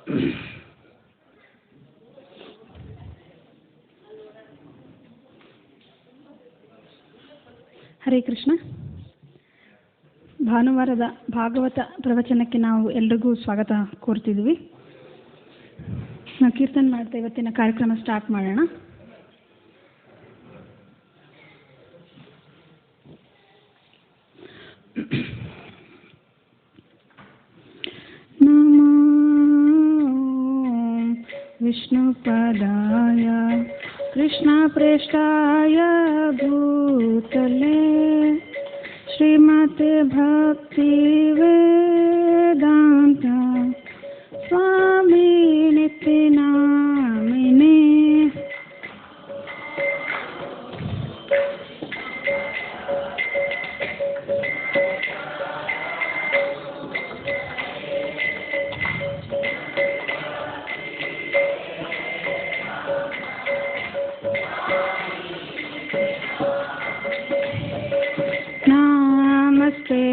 ಹರೇ ಕೃಷ್ಣ. ಭಾನುವಾರದ ಭಾಗವತ ಪ್ರವಚನಕ್ಕೆ ನಾವು ಎಲ್ರಿಗೂ ಸ್ವಾಗತ ಕೋರ್ತಿದ್ವಿ. ನಾವು ಕೀರ್ತನೆ ಮಾಡ್ತಾ ಇವತ್ತಿನ ಕಾರ್ಯಕ್ರಮ ಸ್ಟಾರ್ಟ್ ಮಾಡೋಣ. ನಮೋ ವಿಷ್ಣುಪದಾಯ ಕೃಷ್ಣ ಪ್ರೇಷ್ಠಾಯ ಭೂತಲೆ ಶ್ರೀಮತೆ ಭಕ್ತಿ ವೇದಾಂತ ಸ್ವಾಮಿ ನಿತ್ಯ ನಾಮಿನೇ. नमस्ते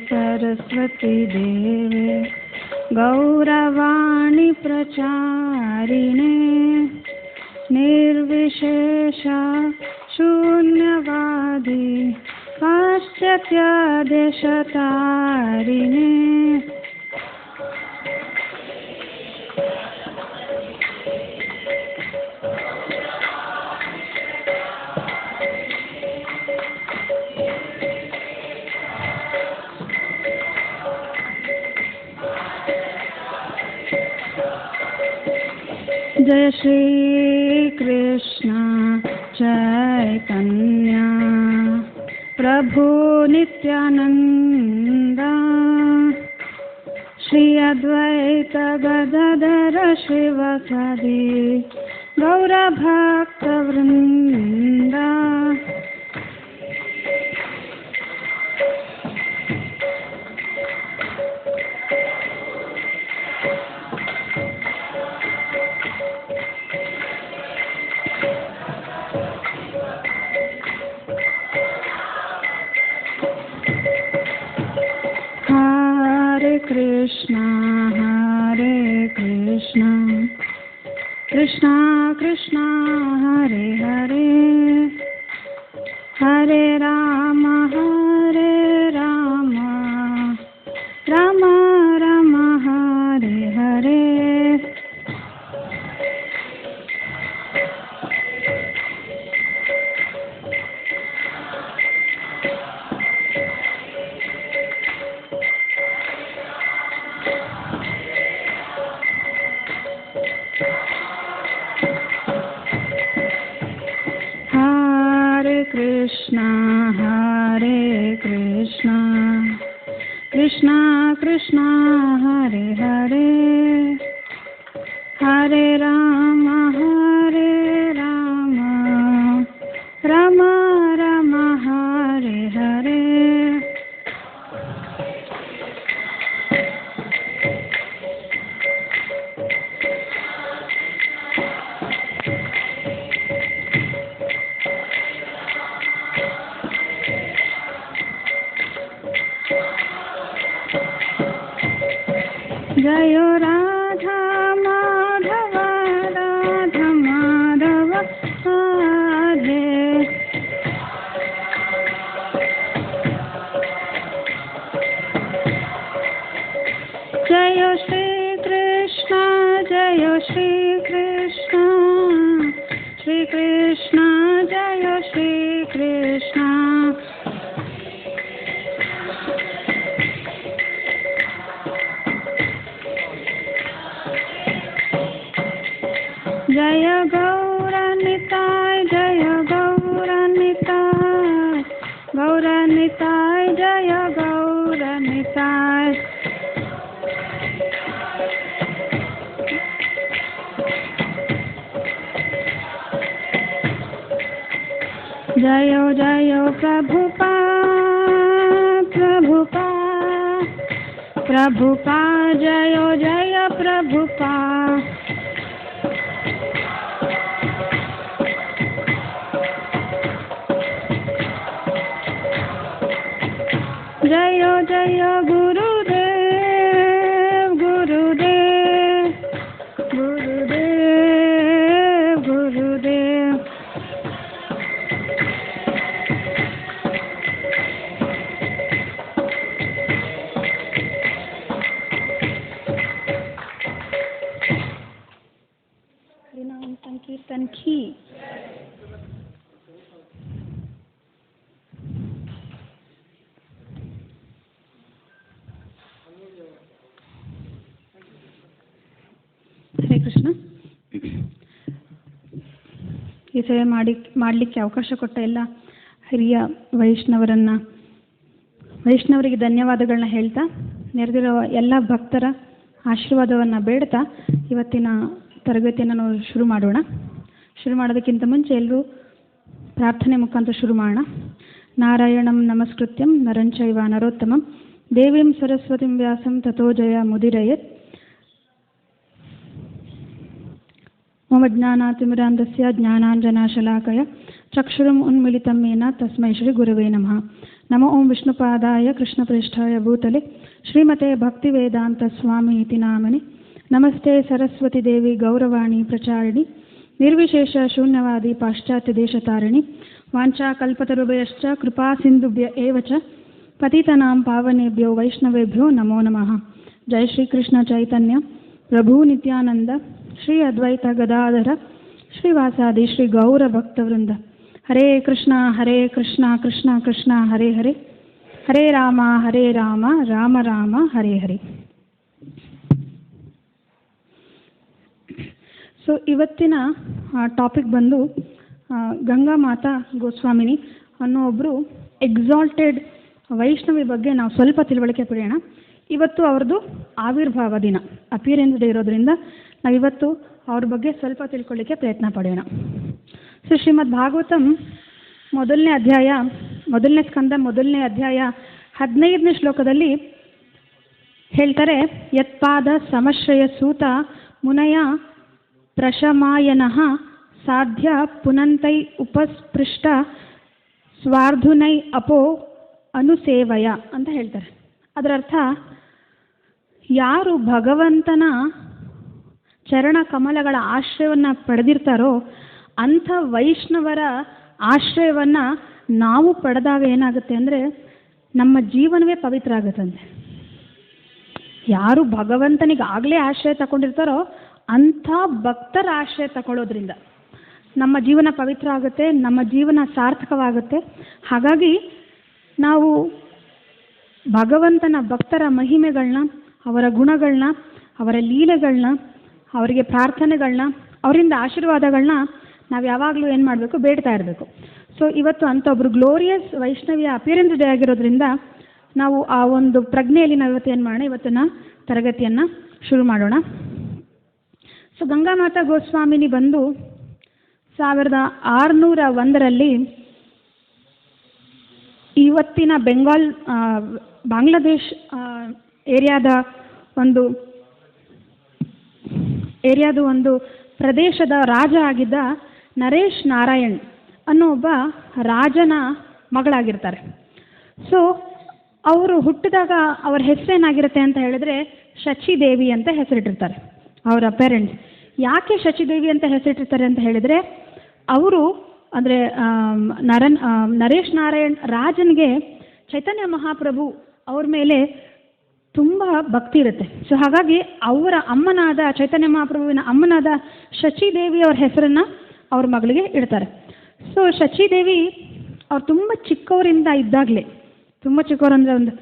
सरस्वती देवे गौरवाणी प्रचारिणे निर्विशेष शून्यवादी पाश्चात्य देशतारिणे. जय श्री कृष्ण चैतन्य प्रभु नित्यानंद श्री अद्वैत गदाधर श्रीवासादि गौर भक्त वृंद. हरे कृष्णा कृष्णा कृष्णा हरे हरे हरे राम राम राम हरे हरे. हरे कृष्णा कृष्णा कृष्णा हरे हरे हरे राम राम राम हरे हरे. जय राधा माधव राधा माधव राधे. जय श्री कृष्ण श्री कृष्ण जय श्री कृष्ण. जय गौरनिताय जय गौरनिताय गौरनिताय जय गौरनिताय. जय जय प्रभुपा जय जय प्रभुपा. जय जय गुरुदेव ಈ ಸೇವೆ ಮಾಡಲಿಕ್ಕೆ ಅವಕಾಶ ಕೊಟ್ಟ ಎಲ್ಲ ಹಿರಿಯ ವೈಷ್ಣವರಿಗೆ ಧನ್ಯವಾದಗಳನ್ನ ಹೇಳ್ತಾ, ನೆರೆದಿರೋ ಎಲ್ಲ ಭಕ್ತರ ಆಶೀರ್ವಾದವನ್ನು ಬೇಡ್ತಾ ಇವತ್ತಿನ ತರಗತಿಯನ್ನು ನಾವು ಶುರು ಮಾಡೋಣ. ಶುರು ಮಾಡೋದಕ್ಕಿಂತ ಮುಂಚೆ ಎಲ್ಲರೂ ಪ್ರಾರ್ಥನೆ ಮುಖಾಂತರ ಶುರು ಮಾಡೋಣ. ನಾರಾಯಣಂ ನಮಸ್ಕೃತ್ಯಂ ನರಂಚೈವ ನರೋತ್ತಮಂ ದೇವೀಂ ಸರಸ್ವತಿಂ ವ್ಯಾಸಂ ತಥೋ ಜಯ ಮುದಿರಯೇತ್. ಮಮ ಜ್ಞಾನಾತಿಮಿರಾಂಧಸ್ಯ ಜ್ಞಾನಾಂಜನಶಲಾಕಯ ಚಕ್ಷುರುಂ ಉನ್ಮಿಲಿತಂ ಯೇನ ತಸ್ಮೈ ಶ್ರೀ ಗುರವೇ ನಮಃ. ನಮೋ ಓಂ ವಿಷ್ಣುಪಾದಾಯ ಕೃಷ್ಣಪ್ರೇಷ್ಠಾಯ ಭೂತಲೆ ಶ್ರೀಮತೆ ಭಕ್ತಿವೇದಾಂತ ಸ್ವಾಮಿ ಇತಿ ನಾಮನಿ. ನಮಸ್ತೆ ಸರಸ್ವತಿ ದೇವಿ ಗೌರವಾಣಿ ಪ್ರಚಾರಿಣಿ ನಿರ್ವಿಶೇಷ ಶೂನ್ಯವಾದಿ ಪಾಶ್ಚಾತ್ಯ ದೇಶತಾರಿಣಿ. ವಾಂಛಾಕಲ್ಪತರುಭಯಶ್ಚ ಕೃಪಾ ಸಿಂಧುಭ್ಯ ಏವ ಚ ಪತಿತನಾಂ ಪಾವನೇಭ್ಯೋ ವೈಷ್ಣವೇಭ್ಯೋ ನಮೋ ನಮಃ. ಜೈ ಶ್ರೀಕೃಷ್ಣ ಚೈತನ್ಯ ಪ್ರಭು ನಿತ್ಯಾನಂದ ಶ್ರೀ ಅದ್ವೈತ ಗದಾಧರ ಶ್ರೀವಾಸಾದಿ ಶ್ರೀ ಗೌರ ಭಕ್ತವೃಂದ. ಹರೇ ಕೃಷ್ಣ ಕೃಷ್ಣ ಕೃಷ್ಣ ಹರೇ ಹರೇ, ಹರೇ ರಾಮ ರಾಮ ರಾಮ ಹರೇ ಹರೇ. ಸೊ ಇವತ್ತಿನ ಟಾಪಿಕ್ ಬಂದು ಗಂಗಾ ಮಾತಾ ಗೋಸ್ವಾಮಿನಿ ಅನ್ನೋ ಒಬ್ಬರು ಎಕ್ಸಾಲ್ಟೆಡ್ ವೈಷ್ಣವಿ ಬಗ್ಗೆ ನಾವು ಸ್ವಲ್ಪ ತಿಳುವಳಿಕೆ ಪಡೆಯೋಣ. ಇವತ್ತು ಅವ್ರದ್ದು ಆವಿರ್ಭಾವ ದಿನ, ಅಪಿಯರೆನ್ಸ್ ಡೇ ಇರೋದ್ರಿಂದ ನಾವಿವತ್ತು ಅವ್ರ ಬಗ್ಗೆ ಸ್ವಲ್ಪ ತಿಳ್ಕೊಳ್ಳಿಕ್ಕೆ ಪ್ರಯತ್ನ ಪಡೆಯೋಣ. ಸೊ ಶ್ರೀಮದ್ ಭಾಗವತಂ ಮೊದಲನೇ ಸ್ಕಂದ 1ನೇ ಅಧ್ಯಾಯ 15ನೇ ಶ್ಲೋಕದಲ್ಲಿ ಹೇಳ್ತಾರೆ, ಯತ್ಪಾದ ಸಮಶ್ರಯ ಸೂತ ಮುನಯ ಪ್ರಶಮಾಯನಃ ಸಾಧ್ಯ ಪುನಂತೈ ಉಪಸ್ಪೃಷ್ಟ ಸ್ವಾರ್ಧುನೈ ಅಪೋ ಅನುಸೇವಯ ಅಂತ ಹೇಳ್ತಾರೆ. ಅದರ ಅರ್ಥ, ಯಾರು ಭಗವಂತನ ಚರಣ ಕಮಲಗಳ ಆಶ್ರಯವನ್ನು ಪಡೆದಿರ್ತಾರೋ ಅಂಥ ವೈಷ್ಣವರ ಆಶ್ರಯವನ್ನು ನಾವು ಪಡೆದಾಗ ಏನಾಗುತ್ತೆ ಅಂದರೆ ನಮ್ಮ ಜೀವನವೇ ಪವಿತ್ರ ಆಗುತ್ತಂತೆ. ಯಾರು ಭಗವಂತನಿಗೆ ಆಗಲೇ ಆಶ್ರಯ ತಗೊಂಡಿರ್ತಾರೋ ಅಂಥ ಭಕ್ತರ ಆಶ್ರಯ ತಗೊಳ್ಳೋದ್ರಿಂದ ನಮ್ಮ ಜೀವನ ಪವಿತ್ರ ಆಗುತ್ತೆ, ನಮ್ಮ ಜೀವನ ಸಾರ್ಥಕವಾಗುತ್ತೆ. ಹಾಗಾಗಿ ನಾವು ಭಗವಂತನ ಭಕ್ತರ ಮಹಿಮೆಗಳನ್ನ, ಅವರ ಗುಣಗಳನ್ನ, ಅವರ ಲೀಲೆಗಳನ್ನ, ಅವರಿಗೆ ಪ್ರಾರ್ಥನೆಗಳನ್ನ, ಅವರಿಂದ ಆಶೀರ್ವಾದಗಳನ್ನ ನಾವು ಯಾವಾಗಲೂ ಏನು ಮಾಡಬೇಕು, ಬೇಡ್ತಾ ಇರಬೇಕು. ಸೊ ಇವತ್ತು ಅಂಥ ಒಬ್ಬರು ಗ್ಲೋರಿಯಸ್ ವೈಷ್ಣವಿಯ ಅಪಿಯರೆನ್ಸ್ ಡೇ ಆಗಿರೋದ್ರಿಂದ ನಾವು ಆ ಒಂದು ಪ್ರಜ್ಞೆಯಲ್ಲಿ ನಾವು ಇವತ್ತು ಏನು ಮಾಡೋಣ, ಇವತ್ತಿನ ತರಗತಿಯನ್ನು ಶುರು ಮಾಡೋಣ. ಸೊ ಗಂಗಾ ಮಾತಾ ಗೋಸ್ವಾಮಿನಿ ಬಂದು 1601ರಲ್ಲಿ ಇವತ್ತಿನ ಬಾಂಗ್ಲಾದೇಶ್ ಏರಿಯಾದ ಒಂದು ಪ್ರದೇಶದ ರಾಜ ಆಗಿದ್ದ ನರೇಶ್ ನಾರಾಯಣ್ ಅನ್ನೋ ಒಬ್ಬ ರಾಜನ ಮಗಳಾಗಿರ್ತಾರೆ. ಸೊ ಅವರು ಹುಟ್ಟಿದಾಗ ಅವರ ಹೆಸರೇನಾಗಿರುತ್ತೆ ಅಂತ ಹೇಳಿದ್ರೆ ಶಚಿದೇವಿ ಅಂತ ಹೆಸರಿಟ್ಟಿರ್ತಾರೆ. ಅವರ ಪೇರೆಂಟ್ಸ್ ಯಾಕೆ ಶಚಿದೇವಿ ಅಂತ ಹೆಸರಿಟ್ಟಿರ್ತಾರೆ ಅಂತ ಹೇಳಿದರೆ, ಅವರು ಅಂದರೆ ನರೇಶ್ ನಾರಾಯಣ್ ರಾಜನಿಗೆ ಚೈತನ್ಯ ಮಹಾಪ್ರಭು ಅವ್ರ ಮೇಲೆ ತುಂಬ ಭಕ್ತಿ ಇರುತ್ತೆ. ಸೊ ಹಾಗಾಗಿ ಅವರ ಅಮ್ಮನಾದ ಚೈತನ್ಯ ಮಹಾಪ್ರಭುವಿನ ಅಮ್ಮನಾದ ಶಚಿದೇವಿ ಅವ್ರ ಹೆಸರನ್ನು ಅವ್ರ ಮಗಳಿಗೆ ಇಡ್ತಾರೆ. ಸೊ ಶಚಿದೇವಿ ಅವ್ರು ತುಂಬ ಚಿಕ್ಕವರಿಂದ ಇದ್ದಾಗಲೇ, ತುಂಬ ಚಿಕ್ಕವರು ಅಂದರೆ ಒಂದು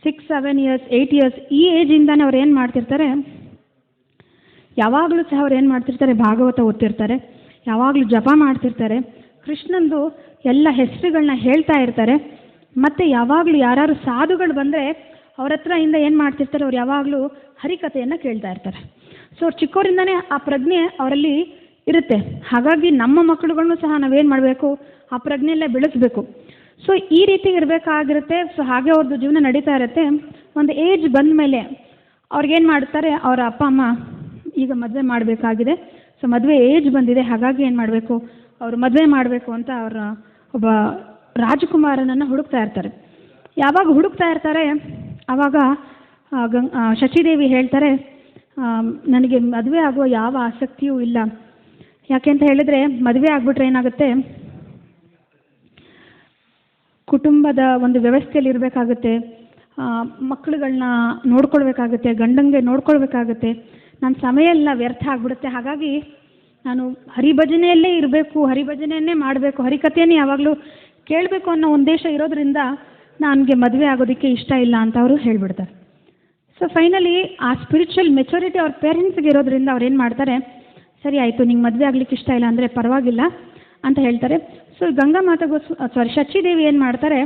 6-7 ಇಯರ್ಸ್ 8 ಇಯರ್ಸ್ ಈ ಏಜಿಂದಾನೇ ಅವ್ರು ಏನು ಮಾಡ್ತಿರ್ತಾರೆ, ಯಾವಾಗಲೂ ಸಹ ಅವ್ರು ಏನು ಮಾಡ್ತಿರ್ತಾರೆ, ಭಾಗವತ ಓದ್ತಿರ್ತಾರೆ, ಯಾವಾಗಲೂ ಜಪ ಮಾಡ್ತಿರ್ತಾರೆ, ಕೃಷ್ಣಂದು ಎಲ್ಲ ಹೆಸರುಗಳನ್ನ ಹೇಳ್ತಾ ಇರ್ತಾರೆ. ಮತ್ತು ಯಾವಾಗಲೂ ಯಾರು ಸಾಧುಗಳು ಬಂದರೆ ಅವ್ರ ಹತ್ರ ಇಂದ ಏನು ಮಾಡ್ತಿರ್ತಾರೆ, ಅವ್ರು ಯಾವಾಗಲೂ ಹರಿಕಥೆಯನ್ನು ಕೇಳ್ತಾ ಇರ್ತಾರೆ. ಸೊ ಅವ್ರು ಚಿಕ್ಕವರಿಂದನೇ ಆ ಪ್ರಜ್ಞೆ ಅವರಲ್ಲಿ ಇರುತ್ತೆ. ಹಾಗಾಗಿ ನಮ್ಮ ಮಕ್ಕಳುಗಳನ್ನು ಸಹ ನಾವೇನು ಮಾಡಬೇಕು, ಆ ಪ್ರಜ್ಞೆಯಲ್ಲೇ ಬೆಳೆಸಬೇಕು. ಸೊ ಈ ರೀತಿ ಇರಬೇಕಾಗಿರುತ್ತೆ. ಸೊ ಹಾಗೆ ಅವ್ರದ್ದು ಜೀವನ ನಡೀತಾ ಇರುತ್ತೆ. ಒಂದು ಏಜ್ ಬಂದ ಮೇಲೆ ಅವ್ರಿಗೇನು ಮಾಡ್ತಾರೆ, ಅವರ ಅಪ್ಪ ಅಮ್ಮ ಈಗ ಮದುವೆ ಮಾಡಬೇಕಾಗಿದೆ, ಸೊ ಮದುವೆ ಏಜ್ ಬಂದಿದೆ, ಹಾಗಾಗಿ ಏನು ಮಾಡಬೇಕು, ಅವರು ಮದುವೆ ಮಾಡಬೇಕು ಅಂತ ಅವರ ಒಬ್ಬ ರಾಜಕುಮಾರನನ್ನು ಹುಡುಕ್ತಾ ಇರ್ತಾರೆ. ಯಾವಾಗ ಹುಡುಕ್ತಾ ಇರ್ತಾರೆ ಆವಾಗ ಶಚಿದೇವಿ ಹೇಳ್ತಾರೆ, ನನಗೆ ಮದುವೆ ಆಗುವ ಯಾವ ಆಸಕ್ತಿಯೂ ಇಲ್ಲ. ಯಾಕೆ ಅಂತ ಹೇಳಿದರೆ, ಮದುವೆ ಆಗಿಬಿಟ್ರೆ ಏನಾಗುತ್ತೆ, ಕುಟುಂಬದ ಒಂದು ವ್ಯವಸ್ಥೆಯಲ್ಲಿ ಇರಬೇಕಾಗುತ್ತೆ, ಮಕ್ಕಳುಗಳನ್ನ ನೋಡ್ಕೊಳ್ಬೇಕಾಗುತ್ತೆ, ಗಂಡಂಗೆ ನೋಡ್ಕೊಳ್ಬೇಕಾಗುತ್ತೆ, ನನ್ನ ಸಮಯ ಎಲ್ಲ ವ್ಯರ್ಥ ಆಗಿಬಿಡುತ್ತೆ. ಹಾಗಾಗಿ ನಾನು ಹರಿಭಜನೆಯಲ್ಲೇ ಇರಬೇಕು, ಹರಿಭಜನೆಯನ್ನೇ ಮಾಡಬೇಕು, ಹರಿಕಥೆಯನ್ನೇ ಯಾವಾಗಲೂ ಕೇಳಬೇಕು ಅನ್ನೋ ಉದ್ದೇಶ ಇರೋದ್ರಿಂದ ನನಗೆ ಮದುವೆ ಆಗೋದಕ್ಕೆ ಇಷ್ಟ ಇಲ್ಲ ಅಂತ ಅವರು ಹೇಳಿಬಿಡ್ತಾರೆ. ಸೊ ಫೈನಲಿ ಆ ಸ್ಪಿರಿಚುವಲ್ ಮೆಚುರಿಟಿ ಅವ್ರ ಪೇರೆಂಟ್ಸ್ಗೆ ಇರೋದ್ರಿಂದ ಅವ್ರು ಏನು ಮಾಡ್ತಾರೆ, ಸರಿ ಆಯಿತು, ನಿಂಗೆ ಮದುವೆ ಆಗಲಿಕ್ಕೆ ಇಷ್ಟ ಇಲ್ಲ ಅಂದರೆ ಪರವಾಗಿಲ್ಲ, ಅಂತ ಹೇಳ್ತಾರೆ. ಸೊ ಗಂಗಾ ಮಾತೆಗೋಸ್ಕರ ಶಚಿದೇವಿ ಏನು ಮಾಡ್ತಾರೆ,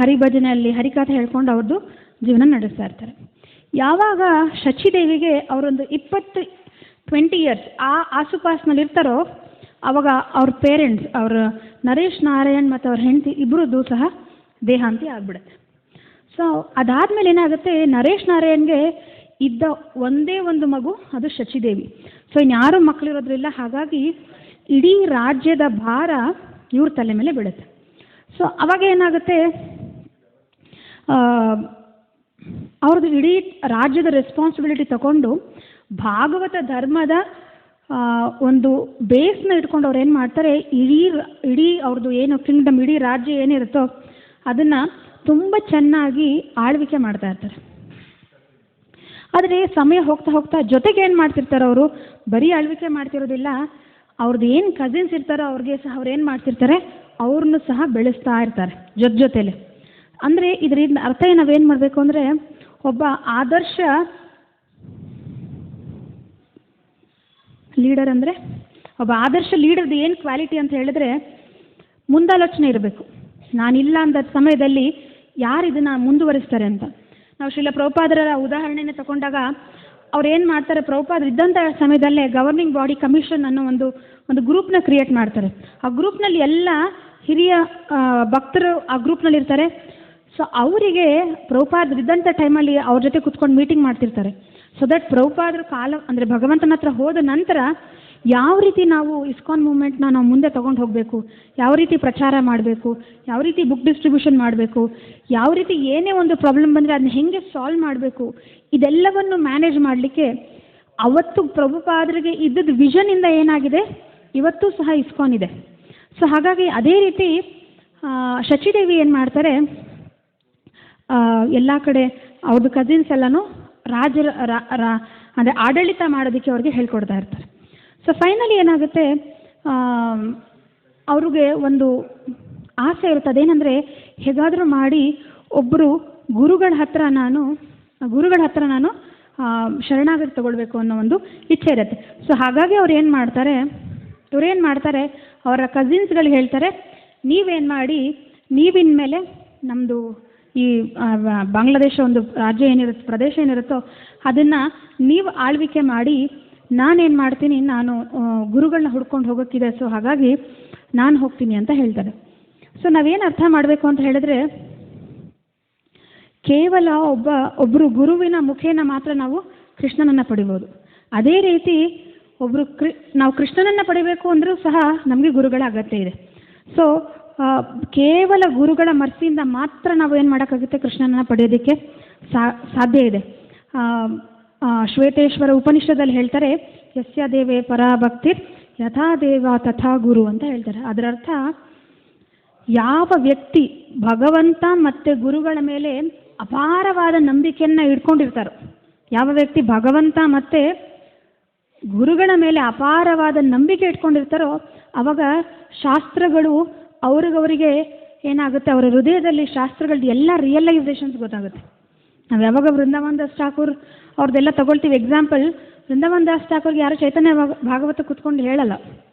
ಹರಿಭಜನೆಯಲ್ಲಿ ಹರಿಕಥೆ ಹೇಳ್ಕೊಂಡು ಅವ್ರದ್ದು ಜೀವನ ನಡೆಸ್ತಾ ಇರ್ತಾರೆ. ಯಾವಾಗ ಶಚಿದೇವಿಗೆ ಅವರೊಂದು 20 ಇಯರ್ಸ್ ಆಸುಪಾಸಿನಲ್ಲಿ ಇರ್ತಾರೋ ಆವಾಗ ಅವ್ರ ಪೇರೆಂಟ್ಸ್, ಅವ್ರ ನರೇಶ್ ನಾರಾಯಣ್ ಮತ್ತು ಅವ್ರ ಹೆಂಡತಿ ಇಬ್ಬರದ್ದು ಸಹ ದೇಹಾಂತಿ ಆಗಿಬಿಡುತ್ತೆ. ಸೊ ಅದಾದಮೇಲೆ ಏನಾಗುತ್ತೆ, ನರೇಶ್ ನಾರಾಯಣ್ಗೆ ಇದ್ದ ಒಂದೇ ಒಂದು ಮಗು, ಅದು ಶಚಿದೇವಿ. ಸೊ ಇನ್ಯಾರೂ ಮಕ್ಕಳಿರೋದ್ರಿಲ್ಲ, ಹಾಗಾಗಿ ಇಡೀ ರಾಜ್ಯದ ಭಾರ ಇವ್ರ ತಲೆ ಮೇಲೆ ಬೀಳುತ್ತೆ. ಸೊ ಅವಾಗ ಏನಾಗುತ್ತೆ, ಅವ್ರದ್ದು ಇಡೀ ರಾಜ್ಯದ ರೆಸ್ಪಾನ್ಸಿಬಿಲಿಟಿ ತಗೊಂಡು ಭಾಗವತ ಧರ್ಮದ ಒಂದು ಬೇಸ್ನ ಇಟ್ಕೊಂಡು ಅವ್ರು ಏನು ಮಾಡ್ತಾರೆ, ಇಡೀ ಅವ್ರದ್ದು ಏನು ಕಿಂಗ್ಡಮ್, ಇಡೀ ರಾಜ್ಯ ಏನಿರುತ್ತೋ ಅದನ್ನು ತುಂಬ ಚೆನ್ನಾಗಿ ಆಳ್ವಿಕೆ ಮಾಡ್ತಾ ಇರ್ತಾರೆ. ಆದರೆ ಸಮಯ ಹೋಗ್ತಾ ಹೋಗ್ತಾ ಜೊತೆಗೆ ಏನು ಮಾಡ್ತಿರ್ತಾರೆ ಅವರು, ಬರೀ ಆಳ್ವಿಕೆ ಮಾಡ್ತಿರೋದಿಲ್ಲ, ಅವ್ರದ್ದು ಏನು ಕಸಿನ್ಸ್ ಇರ್ತಾರೋ ಅವ್ರಿಗೆ ಸಹ ಅವ್ರು ಏನು ಮಾಡ್ತಿರ್ತಾರೆ, ಅವ್ರನ್ನೂ ಸಹ ಬೆಳೆಸ್ತಾ ಇರ್ತಾರೆ ಜೊತೆಲಿ. ಅಂದರೆ ಇದರಿಂದ ಅರ್ಥ ನಾವೇನು ಮಾಡಬೇಕು ಅಂದರೆ, ಒಬ್ಬ ಆದರ್ಶ ಲೀಡರ್ ಅಂದರೆ, ಒಬ್ಬ ಆದರ್ಶ ಲೀಡರ್ದು ಏನು ಕ್ವಾಲಿಟಿ ಅಂತ ಹೇಳಿದ್ರೆ, ಮುಂದಾಲೋಚನೆ ಇರಬೇಕು. ನಾನಿಲ್ಲ ಅಂದ ಸಮಯದಲ್ಲಿ ಯಾರು ಇದನ್ನು ಮುಂದುವರಿಸ್ತಾರೆ ಅಂತ. ನಾವು ಶ್ರೀಲ ಪ್ರಭುಪಾದರ ಉದಾಹರಣೆನ ತಗೊಂಡಾಗ ಅವ್ರು ಏನು ಮಾಡ್ತಾರೆ, ಪ್ರಭುಪಾದರು ಇದ್ದಂಥ ಸಮಯದಲ್ಲೇ ಗವರ್ನಿಂಗ್ ಬಾಡಿ ಕಮಿಷನ್ ಅನ್ನೋ ಒಂದು ಗ್ರೂಪ್ನ ಕ್ರಿಯೇಟ್ ಮಾಡ್ತಾರೆ. ಆ ಗ್ರೂಪ್ನಲ್ಲಿ ಎಲ್ಲ ಹಿರಿಯ ಭಕ್ತರು ಆ ಗ್ರೂಪ್ನಲ್ಲಿ ಇರ್ತಾರೆ. ಸೊ ಅವರಿಗೆ ಪ್ರಭುಪಾದರು ಇದ್ದಂಥ ಟೈಮಲ್ಲಿ ಅವ್ರ ಜೊತೆ ಕುತ್ಕೊಂಡು ಮೀಟಿಂಗ್ ಮಾಡ್ತಿರ್ತಾರೆ. ಸೊ ದಟ್ ಪ್ರಭುಪಾದರು ಕಾಲ ಅಂದರೆ ಭಗವಂತನ ಹತ್ರ ಹೋದ ನಂತರ ಯಾವ ರೀತಿ ನಾವು ಇಸ್ಕಾನ್ ಮೂವ್ಮೆಂಟ್ನ ನಾವು ಮುಂದೆ ತೊಗೊಂಡು ಹೋಗಬೇಕು, ಯಾವ ರೀತಿ ಪ್ರಚಾರ ಮಾಡಬೇಕು, ಯಾವ ರೀತಿ ಬುಕ್ ಡಿಸ್ಟ್ರಿಬ್ಯೂಷನ್ ಮಾಡಬೇಕು, ಯಾವ ರೀತಿ ಏನೇ ಒಂದು ಪ್ರಾಬ್ಲಮ್ ಬಂದರೆ ಅದನ್ನ ಹೇಗೆ ಸಾಲ್ವ್ ಮಾಡಬೇಕು, ಇದೆಲ್ಲವನ್ನು ಮ್ಯಾನೇಜ್ ಮಾಡಲಿಕ್ಕೆ ಅವತ್ತು ಪ್ರಭುಪಾದರಿಗೆ ಇದ್ದದ್ದು ವಿಷನಿಂದ ಏನಾಗಿದೆ, ಇವತ್ತೂ ಸಹ ಇಸ್ಕಾನ್ ಇದೆ. ಸೊ ಹಾಗಾಗಿ ಅದೇ ರೀತಿ ಶಚಿದೇವಿ ಏನು ಮಾಡ್ತಾರೆ, ಎಲ್ಲ ಕಡೆ ಅವ್ರದ್ದು ಕಸಿನ್ಸ್ ಎಲ್ಲನೂ ಅಂದರೆ ಆಡಳಿತ ಮಾಡೋದಕ್ಕೆ ಅವ್ರಿಗೆ ಹೇಳ್ಕೊಡ್ತಾ ಇರ್ತಾರೆ. ಸೊ ಫೈನಲಿ ಏನಾಗುತ್ತೆ, ಅವ್ರಿಗೆ ಒಂದು ಆಸೆ ಇರುತ್ತೆ, ಅದೇನೆಂದರೆ ಹೇಗಾದರೂ ಮಾಡಿ ಒಬ್ಬರು ಗುರುಗಳ ಹತ್ರ ನಾನು ಶರಣಾಗತಿ ತಗೊಳ್ಬೇಕು ಅನ್ನೋ ಒಂದು ಇಚ್ಛೆ ಇರುತ್ತೆ. ಸೊ ಹಾಗಾಗಿ ಇವ್ರೇನು ಮಾಡ್ತಾರೆ, ಅವರ ಕಸಿನ್ಸ್ಗಳಿಗೆ ಹೇಳ್ತಾರೆ, ನೀವೇನು ಮಾಡಿ, ನೀವಿನ ಮೇಲೆ ನಮ್ಮದು ಈ ಬಾಂಗ್ಲಾದೇಶ ಒಂದು ರಾಜ್ಯ ಏನಿರುತ್ತೆ, ಪ್ರದೇಶ ಏನಿರುತ್ತೋ ಅದನ್ನು ನೀವು ಆಳ್ವಿಕೆ ಮಾಡಿ, ನಾನೇನು ಮಾಡ್ತೀನಿ, ನಾನು ಗುರುಗಳನ್ನ ಹುಡ್ಕೊಂಡು ಹೋಗೋಕ್ಕಿದೆ, ಸೊ ಹಾಗಾಗಿ ನಾನು ಹೋಗ್ತೀನಿ ಅಂತ ಹೇಳ್ತಾರೆ. ಸೊ ನಾವೇನು ಅರ್ಥ ಮಾಡಬೇಕು ಅಂತ ಹೇಳಿದ್ರೆ, ಕೇವಲ ಒಬ್ಬರು ಗುರುವಿನ ಮುಖೇನ ಮಾತ್ರ ನಾವು ಕೃಷ್ಣನನ್ನು ಪಡಿಬೋದು. ಅದೇ ರೀತಿ ನಾವು ಕೃಷ್ಣನನ್ನು ಪಡಿಬೇಕು ಅಂದರೂ ಸಹ ನಮಗೆ ಗುರುಗಳ ಅಗತ್ಯ ಇದೆ. ಸೊ ಕೇವಲ ಗುರುಗಳ ಮರ್ಸಿಯಿಂದ ಮಾತ್ರ ನಾವು ಏನು ಮಾಡೋಕ್ಕಾಗುತ್ತೆ, ಕೃಷ್ಣನನ್ನು ಪಡೆಯೋದಕ್ಕೆ ಸಾಧ್ಯ ಇದೆ. ಶ್ವೇತೇಶ್ವರ ಉಪನಿಷದಲ್ಲಿ ಹೇಳ್ತಾರೆ, ಯಸ್ಯ ದೇವೇ ಪರಾಭಕ್ತಿರ್ ಯಥಾ ದೇವ ತಥಾ ಗುರು ಅಂತ ಹೇಳ್ತಾರೆ. ಅದರ ಅರ್ಥ, ಯಾವ ವ್ಯಕ್ತಿ ಭಗವಂತ ಮತ್ತು ಗುರುಗಳ ಮೇಲೆ ಅಪಾರವಾದ ನಂಬಿಕೆಯನ್ನು ಇಟ್ಕೊಂಡಿರ್ತಾರೋ, ಯಾವ ವ್ಯಕ್ತಿ ಭಗವಂತ ಮತ್ತು ಗುರುಗಳ ಮೇಲೆ ಅಪಾರವಾದ ನಂಬಿಕೆ ಇಟ್ಕೊಂಡಿರ್ತಾರೋ ಅವಾಗ ಶಾಸ್ತ್ರಗಳು ಅವ್ರಿಗವರಿಗೆ ಏನಾಗುತ್ತೆ, ಅವರ ಹೃದಯದಲ್ಲಿ ಶಾಸ್ತ್ರಗಳದ್ದು ಎಲ್ಲ ರಿಯಲೈಸೇಷನ್ಸ್ ಗೊತ್ತಾಗುತ್ತೆ. ನಾವು ಯಾವಾಗ ವೃಂದಾವನ್ ದಾಸ್ ಠಾಕೂರ್ ಅವ್ರದ್ದೆಲ್ಲ ತಗೊಳ್ತೀವಿ ಎಕ್ಸಾಂಪಲ್, ವೃಂದಾವನ್ ದಾಸ್ ಠಾಕೂರ್ಗೆ ಯಾರು ಚೈತನ್ಯ ಭಾಗವತ ಕೂತ್ಕೊಂಡು ಹೇಳಲ್ಲ,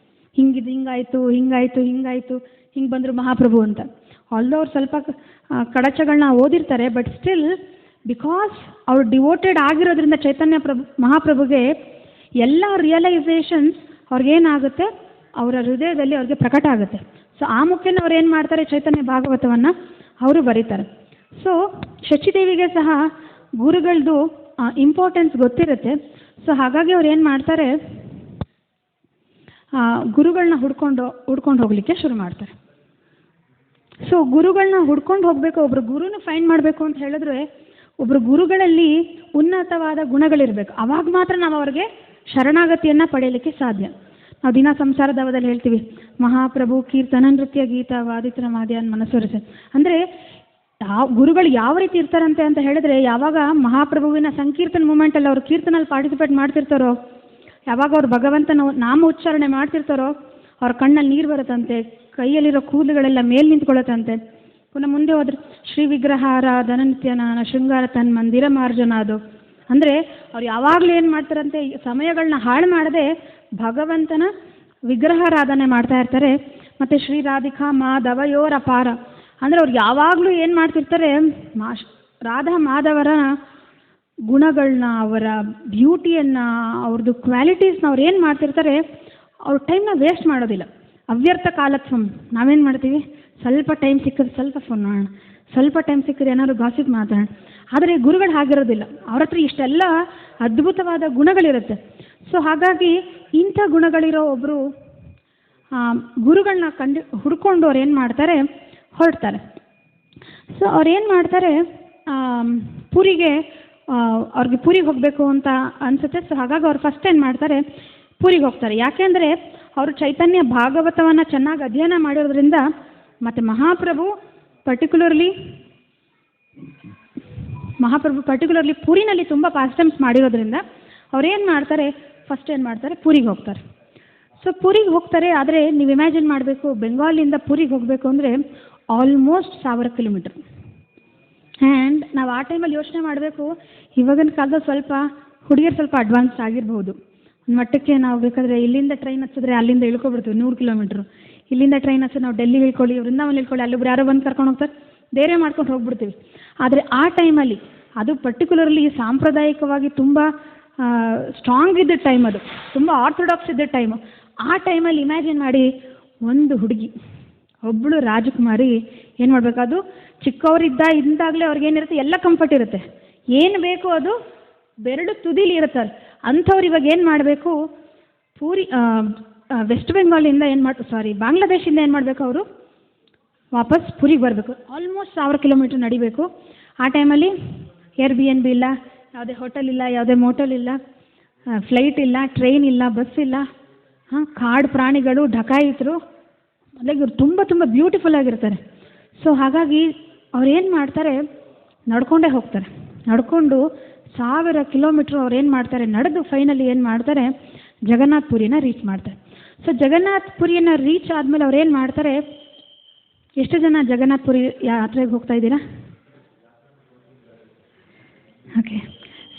ಹಿಂಗಾಯಿತು ಹಿಂಗೆ ಬಂದರು ಮಹಾಪ್ರಭು ಅಂತ. ಆಲ್ದೋ ಅವ್ರು ಸ್ವಲ್ಪ ಕಡಚಗಳನ್ನ ಓದಿರ್ತಾರೆ, ಬಟ್ ಸ್ಟಿಲ್ ಬಿಕಾಸ್ ಅವ್ರು ಡಿವೋಟೆಡ್ ಆಗಿರೋದ್ರಿಂದ ಚೈತನ್ಯ ಮಹಾಪ್ರಭುಗೆ ಎಲ್ಲ ರಿಯಲೈಸೇಷನ್ಸ್ ಅವ್ರಿಗೇನಾಗುತ್ತೆ, ಅವರ ಹೃದಯದಲ್ಲಿ ಅವ್ರಿಗೆ ಪ್ರಕಟ ಆಗುತ್ತೆ. ಸೊ ಆ ಮುಖೇನ ಅವ್ರು ಏನು ಮಾಡ್ತಾರೆ, ಚೈತನ್ಯ ಭಾಗವತವನ್ನು ಅವರು ಬರೀತಾರೆ. ಸೊ ಶಚಿದೇವಿಗೆ ಸಹ ಗುರುಗಳದ್ದು ಇಂಪಾರ್ಟೆನ್ಸ್ ಗೊತ್ತಿರುತ್ತೆ. ಸೊ ಹಾಗಾಗಿ ಅವ್ರು ಏನು ಮಾಡ್ತಾರೆ, ಗುರುಗಳನ್ನ ಹುಡ್ಕೊಂಡು ಹೋಗಲಿಕ್ಕೆ ಶುರು ಮಾಡ್ತಾರೆ. ಸೊ ಗುರುಗಳನ್ನ ಹುಡ್ಕೊಂಡು ಹೋಗಬೇಕು, ಒಬ್ಬರು ಗುರುನ ಫೈಂಡ್ ಮಾಡಬೇಕು ಅಂತ ಹೇಳಿದ್ರೆ ಒಬ್ಬರು ಗುರುಗಳಲ್ಲಿ ಉನ್ನತವಾದ ಗುಣಗಳಿರಬೇಕು. ಅವಾಗ ಮಾತ್ರ ನಾವು ಅವ್ರಿಗೆ ಶರಣಾಗತಿಯನ್ನು ಪಡೆಯಲಿಕ್ಕೆ ಸಾಧ್ಯ. ನಾವು ದಿನ ಸಂಸಾರ ದಾವದಲ್ಲಿ ಹೇಳ್ತೀವಿ, ಮಹಾಪ್ರಭು ಕೀರ್ತನ ನೃತ್ಯ ಗೀತ ವಾದಿತ್ರ ಮಾದ್ಯಾನ್ ಮನಸ್ಸೊರೆಸೆ. ಅಂದರೆ ಗುರುಗಳು ಯಾವ ರೀತಿ ಇರ್ತಾರಂತೆ ಅಂತ ಹೇಳಿದ್ರೆ, ಯಾವಾಗ ಮಹಾಪ್ರಭುವಿನ ಸಂಕೀರ್ತನ ಮೂಮೆಂಟಲ್ಲಿ ಅವರು ಕೀರ್ತನಲ್ಲಿ ಪಾರ್ಟಿಸಿಪೇಟ್ ಮಾಡ್ತಿರ್ತಾರೋ, ಯಾವಾಗ ಅವ್ರು ಭಗವಂತನ ನಾಮ ಉಚ್ಚಾರಣೆ ಮಾಡ್ತಿರ್ತಾರೋ ಅವ್ರ ಕಣ್ಣಲ್ಲಿ ನೀರು ಬರುತ್ತಂತೆ, ಕೈಯಲ್ಲಿರೋ ಕೂದಲುಗಳೆಲ್ಲ ಮೇಲೆ ನಿಂತ್ಕೊಳ್ಳುತ್ತಂತೆ. ಪುನಃ ಮುಂದೆ ಹೋದ್ರೆ ಶ್ರೀ ವಿಗ್ರಹಾರ ಧನನಿತ್ಯನಾನ ಶೃಂಗಾರ ತನ್ ಮಂದಿರ ಮಾರ್ಜನ. ಅದು ಅಂದರೆ ಅವ್ರು ಯಾವಾಗಲೂ ಏನು ಮಾಡ್ತಾರಂತೆ, ಸಮಯಗಳನ್ನ ಹಾಳು ಮಾಡದೆ ಭಗವಂತನ ವಿಗ್ರಹಾರಾಧನೆ ಮಾಡ್ತಾ ಇರ್ತಾರೆ. ಮತ್ತು ಶ್ರೀ ರಾಧಿಕಾ ಮಾಧವಯೋರ ಅಪಾರ ಅಂದರೆ ಅವ್ರು ಯಾವಾಗಲೂ ಏನು ಮಾಡ್ತಿರ್ತಾರೆ, ರಾಧಾ ಮಾಧವರ ಗುಣಗಳನ್ನ, ಅವರ ಬ್ಯೂಟಿಯನ್ನು, ಅವ್ರದ್ದು ಕ್ವಾಲಿಟೀಸ್ನ ಅವ್ರು ಏನು ಮಾಡ್ತಿರ್ತಾರೆ, ಅವ್ರ ಟೈಮ್ನ ವೇಸ್ಟ್ ಮಾಡೋದಿಲ್ಲ. ಅವ್ಯರ್ಥ ಕಾಲತ್ವಂ. ನಾವೇನು ಮಾಡ್ತೀವಿ, ಸ್ವಲ್ಪ ಟೈಮ್ ಸಿಕ್ಕಿದ್ರೆ ಸ್ವಲ್ಪ ಫೋನ್ ಮಾಡೋಣ, ಸ್ವಲ್ಪ ಟೈಮ್ ಸಿಕ್ಕಿದ್ರೆ ಏನಾದ್ರು ಗಾಸಿಪ್ ಮಾತಾಡೋಣ. ಆದರೆ ಗುರುಗಳು ಹಾಗಿರೋದಿಲ್ಲ, ಅವ್ರ ಹತ್ರ ಇಷ್ಟೆಲ್ಲ ಅದ್ಭುತವಾದ ಗುಣಗಳಿರುತ್ತೆ. ಸೊ ಹಾಗಾಗಿ ಇಂಥ ಗುಣಗಳಿರೋ ಒಬ್ಬರು ಗುರುಗಳನ್ನ ಹುಡ್ಕೊಂಡು ಅವ್ರು ಏನು ಮಾಡ್ತಾರೆ, ಹೊರಡ್ತಾರೆ. ಸೊ ಅವ್ರು ಏನು ಮಾಡ್ತಾರೆ, ಪುರಿಗೆ ಅವ್ರಿಗೆ ಪುರಿಗೆ ಹೋಗಬೇಕು ಅಂತ ಅನಿಸುತ್ತೆ. ಸೊ ಹಾಗಾಗಿ ಅವ್ರು ಫಸ್ಟ್ ಏನು ಮಾಡ್ತಾರೆ, ಪುರಿಗೆ ಹೋಗ್ತಾರೆ. ಯಾಕೆಂದರೆ ಅವರು ಚೈತನ್ಯ ಭಾಗವತವನ್ನು ಚೆನ್ನಾಗಿ ಅಧ್ಯಯನ ಮಾಡಿರೋದ್ರಿಂದ, ಮತ್ತು ಮಹಾಪ್ರಭು ಪರ್ಟಿಕ್ಯುಲರ್ಲಿ ಪುರಿನಲ್ಲಿ ತುಂಬ ಪಾಸ್ಟಮ್ಸ್ ಮಾಡಿರೋದ್ರಿಂದ ಅವ್ರೇನು ಮಾಡ್ತಾರೆ, ಫಸ್ಟ್ ಏನು ಮಾಡ್ತಾರೆ, ಪುರಿಗೆ ಹೋಗ್ತಾರೆ. ಸೊ ಪುರಿಗೆ ಹೋಗ್ತಾರೆ. ಆದರೆ ನೀವು ಇಮ್ಯಾಜಿನ್ ಮಾಡಬೇಕು, ಬೆಂಗಾಲಿಂದ ಪುರಿಗೆ ಹೋಗಬೇಕು ಅಂದರೆ ಆಲ್ಮೋಸ್ಟ್ 1000 ಕಿಲೋಮೀಟರ್. ಆ್ಯಂಡ್ ನಾವು ಆ ಟೈಮಲ್ಲಿ ಯೋಚನೆ ಮಾಡಬೇಕು, ಇವಾಗಿನ ಕಾಲದಲ್ಲಿ ಸ್ವಲ್ಪ ಹುಡುಗಿಯರು ಸ್ವಲ್ಪ ಅಡ್ವಾನ್ಸ್ ಆಗಿರ್ಬೋದು. ಒಂದು ಮಟ್ಟಕ್ಕೆ ನಾವು ಬೇಕಾದರೆ ಇಲ್ಲಿಂದ ಟ್ರೈನ್ ಹಚ್ಚಿದ್ರೆ ಅಲ್ಲಿಂದ ಇಳ್ಕೊಬಿಡ್ತೀವಿ 100 ಕಿಲೋಮೀಟ್ರು. ಇಲ್ಲಿಂದ ಟ್ರೈನ್ ಹಚ್ಚಿ ನಾವು ಡೆಲ್ಲಿ ಇಳ್ಕೊಳ್ಳಿ, ವೃಂದಾವನ ಇಳ್ಕೊಳ್ಳಿ, ಅಲ್ಲೊಬ್ರು ಯಾರೋ ಬಂದು ಕರ್ಕೊಂಡು ಹೋಗ್ತಾರೆ, ಬೇರೆ ಮಾಡ್ಕೊಂಡು ಹೋಗ್ಬಿಡ್ತೀವಿ. ಆದರೆ ಆ ಟೈಮಲ್ಲಿ ಅದು ಪರ್ಟಿಕ್ಯುಲರ್ಲಿ ಸಾಂಪ್ರದಾಯಿಕವಾಗಿ ತುಂಬ ಸ್ಟ್ರಾಂಗ್ ಇದ್ದ ಟೈಮ್, ಅದು ತುಂಬ ಆರ್ಥೋಡಾಕ್ಸ್ ಇದ್ದ ಟೈಮು. ಆ ಟೈಮಲ್ಲಿ ಇಮ್ಯಾಜಿನ್ ಮಾಡಿ, ಒಂದು ಹುಡುಗಿ, ಒಬ್ಬಳು ರಾಜಕುಮಾರಿ ಏನು ಮಾಡಬೇಕು, ಅದು ಚಿಕ್ಕವರಿದ್ದಾಗಲೇ ಅವ್ರಿಗೇನಿರುತ್ತೆ, ಎಲ್ಲ ಕಂಫರ್ಟ್ ಇರುತ್ತೆ, ಏನು ಬೇಕು ಅದು ಬೆರಳು ತುದಿಲಿ ಇರುತ್ತಾರೆ. ಅಂಥವ್ರು ಇವಾಗ ಏನು ಮಾಡಬೇಕು, ವೆಸ್ಟ್ ಬೆಂಗಾಲಿಂದ ಬಾಂಗ್ಲಾದೇಶಿಂದ ಏನು ಮಾಡಬೇಕು, ಅವರು ವಾಪಸ್ ಪುರಿಗೆ ಬರಬೇಕು. ಆಲ್ಮೋಸ್ಟ್ 1000 ಕಿಲೋಮೀಟ್ರ್ ನಡಿಬೇಕು. ಆ ಟೈಮಲ್ಲಿ Airbnb ಇಲ್ಲ, ಯಾವುದೇ ಹೋಟೆಲ್ ಇಲ್ಲ, ಯಾವುದೇ ಮೋಟಲ್ ಇಲ್ಲ, ಫ್ಲೈಟ್ ಇಲ್ಲ, ಟ್ರೈನ್ ಇಲ್ಲ, ಬಸ್ ಇಲ್ಲ, ಕಾಡು ಪ್ರಾಣಿಗಳು, ಡಕಾಯಿತರು, ಲೈಕ್ ಇವ್ರು ತುಂಬ ತುಂಬ ಬ್ಯೂಟಿಫುಲ್ ಆಗಿರ್ತಾರೆ. ಸೊ ಹಾಗಾಗಿ ಅವ್ರು ಏನು ಮಾಡ್ತಾರೆ, ನಡ್ಕೊಂಡೇ ಹೋಗ್ತಾರೆ. ನಡ್ಕೊಂಡು 1000 ಕಿಲೋಮೀಟ್ರ್ ಅವ್ರು ಏನು ಮಾಡ್ತಾರೆ, ನಡೆದು ಫೈನಲಿ ಏನು ಮಾಡ್ತಾರೆ, ಜಗನ್ನಾಥ ಪುರಿನ ರೀಚ್ ಮಾಡ್ತಾರೆ. ಸೊ ಜಗನ್ನಾಥ ಪುರಿಯನ್ನು ರೀಚ್ ಆದಮೇಲೆ ಅವ್ರು ಏನು ಮಾಡ್ತಾರೆ, ಎಷ್ಟು ಜನ ಜಗನ್ನಾಥ ಪುರಿ ಯಾತ್ರೆಗೆ ಹೋಗ್ತಾ ಇದ್ದೀರಾ? Okay.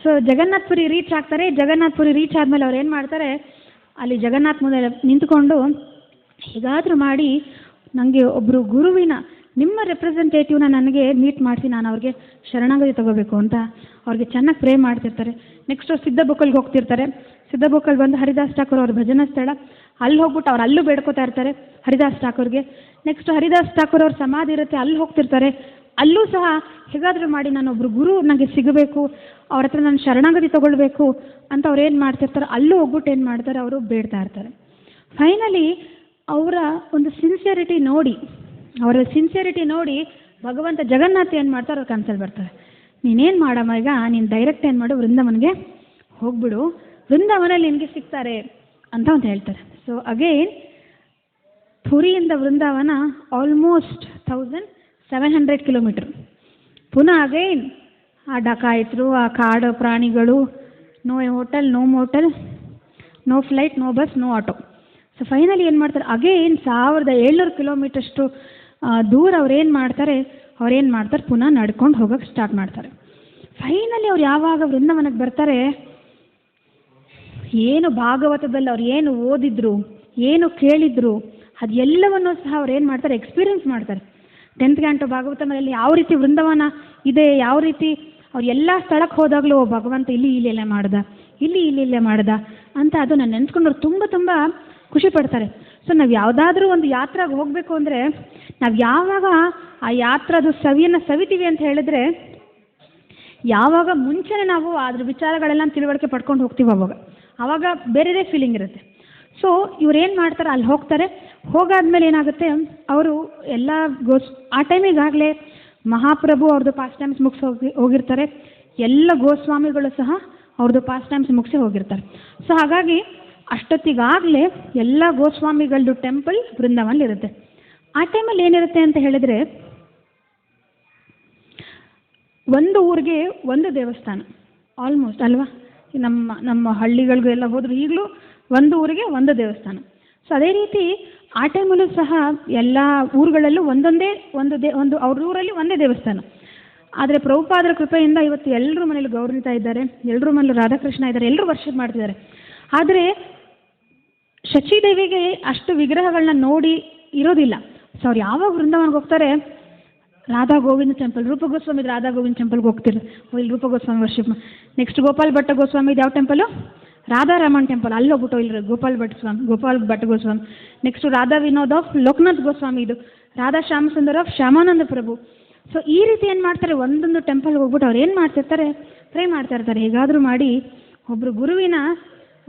So Jagannath Puri reach ಆಗ್ತಾರೆ. ಜಗನ್ನಾಥ ಪುರಿ ರೀಚ್ ಆದಮೇಲೆ ಅವ್ರು ಏನು ಮಾಡ್ತಾರೆ, ಅಲ್ಲಿ ಜಗನ್ನಾಥ ಮುಂದೆ ನಿಂತ್ಕೊಂಡು ಹೇಗಾದರೂ ಮಾಡಿ ನನಗೆ ಒಬ್ಬರು ಗುರುವಿನ, ನಿಮ್ಮ ರೆಪ್ರೆಸೆಂಟೇಟಿವ್ನ ನನಗೆ ಮೀಟ್ ಮಾಡಿಸಿ ನಾನು ಅವ್ರಿಗೆ ಶರಣಾಗತಿ ತಗೋಬೇಕು ಅಂತ ಅವ್ರಿಗೆ ಚೆನ್ನಾಗಿ ಪ್ರೇ ಮಾಡ್ತಿರ್ತಾರೆ. ನೆಕ್ಸ್ಟ್ ಅವ್ರು ಸಿದ್ಧಬೊಕ್ಕಲ್ಗೆ ಹೋಗ್ತಿರ್ತಾರೆ. ಸಿದ್ಧಬೊಕ್ಕಲ್ ಬಂದು ಹರಿದಾಸ್ ಠಾಕೂರ್ ಅವ್ರ ಭಜನಾ ಸ್ಥಳ, ಅಲ್ಲಿ ಹೋಗ್ಬಿಟ್ಟು ಅವ್ರು ಅಲ್ಲೂ ಬೇಡ್ಕೋತಾ ಇರ್ತಾರೆ ಹರಿದಾಸ್ ಠಾಕೂರ್ಗೆ. ನೆಕ್ಸ್ಟ್ ಹರಿದಾಸ್ ಠಾಕೂರ್ ಅವ್ರ ಸಮಾಧಿ ಇರುತ್ತೆ, ಅಲ್ಲಿ ಹೋಗ್ತಿರ್ತಾರೆ. ಅಲ್ಲೂ ಸಹ ಹೇಗಾದರೂ ಮಾಡಿ ನಾನೊಬ್ಬರು ಗುರು ನನಗೆ ಸಿಗಬೇಕು, ಅವ್ರ ಹತ್ರ ನಾನು ಶರಣಾಗತಿ ತೊಗೊಳ್ಬೇಕು ಅಂತ ಅವ್ರು ಏನು ಮಾಡ್ತಿರ್ತಾರೆ, ಅಲ್ಲೂ ಹೋಗ್ಬಿಟ್ಟು ಏನು ಮಾಡ್ತಾರೆ, ಅವರು ಬೇಡ್ತಾ ಇರ್ತಾರೆ. ಫೈನಲಿ ಅವರ ಒಂದು ಸಿನ್ಸಿಯರಿಟಿ ನೋಡಿ ಭಗವಂತ ಜಗನ್ನಾಥ ಏನು ಮಾಡ್ತಾರೆ, ಅವ್ರು ಕನ್ಸಲ್ಲಿ ಬರ್ತಾರೆ. ನೀನೇನು ಮಾಡಮ್ಮ, ಈಗ ನೀನು ಡೈರೆಕ್ಟ್ ಏನು ಮಾಡು, ವೃಂದಾವನ್ಗೆ ಹೋಗ್ಬಿಡು, ವೃಂದಾವನಲ್ಲಿ ನಿನಗೆ ಸಿಗ್ತಾರೆ ಅಂತ ಹೇಳ್ತಾರೆ. ಸೊ ಅಗೇನ್ ಪುರಿಯಿಂದ ವೃಂದಾವನ ಆಲ್ಮೋಸ್ಟ್ 1700 ಕಿಲೋಮೀಟ್ರ್. ಪುನಃ ಅಗೈನ್ ಆ ಡಕಾಯಿತರು, ಆ ಕಾಡು ಪ್ರಾಣಿಗಳು, no hotel, no motel, no flight, no bus, no auto. So finally ಏನು ಮಾಡ್ತಾರೆ, ಅಗೇನ್ 1700 ಕಿಲೋಮೀಟ್ರಷ್ಟು ದೂರ ಅವ್ರೇನು ಮಾಡ್ತಾರೆ, ಪುನಃ ನಡ್ಕೊಂಡು ಹೋಗೋಕ್ಕೆ ಸ್ಟಾರ್ಟ್ ಮಾಡ್ತಾರೆ. ಫೈನಲಿ ಅವ್ರು ಯಾವಾಗ ವೃಂದಾವನಕ್ಕೆ ಬರ್ತಾರೆ, ಏನು ಭಾಗವತದಲ್ಲಿ ಅವ್ರು ಏನು ಓದಿದ್ರು, ಏನು ಕೇಳಿದ್ರು, ಅದೆಲ್ಲವನ್ನೂ ಸಹ ಅವ್ರು ಏನು ಮಾಡ್ತಾರೆ, ಎಕ್ಸ್ಪೀರಿಯೆನ್ಸ್ ಮಾಡ್ತಾರೆ. 10th ಕ್ಯಾಂಟೋ ಭಾಗವತದಲ್ಲಿ ಯಾವ ರೀತಿ ವೃಂದಾವನ ಇದೆ, ಯಾವ ರೀತಿ ಅವ್ರು ಎಲ್ಲ ಸ್ಥಳಕ್ಕೆ ಹೋದಾಗಲೂ ಭಗವಂತ ಇಲ್ಲೆಲ್ಲ ಮಾಡ್ದ, ಇಲ್ಲೇ ಮಾಡ್ದ ಅಂತ ಅದನ್ನು ನೆನೆಸ್ಕೊಂಡು ಅವ್ರು ತುಂಬ ತುಂಬ ಖುಷಿ ಪಡ್ತಾರೆ. ಸೊ ನಾವು ಯಾವುದಾದ್ರೂ ಒಂದು ಯಾತ್ರೆಗೆ ಹೋಗಬೇಕು ಅಂದರೆ, ನಾವು ಯಾವಾಗ ಆ ಯಾತ್ರೆದು ಸವಿಯನ್ನು ಸವಿತೀವಿ ಅಂತ ಹೇಳಿದ್ರೆ, ಯಾವಾಗ ಮುಂಚೆನೇ ನಾವು ಅದ್ರ ವಿಚಾರಗಳೆಲ್ಲ ತಿಳುವಳಿಕೆ ಪಡ್ಕೊಂಡು ಹೋಗ್ತೀವಿ, ಆವಾಗ ಬೇರೆದೇ ಫೀಲಿಂಗ್ ಇರುತ್ತೆ. ಸೊ ಇವ್ರೇನು ಮಾಡ್ತಾರೆ, ಅಲ್ಲಿ ಹೋಗ್ತಾರೆ. ಹೋಗಾದ್ಮೇಲೆ ಏನಾಗುತ್ತೆ, ಅವರು ಎಲ್ಲ ಆ ಟೈಮಿಗಾಗಲೇ ಮಹಾಪ್ರಭು ಅವ್ರದ್ದು ಪಾಸ್ಟ್ ಟೈಮ್ಸ್ ಮುಗಿಸಿ ಹೋಗಿರ್ತಾರೆ. ಎಲ್ಲ ಗೋಸ್ವಾಮಿಗಳು ಸಹ ಅವ್ರದ್ದು ಪಾಸ್ಟ್ ಟೈಮ್ಸ್ ಮುಗಿಸಿ ಹೋಗಿರ್ತಾರೆ. ಸೊ ಹಾಗಾಗಿ ಅಷ್ಟೊತ್ತಿಗಾಗಲೇ ಎಲ್ಲ ಗೋಸ್ವಾಮಿಗಳದ್ದು ಟೆಂಪಲ್ ವೃಂದಾವನ್ ಇರುತ್ತೆ. ಆ ಟೈಮಲ್ಲಿ ಏನಿರುತ್ತೆ ಅಂತ ಹೇಳಿದರೆ, ಒಂದು ಊರಿಗೆ ಒಂದು ದೇವಸ್ಥಾನ ಆಲ್ಮೋಸ್ಟ್ ಅಲ್ವಾ. ನಮ್ಮ ಹಳ್ಳಿಗಳಿಗೆಲ್ಲ ಹೋದ್ರು ಈಗಲೂ ಒಂದು ಊರಿಗೆ ಒಂದು ದೇವಸ್ಥಾನ. ಸೊ ಅದೇ ರೀತಿ ಆ ಟೈಮಲ್ಲೂ ಸಹ ಎಲ್ಲ ಊರುಗಳಲ್ಲೂ ಒಂದು ಅವ್ರ ಊರಲ್ಲಿ ಒಂದೇ ದೇವಸ್ಥಾನ. ಆದರೆ ಪ್ರಭುಪಾದರ ಕೃಪೆಯಿಂದ ಇವತ್ತು ಎಲ್ಲರ ಮನೇಲಿ ಗೌರವಿತಾ ಇದ್ದಾರೆ, ಎಲ್ಲರ ಮನೇಲಿ ರಾಧಾಕೃಷ್ಣ ಇದ್ದಾರೆ, ಎಲ್ಲರೂ ವರ್ಷ ಮಾಡ್ತಿದ್ದಾರೆ. ಆದರೆ ಶಚಿದೇವಿಗೆ ಅಷ್ಟು ವಿಗ್ರಹಗಳನ್ನ ನೋಡಿ ಇರೋದಿಲ್ಲ. ಸೊ ಅವ್ರು ಯಾವಾಗ ವೃಂದಾವನಕ್ಕೆ ಹೋಗ್ತಾರೆ, ರಾಧಾ ಗೋವಿಂದ ಟೆಂಪಲ್, ರೂಪ ಗೋಸ್ವಾಮಿ ರಾಧಾ ಗೋವಿಂದ ಟೆಂಪಲ್ಗೆ ಹೋಗ್ತಿರು, ಇಲ್ಲಿ ರೂಪ ಗೋಸ್ವಾಮಿ ವರ್ಷಿಪ್. ನೆಕ್ಸ್ಟ್ ಗೋಪಾಲ್ ಭಟ್ಟ ಗೋಸ್ವಾಮಿ ಯಾವ ಟೆಂಪಲು, ರಾಧಾರಮಣ್ ಟೆಂಪಲ್, ಅಲ್ಲಿ ಹೋಗ್ಬಿಟ್ಟು ಇಲ್ಲಿ ಗೋಪಾಲ್ ಭಟ್ ಗೋಸ್ವಾಮಿ. ನೆಕ್ಸ್ಟ್ ರಾಧಾ ವಿನೋದ್ ಆಫ್ ಲೋಕನಾಥ್ ಗೋಸ್ವಾಮಿ, ಇದು ರಾಧಾ ಶ್ಯಾಮಸುಂದರ್ ಆಫ್ ಶ್ಯಾಮಾನಂದ ಪ್ರಭು. ಸೊ ಈ ರೀತಿ ಏನು ಮಾಡ್ತಾರೆ, ಒಂದೊಂದು ಟೆಂಪಲ್ಗೆ ಹೋಗ್ಬಿಟ್ಟು ಅವ್ರು ಏನು ಮಾಡ್ತಿರ್ತಾರೆ, ಪ್ರೇ ಮಾಡ್ತಾ ಇರ್ತಾರೆ, ಹೇಗಾದರೂ ಮಾಡಿ ಒಬ್ಬರು ಗುರುವಿನ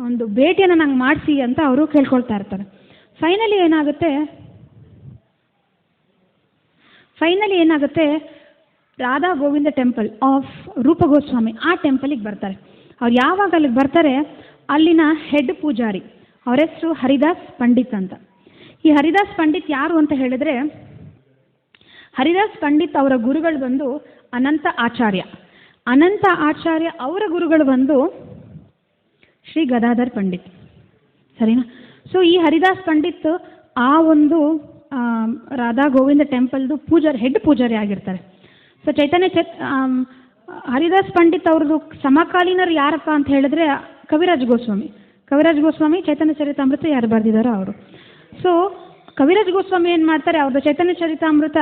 ಒಂದು ಭೇಟಿಯನ್ನು ನಂಗೆ ಮಾಡಿಸಿ ಅಂತ ಅವರು ಕೇಳ್ಕೊಳ್ತಾ ಇರ್ತಾರೆ. ಫೈನಲಿ ಏನಾಗುತ್ತೆ, ರಾಧಾ ಗೋವಿಂದ ಟೆಂಪಲ್ ಆಫ್ ರೂಪ ಗೋಸ್ವಾಮಿ ಆ ಟೆಂಪಲಿಗೆ ಬರ್ತಾರೆ. ಅವ್ರು ಯಾವಾಗ ಅಲ್ಲಿಗೆ ಬರ್ತಾರೆ, ಅಲ್ಲಿನ ಹೆಡ್ ಪೂಜಾರಿ ಅವ್ರ ಹೆಸರು ಹರಿದಾಸ್ ಪಂಡಿತ್ ಅಂತ. ಈ ಹರಿದಾಸ್ ಪಂಡಿತ್ ಯಾರು ಅಂತ ಹೇಳಿದ್ರೆ, ಹರಿದಾಸ್ ಪಂಡಿತ್ ಅವರ ಗುರುಗಳು ಬಂದು ಅನಂತ ಆಚಾರ್ಯ ಅವರ ಗುರುಗಳು ಬಂದು ಶ್ರೀ ಗದಾಧರ್ ಪಂಡಿತ್, ಸರಿನಾ. ಸೊ ಈ ಹರಿದಾಸ್ ಪಂಡಿತ್ ಆ ಒಂದು ರಾಧಾ ಗೋವಿಂದ ಟೆಂಪಲ್ದು ಹೆಡ್ ಪೂಜಾರಿ ಆಗಿರ್ತಾರೆ. ಸೊ ಹರಿದಾಸ್ ಪಂಡಿತ್ ಅವ್ರದ್ದು ಸಮಕಾಲೀನರು ಯಾರಪ್ಪ ಅಂತ ಹೇಳಿದ್ರೆ ಕವಿರಾಜ್ ಗೋಸ್ವಾಮಿ ಚೈತನ್ಯ ಚರಿತಾಮೃತ ಯಾರು ಬರೆದಿದ್ದಾರೋ ಅವರು. ಸೊ ಕವಿರಾಜ್ ಗೋಸ್ವಾಮಿ ಏನು ಮಾಡ್ತಾರೆ, ಅವ್ರದ್ದು ಚೈತನ್ಯ ಚರಿತಾಮೃತ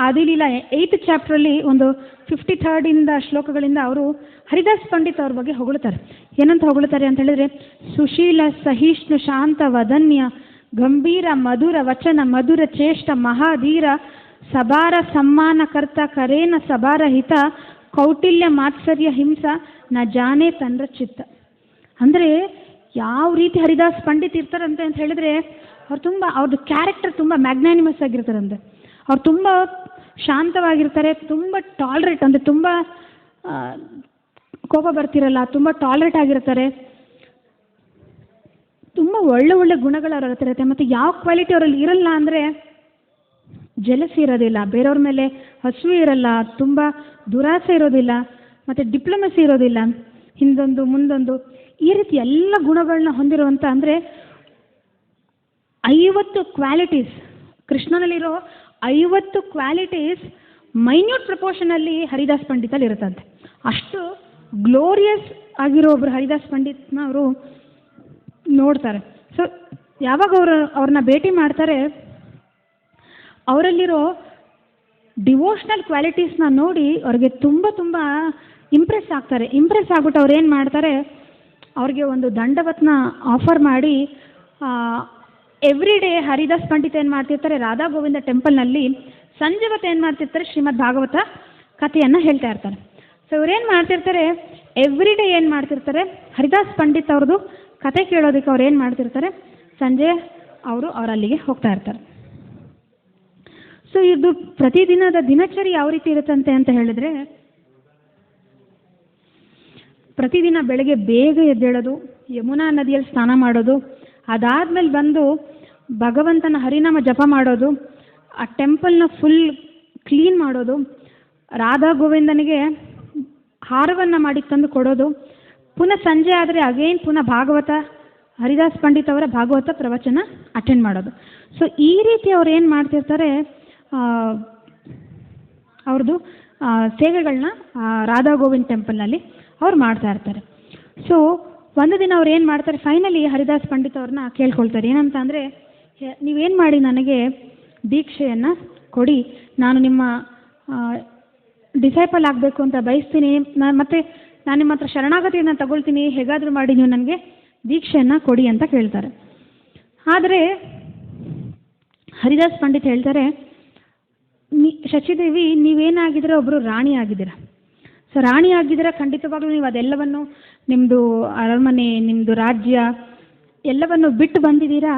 ಆದಿಲೀಲಾ 8th ಚಾಪ್ಟ್ರಲ್ಲಿ ಒಂದು 53rd ಶ್ಲೋಕಗಳಿಂದ ಅವರು ಹರಿದಾಸ್ ಪಂಡಿತ್ ಅವ್ರ ಬಗ್ಗೆ ಹೊಗಳ್ತಾರೆ. ಏನಂತ ಹೊಗಳ್ತಾರೆ ಅಂತ ಹೇಳಿದ್ರೆ, ಸುಶೀಲ ಸಹಿಷ್ಣು ಶಾಂತ ವದನ್ಯ ಗಂಭೀರ ಮಧುರ ವಚನ ಮಧುರ ಚೇಷ್ಟ ಮಹಾಧೀರ ಸಬಾರ ಸಮ್ಮಾನಕರ್ತ ಕರೇನ ಸಬಾರ ಹಿತ ಕೌಟಿಲ್ಯ ಮಾತ್ಸರ್ಯ ಹಿಂಸ ನ ಜಾನೆ ತನ್ರ ಚಿತ್ತ. ಅಂದರೆ ಯಾವ ರೀತಿ ಹರಿದಾಸ್ ಪಂಡಿತ್ ಇರ್ತಾರಂತೆ ಅಂತ ಹೇಳಿದ್ರೆ, ಅವ್ರದ್ದು ಕ್ಯಾರೆಕ್ಟರ್ ತುಂಬ ಮ್ಯಾಗ್ನಾನಿಮಸ್ ಆಗಿರ್ತಾರಂತೆ. ಅವ್ರು ತುಂಬ ಶಾಂತವಾಗಿರ್ತಾರೆ, ತುಂಬ ಟಾಲರೇಟ್, ಅಂದರೆ ತುಂಬ ಕೋಪ ಬರ್ತಿರಲ್ಲ, ತುಂಬ ಟಾಲರೇಟ್ ಆಗಿರ್ತಾರೆ, ತುಂಬ ಒಳ್ಳೆ ಗುಣಗಳು ಅವ್ರ ಹತ್ರ ಇರುತ್ತೆ. ಮತ್ತು ಯಾವ ಕ್ವಾಲಿಟಿ ಅವರಲ್ಲಿ ಇರಲ್ಲ ಅಂದರೆ, ಜೆಲಸಿ ಇರೋದಿಲ್ಲ, ಬೇರೆಯವ್ರ ಮೇಲೆ ಹಸಿವು ಇರಲ್ಲ, ತುಂಬ ದುರಾಸೆ ಇರೋದಿಲ್ಲ, ಮತ್ತು ಡಿಪ್ಲೊಮಸಿ ಇರೋದಿಲ್ಲ, ಹಿಂದೊಂದು ಮುಂದೊಂದು, ಈ ರೀತಿ ಎಲ್ಲ ಗುಣಗಳನ್ನ ಹೊಂದಿರುವಂಥ, ಅಂದರೆ 50 ಕ್ವಾಲಿಟೀಸ್, ಕೃಷ್ಣನಲ್ಲಿರೋ 50 ಕ್ವಾಲಿಟೀಸ್ ಮೈನ್ಯೂಟ್ ಪ್ರಪೋರ್ಷನಲ್ಲಿ ಹರಿದಾಸ್ ಪಂಡಿತಲ್ಲಿ ಇರುತ್ತಂತೆ. ಅಷ್ಟು ಗ್ಲೋರಿಯಸ್ ಆಗಿರೋ ಒಬ್ಬರು ಹರಿದಾಸ್ ಪಂಡಿತ್ನ ಅವರು ನೋಡ್ತಾರೆ. ಸೊ ಯಾವಾಗ ಅವ್ರನ್ನ ಭೇಟಿ ಮಾಡ್ತಾರೆ, ಅವರಲ್ಲಿರೋ ಡಿವೋಷ್ನಲ್ ಕ್ವಾಲಿಟೀಸ್ನ ನೋಡಿ ಅವ್ರಿಗೆ ತುಂಬ ಇಂಪ್ರೆಸ್ ಆಗ್ತಾರೆ. ಇಂಪ್ರೆಸ್ ಆಗ್ಬಿಟ್ಟು ಅವ್ರು ಏನು ಮಾಡ್ತಾರೆ, ಅವ್ರಿಗೆ ಒಂದು ದಂಡವತ್ನ ಆಫರ್ ಮಾಡಿ, ಎವ್ರಿ ಡೇ ಹರಿದಾಸ್ ಪಂಡಿತ್ ಏನು ಮಾಡ್ತಿರ್ತಾರೆ, ರಾಧಾ ಗೋವಿಂದ ಟೆಂಪಲ್ನಲ್ಲಿ ಸಂಜೆ ಹೊತ್ತು ಏನು ಮಾಡ್ತಿರ್ತಾರೆ, ಶ್ರೀಮದ್ ಭಾಗವತ ಕಥೆಯನ್ನು ಹೇಳ್ತಾ ಇರ್ತಾರೆ. ಸೊ ಇವ್ರೇನು ಮಾಡ್ತಿರ್ತಾರೆ, ಎವ್ರಿ ಡೇ ಏನು ಮಾಡ್ತಿರ್ತಾರೆ, ಹರಿದಾಸ್ ಪಂಡಿತ್ ಅವ್ರದ್ದು ಕತೆ ಕೇಳೋದಕ್ಕೆ ಅವ್ರು ಏನು ಮಾಡ್ತಿರ್ತಾರೆ, ಸಂಜೆ ಅವರಲ್ಲಿಗೆ ಹೋಗ್ತಾ ಇರ್ತಾರೆ. ಸೊ ಇದು ಪ್ರತಿದಿನದ ದಿನಚರಿ ಯಾವ ರೀತಿ ಇರುತ್ತಂತೆ ಅಂತ ಹೇಳಿದ್ರೆ, ಪ್ರತಿದಿನ ಬೆಳಗ್ಗೆ ಬೇಗ ಎದ್ದೇಳೋದು, ಯಮುನಾ ನದಿಯಲ್ಲಿ ಸ್ನಾನ ಮಾಡೋದು, ಅದಾದಮೇಲೆ ಬಂದು ಭಗವಂತನ ಹರಿನಾಮ ಜಪ ಮಾಡೋದು, ಆ ಟೆಂಪಲ್ನ ಫುಲ್ ಕ್ಲೀನ್ ಮಾಡೋದು, ರಾಧಾ ಗೋವಿಂದನಿಗೆ ಹಾರವನ್ನು ಮಾಡಿ ತಂದು ಕೊಡೋದು, ಪುನಃ ಸಂಜೆ ಆದರೆ ಅಗೇನ್ ಪುನಃ ಭಾಗವತ, ಹರಿದಾಸ್ ಪಂಡಿತ್ ಅವರ ಭಾಗವತ ಪ್ರವಚನ ಅಟೆಂಡ್ ಮಾಡೋದು. ಸೊ ಈ ರೀತಿ ಅವ್ರು ಏನು ಮಾಡ್ತಿರ್ತಾರೆ, ಅವ್ರದ್ದು ಸೇವೆಗಳನ್ನ ರಾಧಾ ಗೋವಿಂದ್ ಟೆಂಪಲ್ನಲ್ಲಿ ಅವ್ರು ಮಾಡ್ತಾ ಇರ್ತಾರೆ. ಸೊ ಒಂದು ದಿನ ಅವ್ರು ಏನು ಮಾಡ್ತಾರೆ, ಫೈನಲಿ ಹರಿದಾಸ್ ಪಂಡಿತ್ ಅವ್ರನ್ನ ಕೇಳ್ಕೊಳ್ತಾರೆ, ಏನಂತ ಅಂದರೆ, ನೀವೇನು ಮಾಡಿ ನನಗೆ ದೀಕ್ಷೆಯನ್ನು ಕೊಡಿ, ನಾನು ನಿಮ್ಮ ಡಿಸೈಪಲ್ ಆಗಬೇಕು ಅಂತ ಬಯಸ್ತೀನಿ, ಮತ್ತು ನಾನು ನಿಮ್ಮ ಹತ್ರ ಶರಣಾಗತಿಯನ್ನು ತಗೊಳ್ತೀನಿ, ಹೇಗಾದರೂ ಮಾಡಿ ನೀವು ನನಗೆ ದೀಕ್ಷೆಯನ್ನು ಕೊಡಿ ಅಂತ ಕೇಳ್ತಾರೆ. ಆದರೆ ಹರಿದಾಸ್ ಪಂಡಿತ್ ಹೇಳ್ತಾರೆ, ಶಚಿದೇವಿ ನೀವೇನಾಗಿದ್ದೀರ, ಒಬ್ಬರು ರಾಣಿ ಆಗಿದ್ದೀರ. ಸೊ ರಾಣಿ ಆಗಿದ್ದೀರ, ಖಂಡಿತವಾಗ್ಲೂ ನೀವು ಅದೆಲ್ಲವನ್ನು, ನಿಮ್ಮದು ಅರಮನೆ, ನಿಮ್ಮದು ರಾಜ್ಯ ಎಲ್ಲವನ್ನು ಬಿಟ್ಟು ಬಂದಿದ್ದೀರಾ,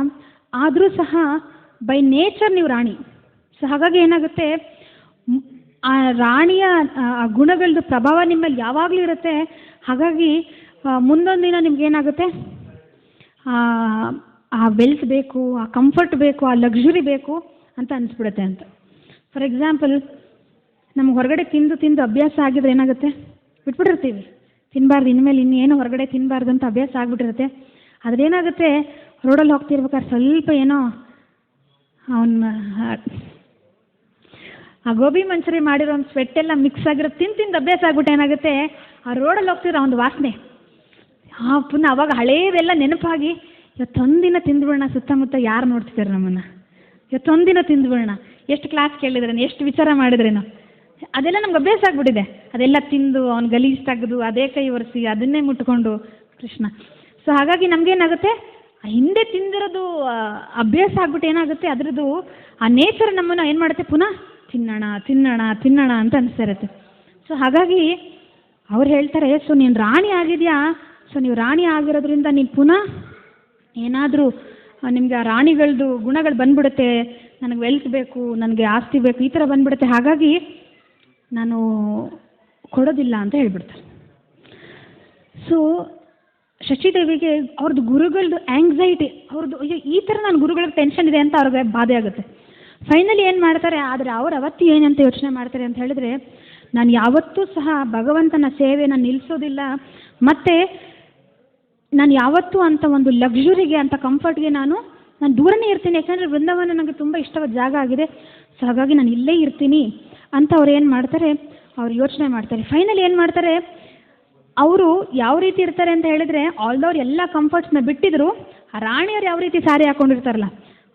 ಆದರೂ ಸಹ ಬೈ ನೇಚರ್ ನೀವು ರಾಣಿ. ಸೊ ಹಾಗಾಗಿ ಏನಾಗುತ್ತೆ, ಆ ರಾಣಿಯ ಗುಣಗಳದ್ದು ಪ್ರಭಾವ ನಿಮ್ಮಲ್ಲಿ ಯಾವಾಗಲೂ ಇರುತ್ತೆ. ಹಾಗಾಗಿ ಮುಂದೊಂದು ದಿನ ನಿಮ್ಗೇನಾಗುತ್ತೆ, ಆ ವೆಲ್ತ್ ಬೇಕು, ಆ ಕಂಫರ್ಟ್ ಬೇಕು, ಆ ಲಕ್ಸುರಿ ಬೇಕು ಅಂತ ಅನಿಸ್ಬಿಡುತ್ತೆ ಅಂತ. ಫಾರ್ ಎಕ್ಸಾಂಪಲ್, ನಮ್ಗೆ ಹೊರಗಡೆ ತಿಂದು ಅಭ್ಯಾಸ ಆಗಿದ್ರೆ ಏನಾಗುತ್ತೆ, ಬಿಟ್ಬಿಟ್ಟಿರ್ತೀವಿ, ತಿನ್ನಬಾರ್ದು, ಇನ್ಮೇಲೆ ಇನ್ನೇನು ಹೊರಗಡೆ ತಿನ್ನಬಾರ್ದು ಅಂತ ಅಭ್ಯಾಸ ಆಗಿಬಿಟ್ಟಿರುತ್ತೆ. ಅದ್ರೇನಾಗುತ್ತೆ, ರೋಡಲ್ಲಿ ಹೋಗ್ತಿರ್ಬೇಕಾದ್ರೆ ಸ್ವಲ್ಪ ಏನೋ ಆ ಗೋಬಿ ಮಂಚೂರಿ ಮಾಡಿರೋ ಒಂದು ಸ್ವೆಟ್ ಎಲ್ಲ ಮಿಕ್ಸ್ ಆಗಿರೋ ತಿಂದು ಅಭ್ಯಾಸ ಆಗ್ಬಿಟ್ಟು ಏನಾಗುತ್ತೆ, ಆ ರೋಡಲ್ಲಿ ಹೋಗ್ತಿರೋ ಒಂದು ವಾಸನೆ, ಪುನಃ ಅವಾಗ ಹಳೇದೆಲ್ಲ ನೆನಪಾಗಿ ಇವತ್ತೊಂದಿನ ತಿಂದುಬಿಡೋಣ, ಸುತ್ತಮುತ್ತ ಯಾರು ನೋಡ್ತಿದ್ದಾರೆ ನಮ್ಮನ್ನು, ಇವತ್ತೊಂದಿನ ತಿಂದುಬಿಡೋಣ, ಎಷ್ಟು ಕ್ಲಾಸ್ ಕೇಳಿದ್ರೇನು, ಎಷ್ಟು ವಿಚಾರ ಮಾಡಿದ್ರೇನು, ಅದೆಲ್ಲ ನಮ್ಗೆ ಅಭ್ಯಾಸ ಆಗ್ಬಿಟ್ಟಿದೆ. ಅದೆಲ್ಲ ತಿಂದು ಅವ್ನು ಗಲೀಜು ತೆಗೆದು ಅದೇ ಕೈ ಒರೆಸಿ ಅದನ್ನೇ ಮುಟ್ಕೊಂಡು ಕೃಷ್ಣ. ಸೊ ಹಾಗಾಗಿ ನಮಗೇನಾಗುತ್ತೆ, ಹಿಂದೆ ತಿಂದಿರೋದು ಅಭ್ಯಾಸ ಆಗ್ಬಿಟ್ಟು ಏನಾಗುತ್ತೆ, ಅದರದ್ದು ಆ ನೇಚರ್ ನಮ್ಮನ್ನು ಏನು ಮಾಡುತ್ತೆ, ಪುನಃ ತಿನ್ನೋಣ ತಿನ್ನೋಣ ತಿನ್ನೋಣ ಅಂತ ಅನಿಸ್ತಾ ಇರುತ್ತೆ. ಸೊ ಹಾಗಾಗಿ ಅವ್ರು ಹೇಳ್ತಾರೆ, ಸೊ ನೀನು ರಾಣಿ ಆಗಿದೆಯಾ, ಸೊ ನೀವು ರಾಣಿ ಆಗಿರೋದ್ರಿಂದ ನೀನು ಪುನಃ ಏನಾದರೂ ನಿಮಗೆ ಆ ರಾಣಿಗಳದ್ದು ಗುಣಗಳು ಬಂದ್ಬಿಡುತ್ತೆ, ನನಗೆ ವೆಲ್ತ್ ಬೇಕು, ನನಗೆ ಆಸ್ತಿ ಬೇಕು, ಈ ಥರ ಬಂದ್ಬಿಡುತ್ತೆ, ಹಾಗಾಗಿ ನಾನು ಕೊಡೋದಿಲ್ಲ ಅಂತ ಹೇಳ್ಬಿಡ್ತಾರೆ. ಸೊ ಶಚಿದೇವಿಗೆ ಅವ್ರದ್ದು ಗುರುಗಳದ್ದು ಆ್ಯಂಗ್ಸೈಟಿ, ಅವ್ರದ್ದು ಅಯ್ಯೋ ಈ ಥರ ನನ್ನ ಗುರುಗಳಿಗೆ ಟೆನ್ಷನ್ ಇದೆ ಅಂತ ಅವ್ರಿಗೆ ಬಾಧೆ ಆಗುತ್ತೆ. ಫೈನಲಿ ಏನು ಮಾಡ್ತಾರೆ, ಆದರೆ ಅವ್ರು ಅವತ್ತು ಏನಂತ ಯೋಚನೆ ಮಾಡ್ತಾರೆ ಅಂತ ಹೇಳಿದ್ರೆ, ನಾನು ಯಾವತ್ತೂ ಸಹ ಭಗವಂತನ ಸೇವೆನ ನಿಲ್ಲಿಸೋದಿಲ್ಲ, ಮತ್ತು ನಾನು ಯಾವತ್ತೂ ಅಂತ ಒಂದು ಲಕ್ಸುರಿಗೆ ಅಂತ ಕಂಫರ್ಟ್ಗೆ ನಾನು ದೂರನೇ ಇರ್ತೀನಿ, ಯಾಕಂದರೆ ವೃಂದಾವನ ನನಗೆ ತುಂಬ ಇಷ್ಟವಾದ ಜಾಗ ಆಗಿದೆ. ಸೊ ಹಾಗಾಗಿ ನಾನು ಇಲ್ಲೇ ಇರ್ತೀನಿ ಅಂತ ಅವ್ರು ಏನು ಮಾಡ್ತಾರೆ, ಅವ್ರು ಯೋಚನೆ ಮಾಡ್ತಾರೆ. ಫೈನಲಿ ಏನು ಮಾಡ್ತಾರೆ, ಅವರು ಯಾವ ರೀತಿ ಇರ್ತಾರೆ ಅಂತ ಹೇಳಿದರೆ, ಆಲ್ದವ್ರು ಎಲ್ಲ ಕಂಫರ್ಟ್ಸ್ನ ಬಿಟ್ಟಿದ್ರು, ಆ ರಾಣಿಯವ್ರು ಯಾವ ರೀತಿ ಸಾರಿ ಹಾಕ್ಕೊಂಡಿರ್ತಾರಲ್ಲ,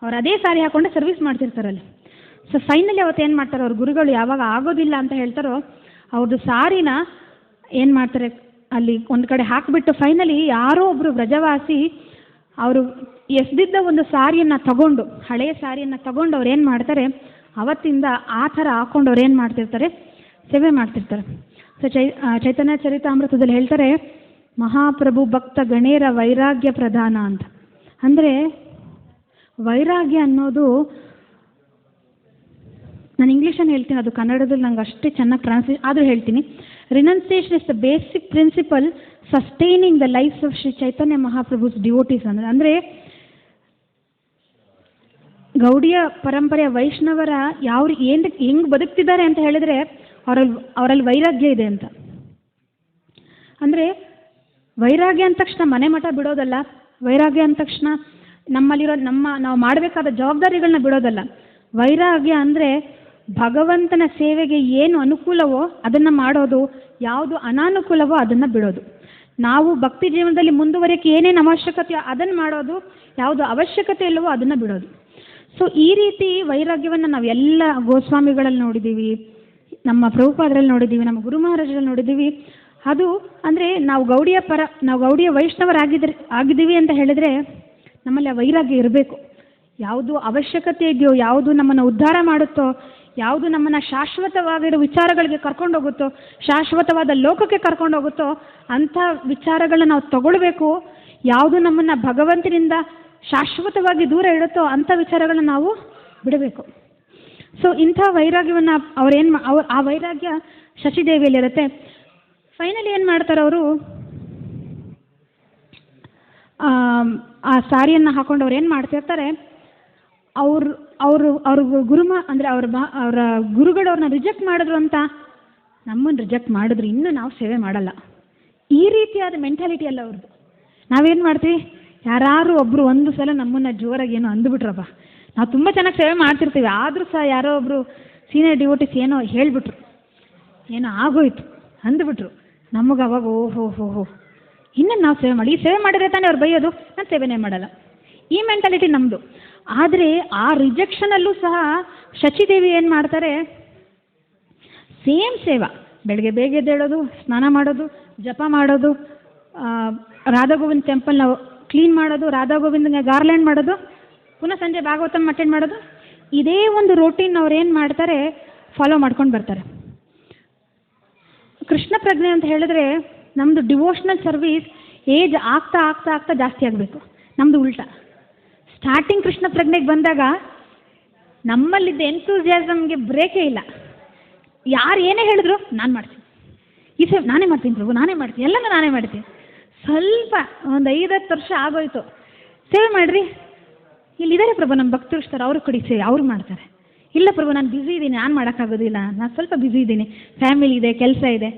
ಅವ್ರು ಅದೇ ಸಾರಿ ಹಾಕ್ಕೊಂಡೆ ಸರ್ವಿಸ್ ಮಾಡ್ತಿರ್ತಾರಲ್ಲ. ಸೊ ಫೈನಲಿ ಅವತ್ತು ಏನು ಮಾಡ್ತಾರೆ, ಅವ್ರ ಗುರುಗಳು ಯಾವಾಗ ಆಗೋದಿಲ್ಲ ಅಂತ ಹೇಳ್ತಾರೋ, ಅವ್ರದ್ದು ಸಾರಿನ ಏನು ಮಾಡ್ತಾರೆ, ಅಲ್ಲಿ ಒಂದು ಕಡೆ ಹಾಕಿಬಿಟ್ಟು ಫೈನಲಿ ಯಾರೋ ಒಬ್ಬರು ವ್ರಜವಾಸಿ ಅವರು ಎಸ್ದಿದ್ದ ಒಂದು ಸಾರಿಯನ್ನು ತಗೊಂಡು, ಹಳೆಯ ಸಾರಿಯನ್ನು ತಗೊಂಡು ಅವ್ರು ಏನು ಮಾಡ್ತಾರೆ, ಅವತ್ತಿಂದ ಆ ಥರ ಹಾಕ್ಕೊಂಡು ಅವ್ರು ಏನು ಮಾಡ್ತಿರ್ತಾರೆ, ಸೇವೆ ಮಾಡ್ತಿರ್ತಾರೆ. ಸೊ ಚೈತನ್ಯ ಚರಿತಾಮೃತದಲ್ಲಿ ಹೇಳ್ತಾರೆ, ಮಹಾಪ್ರಭು ಭಕ್ತ ಗಣೇರ ವೈರಾಗ್ಯ ಪ್ರಧಾನ ಅಂತ. ಅಂದರೆ ವೈರಾಗ್ಯ ಅನ್ನೋದು, ನಾನು ಇಂಗ್ಲೀಷನ್ನು ಹೇಳ್ತೀನಿ, ಅದು ಕನ್ನಡದಲ್ಲಿ ನಂಗೆ ಅಷ್ಟೇ ಚೆನ್ನಾಗಿ ಟ್ರಾನ್ಸ್ಲೇಟ್ ಆದರೂ ಹೇಳ್ತೀನಿ. Renunciation is the basic principle sustaining the life of Shri Chaitanya Mahaprabhu's devotees. ಅಂದರೆ ಗೌಡಿಯ ಪರಂಪರೆಯ ವೈಷ್ಣವರ ಯಾವ ಹೆಂಗೆ ಬದುಕ್ತಿದ್ದಾರೆ ಅಂತ ಹೇಳಿದರೆ, ಅವರಲ್ಲಿ ವೈರಾಗ್ಯ ಇದೆ ಅಂತ. ಅಂದರೆ ವೈರಾಗ್ಯ ಅಂದ ತಕ್ಷಣ ಮನೆ ಮಠ ಬಿಡೋದಲ್ಲ, ವೈರಾಗ್ಯ ಅಂದ ತಕ್ಷಣ ನಮ್ಮಲ್ಲಿರೋ ನಾವು ಮಾಡಬೇಕಾದ ಜವಾಬ್ದಾರಿಗಳನ್ನ ಬಿಡೋದಲ್ಲ. ವೈರಾಗ್ಯ ಅಂದರೆ ಭಗವಂತನ ಸೇವೆಗೆ ಏನು ಅನುಕೂಲವೋ ಅದನ್ನು ಮಾಡೋದು, ಯಾವುದು ಅನಾನುಕೂಲವೋ ಅದನ್ನು ಬಿಡೋದು. ನಾವು ಭಕ್ತಿ ಜೀವನದಲ್ಲಿ ಮುಂದುವರಿಯೋಕ್ಕೆ ಏನೇನು ಅವಶ್ಯಕತೆಯೋ ಅದನ್ನು ಮಾಡೋದು, ಯಾವುದು ಅವಶ್ಯಕತೆ ಇಲ್ಲವೋ ಅದನ್ನು ಬಿಡೋದು. ಸೊ ಈ ರೀತಿ ವೈರಾಗ್ಯವನ್ನು ನಾವು ಎಲ್ಲ ಗೋಸ್ವಾಮಿಗಳಲ್ಲಿ ನೋಡಿದ್ದೀವಿ, ನಮ್ಮ ಪ್ರಭುಪಾದರಲ್ಲಿ ನೋಡಿದ್ದೀವಿ, ನಮ್ಮ ಗುರು ಮಹಾರಾಜರಲ್ಲಿ ನೋಡಿದ್ದೀವಿ. ಅದು ಅಂದರೆ ನಾವು ಗೌಡಿಯ ವೈಷ್ಣವರಾಗಿದ್ದೀವಿ ಅಂತ ಹೇಳಿದರೆ ನಮ್ಮಲ್ಲಿ ಆ ವೈರಾಗ್ಯ ಇರಬೇಕು. ಯಾವುದು ಅವಶ್ಯಕತೆ ಇದೆಯೋ, ಯಾವುದು ನಮ್ಮನ್ನು ಉದ್ಧಾರ ಮಾಡುತ್ತೋ, ಯಾವುದು ನಮ್ಮನ್ನು ಶಾಶ್ವತವಾಗಿರೋ ವಿಚಾರಗಳಿಗೆ ಕರ್ಕೊಂಡೋಗುತ್ತೋ, ಶಾಶ್ವತವಾದ ಲೋಕಕ್ಕೆ ಕರ್ಕೊಂಡೋಗುತ್ತೋ ಅಂಥ ವಿಚಾರಗಳನ್ನ ನಾವು ತಗೊಳ್ಬೇಕು. ಯಾವುದು ನಮ್ಮನ್ನು ಭಗವಂತನಿಂದ ಶಾಶ್ವತವಾಗಿ ದೂರ ಇಡುತ್ತೋ ಅಂಥ ವಿಚಾರಗಳನ್ನ ನಾವು ಬಿಡಬೇಕು. ಸೊ ಇಂಥ ವೈರಾಗ್ಯವನ್ನು ಆ ವೈರಾಗ್ಯ ಶಚಿದೇವಿಯಲ್ಲಿರುತ್ತೆ. ಫೈನಲಿ ಏನು ಮಾಡ್ತಾರೆ ಅವರು, ಆ ಸಾರಿಯನ್ನು ಹಾಕೊಂಡು ಅವ್ರು ಏನು ಮಾಡ್ತಿರ್ತಾರೆ, ಅವ್ರ ಅಂದರೆ ಅವರ ಗುರುಗಳು ಅವ್ರನ್ನ ರಿಜೆಕ್ಟ್ ಮಾಡಿದ್ರು ಅಂತ ನಮ್ಮನ್ನು ರಿಜೆಕ್ಟ್ ಮಾಡಿದ್ರು, ಇನ್ನು ನಾವು ಸೇವೆ ಮಾಡಲ್ಲ, ಈ ರೀತಿಯಾದ ಮೆಂಟಾಲಿಟಿ ಅಲ್ಲ ಅವ್ರದ್ದು. ನಾವೇನು ಮಾಡ್ತೀವಿ, ಯಾರು ಒಬ್ಬರು ಒಂದು ಸಲ ನಮ್ಮನ್ನು ಜೋರಾಗಿ ಏನೋ ಅಂದುಬಿಟ್ರಪ್ಪ, ನಾವು ತುಂಬ ಚೆನ್ನಾಗಿ ಸೇವೆ ಮಾಡ್ತಿರ್ತೀವಿ, ಆದರೂ ಸಹ ಯಾರೋ ಒಬ್ಬರು ಸೀನಿಯರ್ ಡಿವೋಟಿಸ್ ಏನೋ ಹೇಳಿಬಿಟ್ರು, ಏನೋ ಆಗೋಯ್ತು ಅಂದುಬಿಟ್ರು, ನಮಗೆ ಅವಾಗ ಓಹೋ ಇನ್ನೂ ನಾವು ಸೇವೆ ಮಾಡಿ, ಈ ಸೇವೆ ಮಾಡಿದ್ರೆ ತಾನೇ ಅವ್ರು ಬೈಯೋದು, ನಾನು ಸೇವೆನೇ ಮಾಡಲ್ಲ, ಈ ಮೆಂಟಾಲಿಟಿ ನಮ್ಮದು. ಆದರೆ ಆ ರಿಜೆಕ್ಷನಲ್ಲೂ ಸಹ ಶಚಿದೇವಿ ಏನು ಮಾಡ್ತಾರೆ, ಸೇಮ್ ಸೇವಾ, ಬೆಳಗ್ಗೆ ಬೇಗ ಎದ್ದೇಳೋದು, ಸ್ನಾನ ಮಾಡೋದು, ಜಪ ಮಾಡೋದು, ರಾಧಾಗೋವಿಂದ ಟೆಂಪಲ್ನ ಕ್ಲೀನ್ ಮಾಡೋದು, ರಾಧಾಗೋವಿಂದಗೆ ಗಾರ್ಲ್ಯಾಂಡ್ ಮಾಡೋದು, ಪುನಃ ಸಂಜೆ ಭಾಗವತಂ ಅಟೆಂಡ್ ಮಾಡೋದು, ಇದೇ ಒಂದು ರೂಟೀನ್ ಅವ್ರು ಏನು ಮಾಡ್ತಾರೆ, ಫಾಲೋ ಮಾಡ್ಕೊಂಡು ಬರ್ತಾರೆ. ಕೃಷ್ಣ ಪ್ರಜ್ಞೆ ಅಂತ ಹೇಳಿದ್ರೆ ನಮ್ಮದು ಡಿವೋಷ್ನಲ್ ಸರ್ವೀಸ್ ಏಜ್ ಆಗ್ತಾ ಆಗ್ತಾ ಆಗ್ತಾ ಜಾಸ್ತಿ ಆಗಬೇಕು. ನಮ್ಮದು ಉಲ್ಟಾ. ಸ್ಟಾರ್ಟಿಂಗ್ ಕೃಷ್ಣ ಪ್ರಜ್ಞೆಗೆ ಬಂದಾಗ ನಮ್ಮಲ್ಲಿದ್ದ ಎಂಥೂಸಿಯಾಸಮ್ಗೆ ಬ್ರೇಕೇ ಇಲ್ಲ. ಯಾರು ಏನೇ ಹೇಳಿದ್ರು ನಾನು ಮಾಡ್ತೀನಿ, ಈ ಸೇವೆ ನಾನೇ ಮಾಡ್ತೀನಿ ಪ್ರಭು, ನಾನೇ ಮಾಡ್ತೀನಿ, ಎಲ್ಲನೂ ನಾನೇ ಮಾಡ್ತೀನಿ. ಸ್ವಲ್ಪ ಒಂದು 5-10 ವರ್ಷ ಆಗೋಯ್ತು, ಸೇವೆ ಮಾಡಿರಿ, ಇಲ್ಲಿದ್ದಾರೆ ಪ್ರಭು ನಮ್ಮ ಭಕ್ತರು ಇರ್ತಾರೆ, ಅವ್ರಿಗೆ ಕೊಡಿ ಸೇವೆ, ಅವ್ರು ಮಾಡ್ತಾರೆ. ಇಲ್ಲ ಪ್ರಭು ನಾನು ಬ್ಯುಸಿ ಇದ್ದೀನಿ, ನಾನು ಮಾಡೋಕ್ಕಾಗೋದಿಲ್ಲ, ನಾನು ಸ್ವಲ್ಪ ಬ್ಯುಸಿ ಇದ್ದೀನಿ, ಫ್ಯಾಮಿಲಿ ಇದೆ, ಕೆಲಸ ಇದೆ,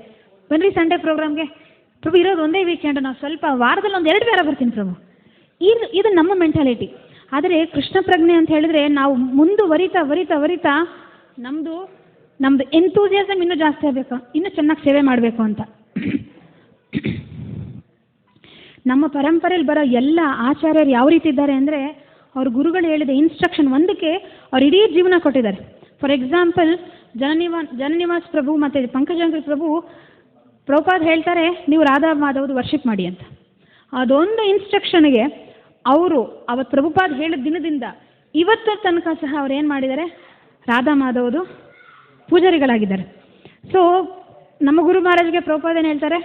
ಬನ್ನಿರಿ ಸಂಡೇ ಪ್ರೋಗ್ರಾಮ್ಗೆ. ಪ್ರಭು ಇರೋದು ಒಂದೇ ವೀಕೆಂಡ್, ನಾವು ಸ್ವಲ್ಪ ವಾರದಲ್ಲಿ 1-2 ವಾರ ಬರ್ತೀನಿ ಪ್ರಭು. ಇದು ನಮ್ಮ ಮೆಂಟಾಲಿಟಿ. ಆದರೆ ಕೃಷ್ಣ ಪ್ರಜ್ಞೆ ಅಂತ ಹೇಳಿದ್ರೆ ನಾವು ಮುಂದುವರಿತಾ ವರಿತಾ ವರಿತಾ ನಮ್ಮದು ಎಂಥೂಸಿಯಾಸಮ್ ಇನ್ನೂ ಜಾಸ್ತಿ ಆಗಬೇಕು, ಇನ್ನೂ ಚೆನ್ನಾಗಿ ಸೇವೆ ಮಾಡಬೇಕು ಅಂತ. ನಮ್ಮ ಪರಂಪರೆಯಲ್ಲಿ ಬರೋ ಎಲ್ಲ ಆಚಾರ್ಯರು ಯಾವ ರೀತಿ ಇದ್ದಾರೆ ಅಂದರೆ, ಅವ್ರ ಗುರುಗಳು ಹೇಳಿದ ಇನ್ಸ್ಟ್ರಕ್ಷನ್ ಒಂದಕ್ಕೆ ಅವ್ರು ಇಡೀ ಜೀವನ ಕೊಟ್ಟಿದ್ದಾರೆ. ಫಾರ್ ಎಕ್ಸಾಂಪಲ್, ಜನನಿವಾಸ್ ಪ್ರಭು ಮತ್ತು ಪಂಕಜಾಂಗ್ರಿ ಪ್ರಭು ಪ್ರಭುಪಾದ್ ಹೇಳ್ತಾರೆ, ನೀವು ರಾಧಾ ಮಾಧವ್ದು ವರ್ಷಿಪ್ ಮಾಡಿ ಅಂತ. ಅದೊಂದು ಇನ್ಸ್ಟ್ರಕ್ಷನ್ಗೆ ಅವರು ಅವತ್ತು ಪ್ರಭುಪಾದ್ ಹೇಳಿದ ದಿನದಿಂದ ಇವತ್ತರ ತನಕ ಸಹ ಅವ್ರು ಏನು ಮಾಡಿದ್ದಾರೆ, ರಾಧಾ ಮಾಧವ್ದು ಪೂಜಾರಿಗಳಾಗಿದ್ದಾರೆ. ಸೊ ನಮ್ಮ ಗುರು ಮಹಾರಾಜ್ಗೆ ಪ್ರಭುಪಾದ್ ಏನು ಹೇಳ್ತಾರೆ,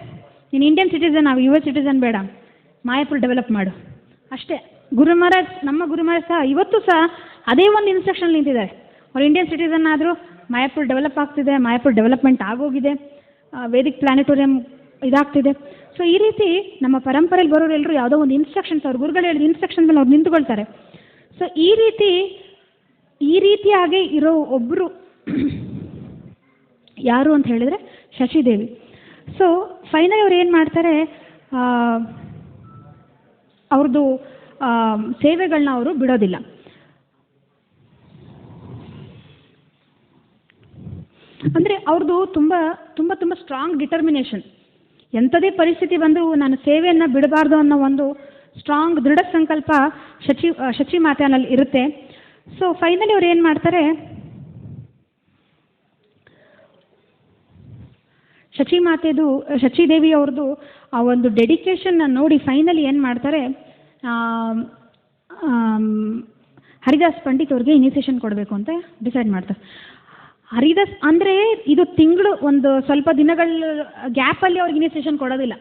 ನೀನು ಇಂಡಿಯನ್ ಸಿಟಿಸನ್, ನಾವು US ಸಿಟಿಸನ್ ಬೇಡ, ಮಾಯಾಪುರ್ ಡೆವಲಪ್ ಮಾಡು ಅಷ್ಟೇ. ಗುರು ಮಹಾರಾಜ್, ನಮ್ಮ ಗುರು ಮಹಾರಾಜ್ ಸಹ ಇವತ್ತು ಸಹ ಅದೇ ಒಂದು ಇನ್ಸ್ಟ್ರಕ್ಷನ್ ನಿಂತಿದ್ದಾರೆ. ಅವ್ರು ಇಂಡಿಯನ್ ಸಿಟಿಸನ್ ಆದರೂ ಮಾಯಾಪುರ್ ಡೆವಲಪ್ ಆಗ್ತಿದೆ, ಮಾಯಾಪುರ್ ಡೆವಲಪ್ಮೆಂಟ್ ಆಗೋಗಿದೆ, ವೇದಿಕ್ ಪ್ಲಾನೆಟೋರಿಯಂ ಇದಾಗ್ತಿದೆ. ಸೊ ಈ ರೀತಿ ನಮ್ಮ ಪರಂಪರೆಯಲ್ಲಿ ಬರೋರು ಎಲ್ಲರೂ ಯಾವುದೋ ಒಂದು ಇನ್ಸ್ಟ್ರಕ್ಷನ್ಸ್, ಅವ್ರ ಗುರುಗಳು ಹೇಳಿದ ಇನ್ಸ್ಟ್ರಕ್ಷನ್ ಮೇಲೆ ಅವ್ರು ನಿಂತುಕೊಳ್ತಾರೆ. ಸೊ ಈ ರೀತಿಯಾಗಿ ಇರೋ ಒಬ್ಬರು ಯಾರು ಅಂತ ಹೇಳಿದರೆ ಶಚಿದೇವಿ. ಸೊ ಫೈನಲ್ ಅವ್ರು ಏನು ಮಾಡ್ತಾರೆ, ಅವ್ರದ್ದು ಸೇವೆಗಳನ್ನ ಅವರು ಬಿಡೋದಿಲ್ಲ. ಅಂದರೆ ಅವ್ರದ್ದು ತುಂಬ ತುಂಬ ತುಂಬ ಸ್ಟ್ರಾಂಗ್ ಡಿಟರ್ಮಿನೇಷನ್. ಎಂಥದೇ ಪರಿಸ್ಥಿತಿ ಬಂದರೂ ನಾನು ಸೇವೆಯನ್ನು ಬಿಡಬಾರ್ದು ಅನ್ನೋ ಒಂದು ಸ್ಟ್ರಾಂಗ್ ದೃಢ ಸಂಕಲ್ಪ ಶಚಿ ಮಾತೆಯಲ್ಲಿ ಇರುತ್ತೆ. ಸೊ ಫೈನಲಿ ಅವ್ರು ಏನು ಮಾಡ್ತಾರೆ, ಶಚಿದೇವಿ ಅವ್ರದ್ದು ಆ ಒಂದು ಡೆಡಿಕೇಶನ್ನ ನೋಡಿ ಫೈನಲಿ ಏನು ಮಾಡ್ತಾರೆ, ಹರಿದಾಸ್ ಪಂಡಿತ್ ಅವ್ರಿಗೆ ಇನಿಷಿಯೇಷನ್ ಕೊಡಬೇಕು ಅಂತ ಡಿಸೈಡ್ ಮಾಡ್ತಾರೆ. ಹರಿದಾಸ್ ಅಂದರೆ ಇದು ತಿಂಗಳು ಒಂದು ಸ್ವಲ್ಪ ದಿನಗಳ ಗ್ಯಾಪಲ್ಲಿ ಅವ್ರಿಗೆ ಇನಿಷಿಯೇಷನ್ ಕೊಡೋದಿಲ್ಲ.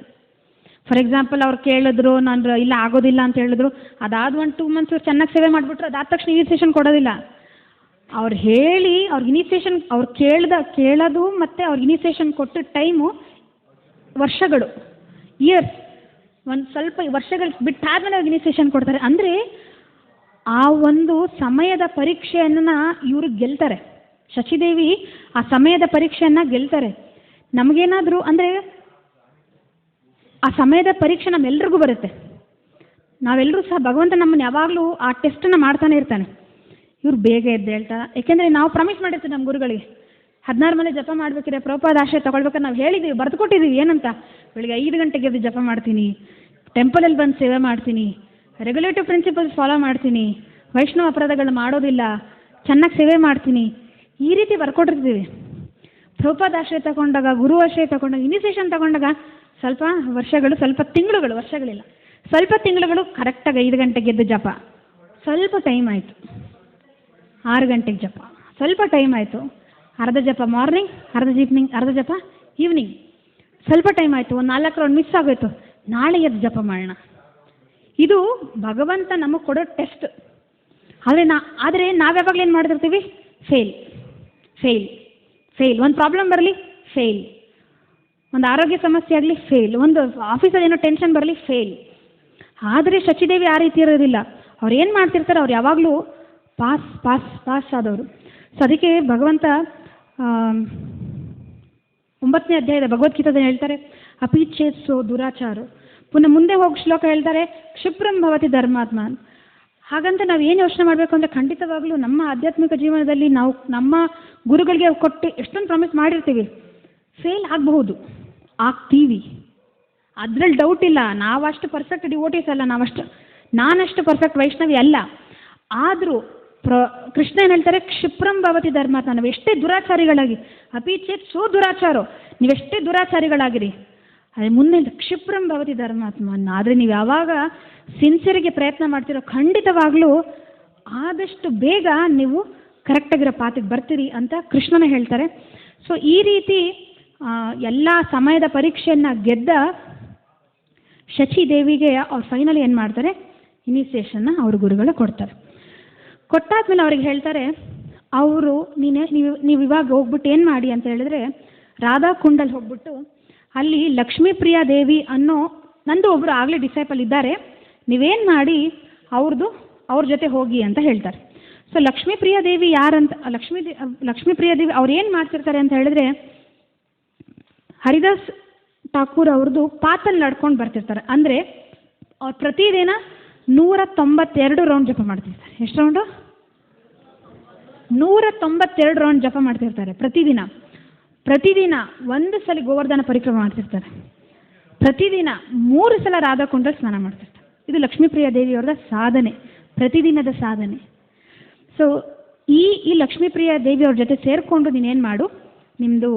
ಫಾರ್ ಎಕ್ಸಾಂಪಲ್ ಅವ್ರು ಕೇಳಿದ್ರು, ನಾನು ಇಲ್ಲ ಆಗೋದಿಲ್ಲ ಅಂತ ಹೇಳಿದ್ರು, ಅದಾದ 1-2 ಮಂತ್ಸ್ ಚೆನ್ನಾಗಿ ಸೇವೆ ಮಾಡಿಬಿಟ್ರು, ಅದಾದ ತಕ್ಷಣ ಇನಿಷಿಯೇಷನ್ ಕೊಡೋದಿಲ್ಲ. ಅವ್ರು ಹೇಳಿ ಅವ್ರಿಗೆ ಇನಿಷಿಯೇಷನ್, ಅವ್ರು ಕೇಳೋದು ಮತ್ತು ಅವ್ರಿಗೆ ಇನಿಷಿಯೇಷನ್ ಕೊಟ್ಟ ಟೈಮು ವರ್ಷಗಳು, ಇಯರ್ಸ್, ಒಂದು ಸ್ವಲ್ಪ ವರ್ಷಗಳು ಬಿಟ್ಟಾದ್ಮೇಲೆ ಅವ್ರಿಗೆ ಇನಿಷಿಯೇಷನ್ ಕೊಡ್ತಾರೆ. ಅಂದರೆ ಆ ಒಂದು ಸಮಯದ ಪರೀಕ್ಷೆಯನ್ನು ಇವರು ಗೆಲ್ತಾರೆ. ಶಚಿದೇವಿ ಆ ಸಮಯದ ಪರೀಕ್ಷೆಯನ್ನು ಗೆಲ್ತಾರೆ. ನಮಗೇನಾದರೂ ಅಂದರೆ ಆ ಸಮಯದ ಪರೀಕ್ಷೆ ನಮ್ಮೆಲ್ರಿಗೂ ಬರುತ್ತೆ. ನಾವೆಲ್ಲರೂ ಸಹ ಭಗವಂತ ನಮ್ಮನ್ನು ಯಾವಾಗಲೂ ಆ ಟೆಸ್ಟನ್ನು ಮಾಡ್ತಾನೆ ಇರ್ತಾನೆ. ಇವ್ರು ಬೇಗ ಎದ್ದು ಹೇಳ್ತಾರೆ, ಯಾಕೆಂದರೆ ನಾವು ಪ್ರಾಮಿಸ್ ಮಾಡಿರ್ತೀವಿ ನಮ್ಮ ಗುರುಗಳಿಗೆ 16 ಮನೆ ಜಪ ಮಾಡಬೇಕಿದ್ರೆ ಪ್ರಭುಪಾದ ಆಶ್ರಯ ತೊಗೊಳ್ಬೇಕಾದ್ರೆ ನಾವು ಹೇಳಿದ್ದೀವಿ, ಬರೆದು ಕೊಟ್ಟಿದ್ದೀವಿ ಏನಂತ, ಬೆಳಿಗ್ಗೆ 5 ಗಂಟೆಗೆ ಎದ್ದು ಜಪ ಮಾಡ್ತೀನಿ, ಟೆಂಪಲಲ್ಲಿ ಬಂದು ಸೇವೆ ಮಾಡ್ತೀನಿ, ರೆಗ್ಯುಲೇಟಿವ್ ಪ್ರಿನ್ಸಿಪಲ್ಸ್ ಫಾಲೋ ಮಾಡ್ತೀನಿ, ವೈಷ್ಣವ ಅಪರಾಧಗಳು ಮಾಡೋದಿಲ್ಲ, ಚೆನ್ನಾಗಿ ಸೇವೆ ಮಾಡ್ತೀನಿ, ಈ ರೀತಿ ಬರ್ಕೊಟ್ಟಿರ್ತೀವಿ. ಪ್ರಭುಪಾದ ಆಶ್ರಯ ತಗೊಂಡಾಗ, ಗುರು ಆಶ್ರಯ ತಗೊಂಡಾಗ, ಇನಿಷಿಯೇಷನ್ ತಗೊಂಡಾಗ ಸ್ವಲ್ಪ ವರ್ಷಗಳು, ಸ್ವಲ್ಪ ತಿಂಗಳುಗಳು, ವರ್ಷಗಳಿಲ್ಲ, ಸ್ವಲ್ಪ ತಿಂಗಳುಗಳು ಕರೆಕ್ಟಾಗಿ 5 ಗಂಟೆಗೆ ಎದ್ದು ಜಪ, ಸ್ವಲ್ಪ ಟೈಮ್ ಆಯಿತು 6 ಗಂಟೆಗೆ ಜಪ, ಸ್ವಲ್ಪ ಟೈಮ್ ಆಯಿತು ಅರ್ಧ ಜಪ ಮಾರ್ನಿಂಗ್, ಅರ್ಧ ಜಪ ಈವ್ನಿಂಗ್, ಸ್ವಲ್ಪ ಟೈಮ್ ಆಯಿತು ಒಂದು 4 ರೌಂಡ್ ಮಿಸ್ ಆಗೋಯ್ತು, ನಾಳೆ ಎದ್ದು ಜಪ ಮಾಡೋಣ. ಇದು ಭಗವಂತ ನಮಗೆ ಕೊಡೋ ಟೆಸ್ಟ್. ಆದರೆ ನಾವು ಯಾವಾಗಲೂ ಏನು ಮಾಡ್ತಿರ್ತೀವಿ, ಫೇಲ್. ಒಂದು ಪ್ರಾಬ್ಲಮ್ ಬರಲಿ ಫೇಲ್, ಒಂದು ಆರೋಗ್ಯ ಸಮಸ್ಯೆ ಆಗಲಿ ಫೇಲ್, ಒಂದು ಆಫೀಸಲ್ಲಿ ಏನೋ ಟೆನ್ಷನ್ ಬರಲಿ ಫೇಲ್. ಆದರೆ ಶಚಿದೇವಿ ಆ ರೀತಿ ಇರೋದಿಲ್ಲ. ಅವ್ರು ಏನು ಮಾಡ್ತಿರ್ತಾರೆ, ಅವ್ರು ಯಾವಾಗಲೂ ಪಾಸ್ ಆದವರು. ಸೊ ಅದಕ್ಕೆ ಭಗವಂತ 9ನೇ ಅಧ್ಯಾಯದ ಭಗವದ್ಗೀತಾದಲ್ಲಿ ಹೇಳ್ತಾರೆ, ಅಪಿಚೇತ್ಸೋ ದುರಾಚಾರ. ಪುನಃ ಮುಂದೆ ಹೋಗಿ ಶ್ಲೋಕ ಹೇಳ್ತಾರೆ, ಕ್ಷಿಪ್ರಂ ಭವತಿ ಧರ್ಮಾತ್ಮನ್. ಹಾಗಂತ ನಾವು ಏನು ಯೋಚನೆ ಮಾಡಬೇಕು ಅಂದರೆ, ಖಂಡಿತವಾಗ್ಲೂ ನಮ್ಮ ಆಧ್ಯಾತ್ಮಿಕ ಜೀವನದಲ್ಲಿ ನಾವು ನಮ್ಮ ಗುರುಗಳಿಗೆ ಕೊಟ್ಟು ಎಷ್ಟೊಂದು ಪ್ರಾಮಿಸ್ ಮಾಡಿರ್ತೀವಿ, ಫೇಲ್ ಆಗಬಹುದು, ಆಗ್ತೀವಿ, ಅದರಲ್ಲಿ ಡೌಟ್ ಇಲ್ಲ. ನಾವಷ್ಟು ಪರ್ಫೆಕ್ಟ್ ಡಿವೋಟೀಸ್ ಅಲ್ಲ, ನಾನಷ್ಟು ಪರ್ಫೆಕ್ಟ್ ವೈಷ್ಣವಿ ಅಲ್ಲ. ಆದರೂ ಕೃಷ್ಣ ಏನು ಹೇಳ್ತಾರೆ, ಕ್ಷಿಪ್ರಂ ಭವತಿ ಧರ್ಮಾತ್ಮ. ನಾವು ಎಷ್ಟೇ ದುರಾಚಾರಿಗಳಾಗಿ, ಅಪಿಚೇತ್ ಸೋ ದುರಾಚಾರೋ, ನೀವೆಷ್ಟೇ ದುರಾಚಾರಿಗಳಾಗಿರಿ, ಅದೇ ಮುಂದೆ ಕ್ಷಿಪ್ರಂ ಭವತಿ ಧರ್ಮಾತ್ಮನ್. ಆದರೆ ನೀವು ಯಾವಾಗ ಸಿನ್ಸಿಯರಿಗೆ ಪ್ರಯತ್ನ ಮಾಡ್ತಿರೋ, ಖಂಡಿತವಾಗ್ಲೂ ಆದಷ್ಟು ಬೇಗ ನೀವು ಕರೆಕ್ಟಾಗಿರೋ ಪಾತಿಗೆ ಬರ್ತೀರಿ ಅಂತ ಕೃಷ್ಣನ ಹೇಳ್ತಾರೆ. ಸೊ ಈ ರೀತಿ ಎಲ್ಲ ಸಮಯದ ಪರೀಕ್ಷೆಯನ್ನು ಗೆದ್ದ ಶಚಿದೇವಿಗೆ ಅವ್ರು ಫೈನಲಿ ಏನು ಮಾಡ್ತಾರೆ, ಇನಿಷಿಯೇಷನ್ನ ಅವ್ರ ಗುರುಗಳು ಕೊಡ್ತಾರೆ. ಕೊಟ್ಟಾದ್ಮೇಲೆ ಅವ್ರಿಗೆ ಹೇಳ್ತಾರೆ, ಅವರು ನೀವು ಇವಾಗ ಹೋಗ್ಬಿಟ್ಟು ಏನು ಮಾಡಿ ಅಂತ ಹೇಳಿದ್ರೆ, ರಾಧಾ ಕುಂಡಲ್ಲಿ ಹೋಗ್ಬಿಟ್ಟು ಅಲ್ಲಿ ಲಕ್ಷ್ಮೀಪ್ರಿಯಾ ದೇವಿ ಅನ್ನೋ ನಂದು ಒಬ್ಬರು ಆಗಲೇ ಡಿಸೈಪಲ್ ಇದ್ದಾರೆ, ನೀವೇನು ಮಾಡಿ ಅವ್ರ ಜೊತೆ ಹೋಗಿ ಅಂತ ಹೇಳ್ತಾರೆ. ಸೊ ಲಕ್ಷ್ಮೀಪ್ರಿಯಾ ದೇವಿ ಯಾರಂತ, ಲಕ್ಷ್ಮೀಪ್ರಿಯಾ ದೇವಿ ಅವ್ರು ಏನು ಮಾಡ್ತಿರ್ತಾರೆ ಅಂತ ಹೇಳಿದ್ರೆ, ಹರಿದಾಸ್ ಠಾಕೂರ್ ಅವ್ರದ್ದು ಪಾತಲ್ಲಿ ನಡ್ಕೊಂಡು ಬರ್ತಿರ್ತಾರೆ. ಅಂದರೆ ಅವ್ರು ಪ್ರತಿದಿನ 192 ರೌಂಡ್ ಜಪ ಮಾಡ್ತಿರ್ತಾರೆ. ಎಷ್ಟು ರೌಂಡು? 192 ರೌಂಡ್ ಜಪ ಮಾಡ್ತಿರ್ತಾರೆ ಪ್ರತಿದಿನ. ಒಂದು ಸಲ ಗೋವರ್ಧನ ಪರಿಕ್ರಮ ಮಾಡ್ತಿರ್ತಾರೆ. ಪ್ರತಿದಿನ 3 ಸಲ ರಾಧಾಕುಂಡಲ್ಲಿ ಸ್ನಾನ ಮಾಡ್ತಿರ್ತಾರೆ. ಇದು ಲಕ್ಷ್ಮೀಪ್ರಿಯ ದೇವಿಯವ್ರದ ಸಾಧನೆ, ಪ್ರತಿದಿನದ ಸಾಧನೆ. ಸೊ ಈ ಲಕ್ಷ್ಮೀಪ್ರಿಯ ದೇವಿಯವ್ರ ಜೊತೆ ಸೇರಿಕೊಂಡು ನೀನೇನು ಮಾಡು, ನಿಮ್ಮದು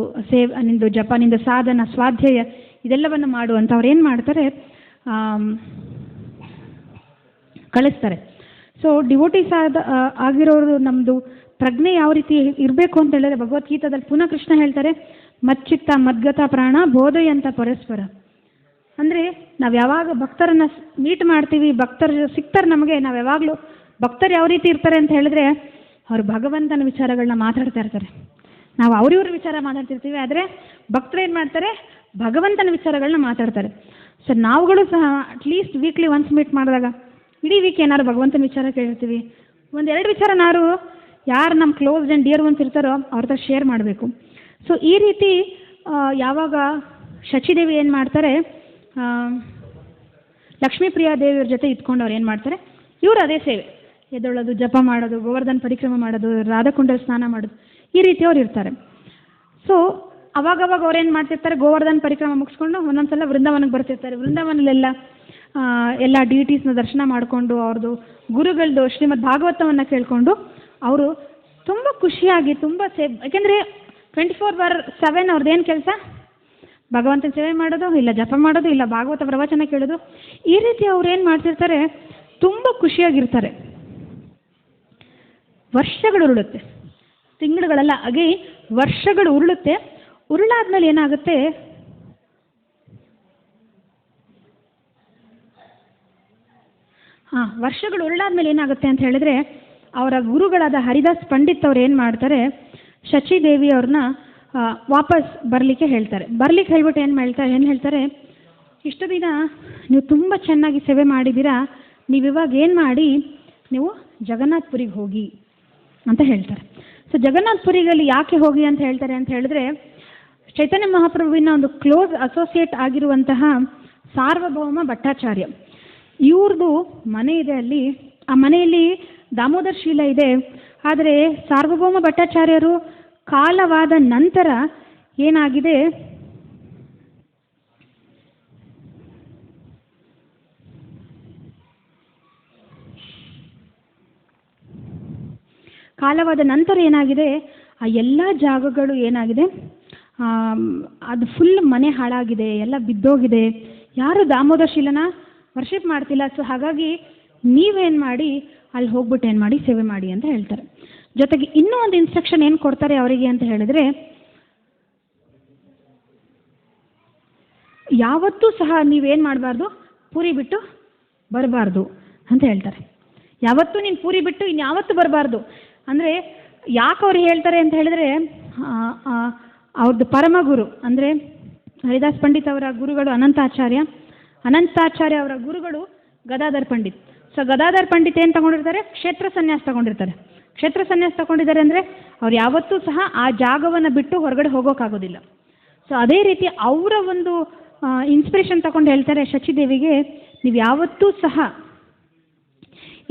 ಜಪ, ನಿಮ್ಮದು ಸಾಧನ, ಸ್ವಾಧ್ಯಾಯ ಇದೆಲ್ಲವನ್ನು ಮಾಡು ಅಂತ ಅವ್ರು ಏನು ಮಾಡ್ತಾರೆ, ಕಳಿಸ್ತಾರೆ. ಸೊ ಡಿವೋಟೀಸ್ ಆಗಿರೋರು ನಮ್ಮದು ಪ್ರಜ್ಞೆ ಯಾವ ರೀತಿ ಇರಬೇಕು ಅಂತ ಹೇಳಿದ್ರೆ ಭಗವದ್ಗೀತಾದಲ್ಲಿ ಪುನಃ ಕೃಷ್ಣ ಹೇಳ್ತಾರೆ, ಮಚ್ಚಿತ್ತ ಮದ್ಗತ ಪ್ರಾಣ ಬೋಧೆಯಂತ ಪರಸ್ಪರ. ಅಂದರೆ ನಾವು ಯಾವಾಗ ಭಕ್ತರನ್ನು ಮೀಟ್ ಮಾಡ್ತೀವಿ, ಭಕ್ತರು ಸಿಗ್ತಾರೆ ನಮಗೆ, ನಾವು ಯಾವಾಗಲೂ ಭಕ್ತರು ಯಾವ ರೀತಿ ಇರ್ತಾರೆ ಅಂತ ಹೇಳಿದ್ರೆ ಅವರು ಭಗವಂತನ ವಿಚಾರಗಳನ್ನ ಮಾತಾಡ್ತಾ ಇರ್ತಾರೆ. ನಾವು ಅವ್ರಿವ್ರ ವಿಚಾರ ಮಾತಾಡ್ತಿರ್ತೀವಿ, ಆದರೆ ಭಕ್ತರು ಏನು ಮಾಡ್ತಾರೆ, ಭಗವಂತನ ವಿಚಾರಗಳನ್ನ ಮಾತಾಡ್ತಾರೆ. ಸೊ ನಾವುಗಳು ಸಹ ಅಟ್ಲೀಸ್ಟ್ ವೀಕ್ಲಿ ಒನ್ಸ್ ಮೀಟ್ ಮಾಡಿದಾಗ ಇಡೀ ವೀಕ್ ಏನಾದ್ರು ಭಗವಂತನ ವಿಚಾರ ಕೇಳಿರ್ತೀವಿ, 1-2 ವಿಚಾರನಾರು ಯಾರು ನಮ್ಮ ಕ್ಲೋಸ್ ಆ್ಯಂಡ್ ಡಿಯರ್ ಒನ್ಸ್ ಇರ್ತಾರೋ ಅವ್ರ ಹತ್ರ ಶೇರ್ ಮಾಡಬೇಕು. ಸೊ ಈ ರೀತಿ ಯಾವಾಗ ಶಚಿದೇವಿ ಏನು ಮಾಡ್ತಾರೆ, ಲಕ್ಷ್ಮೀಪ್ರಿಯ ದೇವಿಯವ್ರ ಜೊತೆ ಇದ್ಕೊಂಡು ಅವ್ರು ಏನು ಮಾಡ್ತಾರೆ, ಇವರು ಅದೇ ಸೇವೆ, ಎದ್ದೊಳ್ಳೋದು, ಜಪ ಮಾಡೋದು, ಗೋವರ್ಧನ ಪರಿಕ್ರಮ ಮಾಡೋದು, ರಾಧಾಕುಂಡಲ್ಲಿ ಸ್ನಾನ ಮಾಡೋದು, ಈ ರೀತಿ ಅವ್ರು ಇರ್ತಾರೆ. ಸೊ ಅವಾಗವಾಗ ಅವ್ರು ಏನು ಮಾಡ್ತಿರ್ತಾರೆ, ಗೋವರ್ಧನ ಪರಿಕ್ರಮ ಮುಗಿಸ್ಕೊಂಡು ಒಂದೊಂದ್ಸಲ ವೃಂದಾವನಕ್ಕೆ ಬರ್ತಿರ್ತಾರೆ. ವೃಂದಾವನಲ್ಲೆಲ್ಲ ಎಲ್ಲ ಡಿಟಿಸ್ನ ದರ್ಶನ ಮಾಡಿಕೊಂಡು ಅವ್ರದ್ದು ಗುರುಗಳದ್ದು ಶ್ರೀಮದ್ ಭಾಗವತವನ್ನು ಕೇಳಿಕೊಂಡು ಅವರು ತುಂಬ ಖುಷಿಯಾಗಿ ತುಂಬ ಯಾಕೆಂದರೆ 24/7 ಅವ್ರದ್ದೇನು ಕೆಲಸ, ಭಗವಂತನ ಸೇವೆ ಮಾಡೋದು, ಇಲ್ಲ ಜಪ ಮಾಡೋದು, ಇಲ್ಲ ಭಾಗವತ ಪ್ರವಚನ ಕೇಳೋದು, ಈ ರೀತಿ ಅವ್ರು ಏನು ಮಾಡ್ತಿರ್ತಾರೆ, ತುಂಬ ಖುಷಿಯಾಗಿರ್ತಾರೆ. ವರ್ಷಗಳು ಉರುಳುತ್ತೆ, ತಿಂಗಳುಗಳೆಲ್ಲ ಹಾಗೆ ವರ್ಷಗಳು ಉರುಳುತ್ತೆ. ಉರುಳಾದ್ಮೇಲೆ ಏನಾಗುತ್ತೆ, ವರ್ಷಗಳು ಉರುಳಾದ್ಮೇಲೆ ಏನಾಗುತ್ತೆ ಅಂತ ಹೇಳಿದ್ರೆ ಅವರ ಗುರುಗಳಾದ ಹರಿದಾಸ್ ಪಂಡಿತ್ ಅವ್ರು ಏನು ಮಾಡ್ತಾರೆ, ಶಚಿದೇವಿ ಅವ್ರನ್ನ ವಾಪಸ್ ಬರಲಿಕ್ಕೆ ಹೇಳ್ತಾರೆ. ಬರ್ಲಿಕ್ಕೆ ಹೇಳ್ಬಿಟ್ಟು ಏನು ಹೇಳ್ತಾರೆ, ಇಷ್ಟು ದಿನ ನೀವು ತುಂಬ ಚೆನ್ನಾಗಿ ಸೇವೆ ಮಾಡಿದ್ದೀರಾ, ನೀವು ಇವಾಗ ಏನು ಮಾಡಿ, ನೀವು ಜಗನ್ನಾಥ್ಪುರಿಗೆ ಹೋಗಿ ಅಂತ ಹೇಳ್ತಾರೆ. ಸೊ ಜಗನ್ನಾಥ್ಪುರಿಗಲ್ಲಿ ಯಾಕೆ ಹೋಗಿ ಅಂತ ಹೇಳ್ತಾರೆ ಅಂತ ಹೇಳಿದ್ರೆ, ಚೈತನ್ಯ ಮಹಾಪ್ರಭುವಿನ ಒಂದು ಕ್ಲೋಸ್ ಅಸೋಸಿಯೇಟ್ ಆಗಿರುವಂತಹ ಸಾರ್ವಭೌಮ ಭಟ್ಟಾಚಾರ್ಯ ಇವ್ರದ್ದು ಮನೆ ಇದೆ ಅಲ್ಲಿ. ಆ ಮನೆಯಲ್ಲಿ ದಾಮೋದರ್ ಶೀಲ ಇದೆ. ಆದರೆ ಸಾರ್ವಭೌಮ ಭಟ್ಟಾಚಾರ್ಯರು ಕಾಲವಾದ ನಂತರ ಏನಾಗಿದೆ, ಆ ಎಲ್ಲ ಜಾಗಗಳು ಏನಾಗಿದೆ, ಅದು ಫುಲ್ ಮನೆ ಹಾಳಾಗಿದೆ, ಎಲ್ಲ ಬಿದ್ದೋಗಿದೆ, ಯಾರು ದಾಮೋದರ್ ಶೀಲನ ವರ್ಷಿಪ್ ಮಾಡ್ತಿಲ್ಲ. ಸೊ ಹಾಗಾಗಿ ನೀವೇನು ಮಾಡಿ, ಅಲ್ಲಿ ಹೋಗ್ಬಿಟ್ಟು ಏನು ಮಾಡಿ, ಸೇವೆ ಮಾಡಿ ಅಂತ ಹೇಳ್ತಾರೆ. ಜೊತೆಗೆ ಇನ್ನೂ ಒಂದು ಇನ್ಸ್ಟ್ರಕ್ಷನ್ ಏನು ಕೊಡ್ತಾರೆ ಅವರಿಗೆ ಅಂತ ಹೇಳಿದ್ರೆ, ಯಾವತ್ತೂ ಸಹ ನೀವೇನು ಮಾಡಬಾರ್ದು, ಪೂರಿ ಬಿಟ್ಟು ಬರಬಾರ್ದು ಅಂತ ಹೇಳ್ತಾರೆ. ಯಾವತ್ತೂ ನೀನು ಪೂರಿ ಬಿಟ್ಟು ಇನ್ಯಾವತ್ತೂ ಬರಬಾರ್ದು. ಅಂದರೆ ಯಾಕೆ ಅವ್ರು ಹೇಳ್ತಾರೆ ಅಂತ ಹೇಳಿದ್ರೆ, ಅವ್ರದ್ದು ಪರಮಗುರು ಅಂದರೆ ಹರಿದಾಸ್ ಪಂಡಿತ್ ಅವರ ಗುರುಗಳು ಅನಂತಾಚಾರ್ಯ ಅವರ ಗುರುಗಳು ಗದಾಧರ್ ಪಂಡಿತ್. ಸೊ ಗದಾಧರ್ ಪಂಡಿತ್ ಏನು ತಗೊಂಡಿರ್ತಾರೆ, ಕ್ಷೇತ್ರ ಸನ್ಯಾಸ ತಗೊಂಡಿರ್ತಾರೆ. ಕ್ಷೇತ್ರ ಸನ್ಯಾಸ ತಗೊಂಡಿದ್ದಾರೆ ಅಂದರೆ ಅವ್ರು ಯಾವತ್ತೂ ಸಹ ಆ ಜಾಗವನ್ನು ಬಿಟ್ಟು ಹೊರಗಡೆ ಹೋಗೋಕ್ಕಾಗೋದಿಲ್ಲ. ಸೊ ಅದೇ ರೀತಿ ಅವರ ಒಂದು ಇನ್ಸ್ಪಿರೇಷನ್ ತಗೊಂಡು ಹೇಳ್ತಾರೆ ಶಚಿದೇವಿಗೆ, ನೀವು ಯಾವತ್ತೂ ಸಹ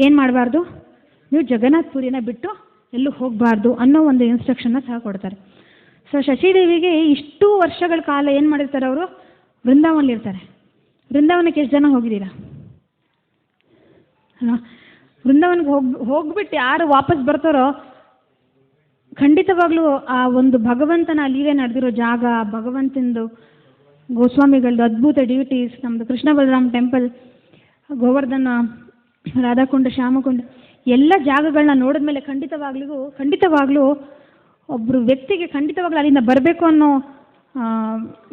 ಏನು ಮಾಡಬಾರ್ದು, ನೀವು ಜಗನ್ನಾಥ್ಪುರಿನ ಬಿಟ್ಟು ಎಲ್ಲೂ ಹೋಗಬಾರ್ದು ಅನ್ನೋ ಒಂದು ಇನ್ಸ್ಟ್ರಕ್ಷನ್ನ ಸಹ ಕೊಡ್ತಾರೆ. ಸೊ ಶಚಿದೇವಿಗೆ ಇಷ್ಟು ವರ್ಷಗಳ ಕಾಲ ಏನು ಮಾಡಿರ್ತಾರೆ, ಅವರು ವೃಂದಾವನಲ್ಲಿರ್ತಾರೆ. ವೃಂದಾವನಕ್ಕೆ ಎಷ್ಟು ಜನ ಹೋಗಿದ್ದೀರಾ ಅಲ್ವಾ? ವೃಂದಾವನಕ್ಕೆ ಹೋಗ್ಬಿಟ್ಟು ಯಾರು ವಾಪಸ್ ಬರ್ತಾರೋ ಖಂಡಿತವಾಗ್ಲೂ ಆ ಒಂದು ಭಗವಂತನ ಲೀಲೆ ನಡೆದಿರೋ ಜಾಗ, ಭಗವಂತಂದು ಗೋಸ್ವಾಮಿಗಳದ್ದು ಅದ್ಭುತ ಡ್ಯೂಟೀಸ್, ನಮ್ಮದು ಕೃಷ್ಣ ಬಲರಾಮ್ ಟೆಂಪಲ್, ಗೋವರ್ಧನ, ರಾಧಾಕುಂಡ, ಶ್ಯಾಮಕುಂಡ ಎಲ್ಲ ಜಾಗಗಳನ್ನ ನೋಡಿದ್ಮೇಲೆ ಖಂಡಿತವಾಗ್ಲೂ ಒಬ್ಬರು ವ್ಯಕ್ತಿಗೆ ಖಂಡಿತವಾಗ್ಲೂ ಅಲ್ಲಿಂದ ಬರಬೇಕು ಅನ್ನೋ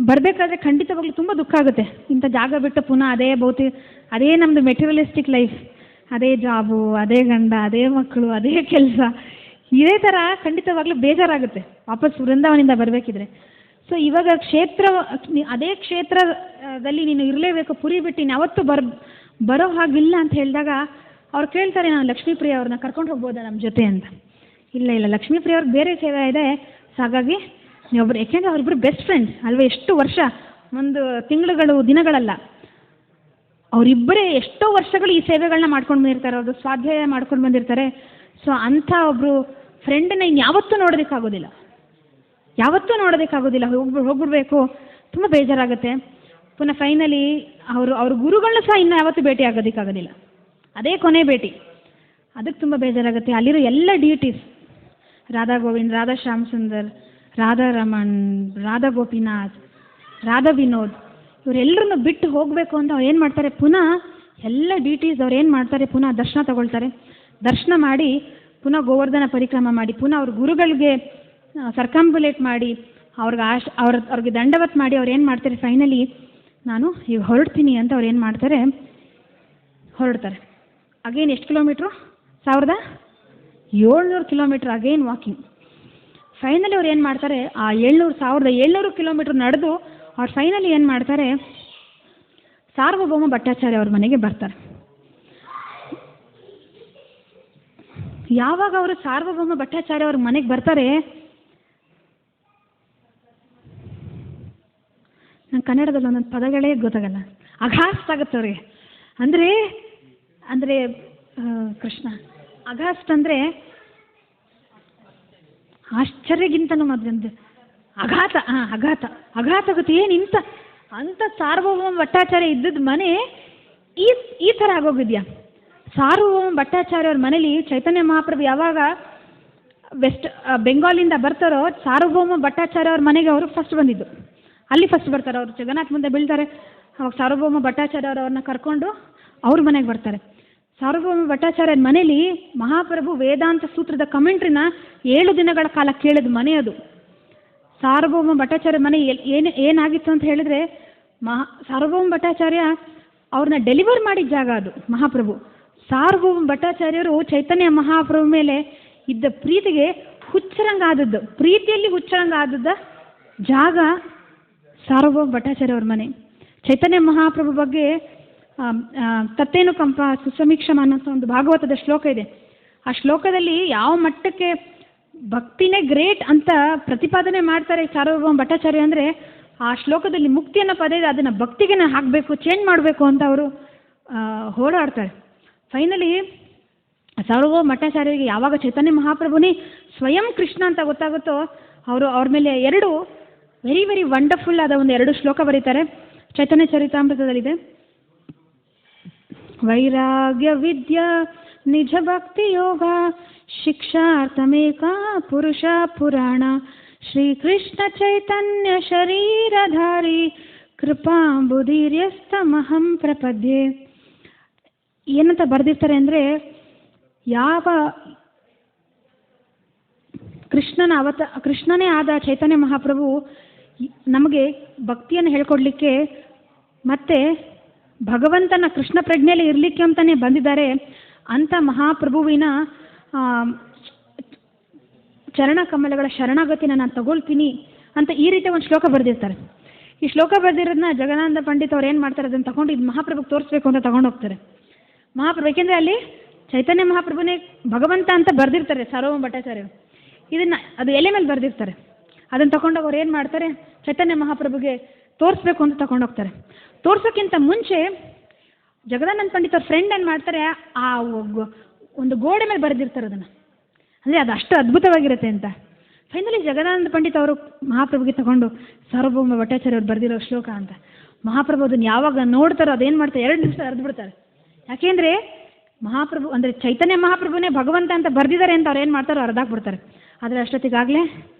ಬರಬೇಕಾದ್ರೆ ಖಂಡಿತವಾಗ್ಲೂ ತುಂಬ ದುಃಖ ಆಗುತ್ತೆ. ಇಂಥ ಜಾಗ ಬಿಟ್ಟು ಪುನಃ ಅದೇ ನಮ್ಮದು ಮೆಟೀರಿಯಲಿಸ್ಟಿಕ್ ಲೈಫ್, ಅದೇ ಜಾಬು, ಅದೇ ಗಂಡ, ಅದೇ ಮಕ್ಕಳು, ಅದೇ ಕೆಲಸ, ಇದೇ ಥರ ಖಂಡಿತವಾಗ್ಲೂ ಬೇಜಾರಾಗುತ್ತೆ ವಾಪಸ್ ವೃಂದಾವನಿಂದ ಬರಬೇಕಿದ್ರೆ. ಸೊ ಇವಾಗ ಅದೇ ಕ್ಷೇತ್ರದಲ್ಲಿ ನೀನು ಇರಲೇಬೇಕು, ಪುರಿ ಬಿಟ್ಟು ನೀನು ಯಾವತ್ತೂ ಬರೋ ಹಾಗಿಲ್ಲ ಅಂತ ಹೇಳಿದಾಗ ಅವ್ರು ಕೇಳ್ತಾರೆ, ನಾನು ಲಕ್ಷ್ಮೀಪ್ರಿಯ ಅವ್ರನ್ನ ಕರ್ಕೊಂಡು ಹೋಗ್ಬೋದಾ ನಮ್ಮ ಜೊತೆ ಅಂತ. ಇಲ್ಲ ಲಕ್ಷ್ಮೀಪ್ರಿಯ ಅವ್ರಿಗೆ ಬೇರೆ ಸೇವೆ ಇದೆ, ಸೊ ಹಾಗಾಗಿ ನೀವೊಬ್ಬರು, ಯಾಕೆಂದರೆ ಅವರಿಬ್ಬರು ಬೆಸ್ಟ್ ಫ್ರೆಂಡ್ಸ್ ಅಲ್ವೇ, ಎಷ್ಟು ವರ್ಷ, ಒಂದು ತಿಂಗಳುಗಳು, ದಿನಗಳಲ್ಲ, ಅವರಿಬ್ಬರೇ ಎಷ್ಟೋ ವರ್ಷಗಳು ಈ ಸೇವೆಗಳನ್ನ ಮಾಡ್ಕೊಂಡು ಬಂದಿರ್ತಾರೆ, ಅವ್ರದ್ದು ಸ್ವಾಧ್ಯಾಯ ಮಾಡ್ಕೊಂಡು ಬಂದಿರ್ತಾರೆ. ಸೊ ಅಂಥ ಒಬ್ಬರು ಫ್ರೆಂಡನ್ನ ಇನ್ಯಾವತ್ತೂ ನೋಡೋದಕ್ಕಾಗೋದಿಲ್ಲ, ಹೋಗ್ಬಿಡ್ಬೇಕು, ತುಂಬ ಬೇಜಾರಾಗುತ್ತೆ. ಪುನಃ ಫೈನಲಿ ಅವ್ರ ಗುರುಗಳನ್ನ ಸಹ ಇನ್ನೂ ಯಾವತ್ತೂ ಭೇಟಿ ಆಗೋದಕ್ಕಾಗೋದಿಲ್ಲ. ಅದೇ ಕೊನೆ ಭೇಟಿ. ಅದಕ್ಕೆ ತುಂಬ ಬೇಜಾರಾಗುತ್ತೆ. ಅಲ್ಲಿರೋ ಎಲ್ಲ ಡಿಯೂಟೀಸ್, ರಾಧಾ ಗೋವಿಂದ್, ರಾಧಾ ಶ್ಯಾಮ್ ಸುಂದರ್, ರಾಧಾ ರಮಣ್, ರಾಧಾ ಗೋಪಿನಾಥ್, ರಾಧಾ ವಿನೋದ್, ಇವರೆಲ್ಲರನ್ನು ಬಿಟ್ಟು ಹೋಗಬೇಕು ಅಂತ ಅವ್ರು ಏನು ಮಾಡ್ತಾರೆ, ಪುನಃ ಎಲ್ಲ ಡಿಯೂಟೀಸ್ ಅವ್ರು ಏನು ಮಾಡ್ತಾರೆ, ಪುನಃ ದರ್ಶನ ತಗೊಳ್ತಾರೆ. ದರ್ಶನ ಮಾಡಿ ಪುನಃ ಗೋವರ್ಧನ ಪರಿಕ್ರಮ ಮಾಡಿ ಪುನಃ ಅವ್ರ ಗುರುಗಳಿಗೆ ಸರ್ಕಂಬುಲೇಟ್ ಮಾಡಿ ಅವ್ರಿಗೆ ದಂಡವತ್ ಮಾಡಿ ಅವ್ರು ಏನು ಮಾಡ್ತಾರೆ, ಫೈನಲಿ ನಾನು ಈಗ ಹೊರಡ್ತೀನಿ ಅಂತ ಅವ್ರು ಏನು ಮಾಡ್ತಾರೆ, ಹೊರಡ್ತಾರೆ. ಅಗೇನ್ ಎಷ್ಟು kilometre? 1700 kilometre again walking. Finally ಅವ್ರು ಏನು ಮಾಡ್ತಾರೆ, ಆ 1700 ಕಿಲೋಮೀಟ್ರ್ ನಡೆದು ಅವ್ರು ಫೈನಲಿ ಏನು ಮಾಡ್ತಾರೆ, ಸಾರ್ವಭೌಮ ಭಟ್ಟಾಚಾರ್ಯ ಅವ್ರ ಮನೆಗೆ ಬರ್ತಾರೆ. ಯಾವಾಗ ಅವರು ಸಾರ್ವಭೌಮ ಭಟ್ಟಾಚಾರ್ಯ ಅವ್ರ ಮನೆಗೆ ಬರ್ತಾರೆ, ನಂಗೆ ಕನ್ನಡದಲ್ಲಿ ಒಂದೊಂದು ಪದಗಳೇ ಗೊತ್ತಾಗಲ್ಲ, ಅಘಾಸ್ಟ್ ಆಗುತ್ತೆ ಅವ್ರಿಗೆ. ಅಂದರೆ ಕೃಷ್ಣ ಅಘಾಸ್ಟ್ ಅಂದರೆ ಆಶ್ಚರ್ಯಗಿಂತನೂ ಮೊದಲು ಅಘಾತ ಆಗುತ್ತೆ. ಏನು ಅಂಥ ಸಾರ್ವಭೌಮ ಭಟ್ಟಾಚಾರ್ಯ ಇದ್ದದ ಮನೆ ಈ ಥರ ಆಗೋಗಿದ್ಯಾ? ಸಾರ್ವಭೌಮ ಭಟ್ಟಾಚಾರ್ಯ ಅವ್ರ ಮನೇಲಿ ಚೈತನ್ಯ ಮಹಾಪ್ರಭು ಯಾವಾಗ ಬೆಂಗಾಲಿಂದ ಬರ್ತಾರೋ, ಸಾರ್ವಭೌಮ ಭಟ್ಟಾಚಾರ್ಯ ಅವ್ರ ಮನೆಗೆ ಅವರು ಫಸ್ಟ್ ಬಂದಿದ್ದು. ಅಲ್ಲಿ ಫಸ್ಟ್ ಬರ್ತಾರೆ. ಅವರು ಜಗನ್ನಾಥ್ ಮುಂದೆ ಬೀಳ್ತಾರೆ. ಅವಾಗ ಸಾರ್ವಭೌಮ ಭಟ್ಟಾಚಾರ್ಯ ಅವ್ರನ್ನ ಕರ್ಕೊಂಡು ಅವ್ರ ಮನೆಗೆ ಬರ್ತಾರೆ. ಸಾರ್ವಭೌಮ ಭಟ್ಟಾಚಾರ್ಯರ ಮನೇಲಿ ಮಹಾಪ್ರಭು ವೇದಾಂತ ಸೂತ್ರದ ಕಮೆಂಟ್ರಿನ 7 ದಿನಗಳ ಕಾಲ ಕೇಳಿದ ಮನೆ ಅದು. ಸಾರ್ವಭೌಮ ಭಟ್ಟಾಚಾರ್ಯ ಮನೆ ಏನಾಗಿತ್ತು ಅಂತ ಹೇಳಿದ್ರೆ, ಸಾರ್ವಭೌಮ ಭಟ್ಟಾಚಾರ್ಯ ಅವ್ರನ್ನ ಡೆಲಿವರ್ ಮಾಡಿದ ಜಾಗ ಅದು ಮಹಾಪ್ರಭು. ಸಾರ್ವಭೌಮ ಭಟ್ಟಾಚಾರ್ಯರು ಚೈತನ್ಯ ಮಹಾಪ್ರಭು ಮೇಲೆ ಇದ್ದ ಪ್ರೀತಿಗೆ ಪ್ರೀತಿಯಲ್ಲಿ ಹುಚ್ಚರಂಗ ಆದದ್ದ ಜಾಗ ಸಾರ್ವಭೌಮ ಭಟ್ಟಾಚಾರ್ಯ ಅವ್ರ ಮನೆ. ಚೈತನ್ಯ ಮಹಾಪ್ರಭು ಬಗ್ಗೆ ತತ್ತೇನು ಕಂಪ ಸುಸಮೀಕ್ಷಮ ಅನ್ನೋ ಒಂದು ಭಾಗವತದ ಶ್ಲೋಕ ಇದೆ. ಆ ಶ್ಲೋಕದಲ್ಲಿ ಯಾವ ಮಟ್ಟಕ್ಕೆ ಭಕ್ತಿನೇ ಗ್ರೇಟ್ ಅಂತ ಪ್ರತಿಪಾದನೆ ಮಾಡ್ತಾರೆ ಸಾರ್ವಭೌಮ ಭಟ್ಟಾಚಾರ್ಯ ಅಂದರೆ, ಆ ಶ್ಲೋಕದಲ್ಲಿ ಮುಕ್ತಿ ಅನ್ನೋ ಪದ ಇದೆ, ಅದನ್ನು ಭಕ್ತಿಗೆ ಹಾಕಬೇಕು, ಚೇಂಜ್ ಮಾಡಬೇಕು ಅಂತ ಅವರು ಹೋರಾಡ್ತಾರೆ. ಫೈನಲಿ ಸಾರ್ವಭೌಮ ಭಟ್ಟಾಚಾರ್ಯರಿಗೆ ಯಾವಾಗ ಚೈತನ್ಯ ಮಹಾಪ್ರಭುನೇ ಸ್ವಯಂ ಕೃಷ್ಣ ಅಂತ ಗೊತ್ತಾಗುತ್ತೋ, ಅವ್ರ ಮೇಲೆ 2 ವೆರಿ ವೆರಿ ವಂಡರ್ಫುಲ್ ಆದ 2 ಶ್ಲೋಕ ಬರೀತಾರೆ. ಚೈತನ್ಯ ಚರಿತಾಮೃತದಲ್ಲಿದೆ. ವೈರಾಗ್ಯ ವಿದ್ಯಾ ನಿಜ ಭಕ್ತಿ ಯೋಗ ಶಿಕ್ಷಾರ್ಥಮೇಕ ಪುರುಷ ಪುರಾಣ ಶ್ರೀಕೃಷ್ಣ ಚೈತನ್ಯ ಶರೀರಧಾರಿ ಕೃಪಾಂಬುಧೀರ್ಯಸ್ತಮಹಂ ಪ್ರಪದ್ಯೆ. ಏನಂತ ಬರೆದಿರ್ತಾರೆ ಅಂದರೆ, ಯಾವ ಕೃಷ್ಣನೇ ಆದ ಚೈತನ್ಯ ಮಹಾಪ್ರಭು ನಮಗೆ ಭಕ್ತಿಯನ್ನು ಹೇಳ್ಕೊಡ್ಲಿಕ್ಕೆ ಮತ್ತೆ ಭಗವಂತನ ಕೃಷ್ಣ ಪ್ರಜ್ಞೆಯಲ್ಲಿ ಇರಲಿಕ್ಕೆ ಅಂತಲೇ ಬಂದಿದ್ದಾರೆ. ಅಂಥ ಮಹಾಪ್ರಭುವಿನ ಚರಣ ಕಮಲಗಳ ಶರಣಾಗತಿನ ನಾನು ತಗೊಳ್ತೀನಿ ಅಂತ ಈ ರೀತಿ ಒಂದು ಶ್ಲೋಕ ಬರೆದಿರ್ತಾರೆ. ಈ ಶ್ಲೋಕ ಬರೆದಿರೋದನ್ನ ಜಗನ್ನಾಥ ಪಂಡಿತ್ ಅವ್ರು ಏನು ಮಾಡ್ತಾರೆ, ಅದನ್ನು ತಗೊಂಡು ಇದು ಮಹಾಪ್ರಭುಗೆ ತೋರಿಸ್ಬೇಕು ಅಂತ ತಗೊಂಡು ಹೋಗ್ತಾರೆ. ಮಹಾಪ್ರಭು, ಏಕೆಂದರೆ ಅಲ್ಲಿ ಚೈತನ್ಯ ಮಹಾಪ್ರಭುನೇ ಭಗವಂತ ಅಂತ ಬರೆದಿರ್ತಾರೆ ಸಾರ್ವಭೌಮ ಭಟ್ಟಾಚಾರ್ಯರು. ಅದು ಎಲೆ ಮೇಲೆ ಬರೆದಿರ್ತಾರೆ. ಅದನ್ನು ತಗೊಂಡೋಗಿ ಅವ್ರು ಏನು ಮಾಡ್ತಾರೆ, ಚೈತನ್ಯ ಮಹಾಪ್ರಭುಗೆ ತೋರಿಸ್ಬೇಕು ಅಂತ ತಗೊಂಡೋಗ್ತಾರೆ. ತೋರ್ಸೋಕ್ಕಿಂತ ಮುಂಚೆ ಜಗದಾನಂದ ಪಂಡಿತ್ ಅವ್ರ ಫ್ರೆಂಡ್ ಏನು ಮಾಡ್ತಾರೆ, ಆ ಒಂದು ಗೋಡೆ ಮೇಲೆ ಬರೆದಿರ್ತಾರೆ ಅದನ್ನು, ಅಂದರೆ ಅದು ಅಷ್ಟು ಅದ್ಭುತವಾಗಿರುತ್ತೆ ಅಂತ. ಫೈನಲಿ ಜಗದಾನಂದ ಪಂಡಿತ್ ಅವರು ಮಹಾಪ್ರಭುಗೆ ತಗೊಂಡು ಸಾರ್ವಭೌಮ ಭಟ್ಟಾಚಾರ್ಯ ಅವ್ರು ಬರೆದಿರೋ ಶ್ಲೋಕ ಅಂತ. ಮಹಾಪ್ರಭು ಅದನ್ನು ಯಾವಾಗ ನೋಡ್ತಾರೋ ಅದೇನು ಮಾಡ್ತಾರೆ, 2 ನಿಮಿಷ ಅರ್ದು ಬಿಡ್ತಾರೆ. ಯಾಕೆಂದರೆ ಮಹಾಪ್ರಭು ಅಂದರೆ ಚೈತನ್ಯ ಮಹಾಪ್ರಭುನೇ ಭಗವಂತ ಅಂತ ಬರೆದಿದ್ದಾರೆ ಅಂತ ಅವ್ರು ಏನು ಮಾಡ್ತಾರೋ ಅರ್ಧಾಕ್ಬಿಡ್ತಾರೆ. ಆದರೆ ಅಷ್ಟೊತ್ತಿಗಾಗಲೇ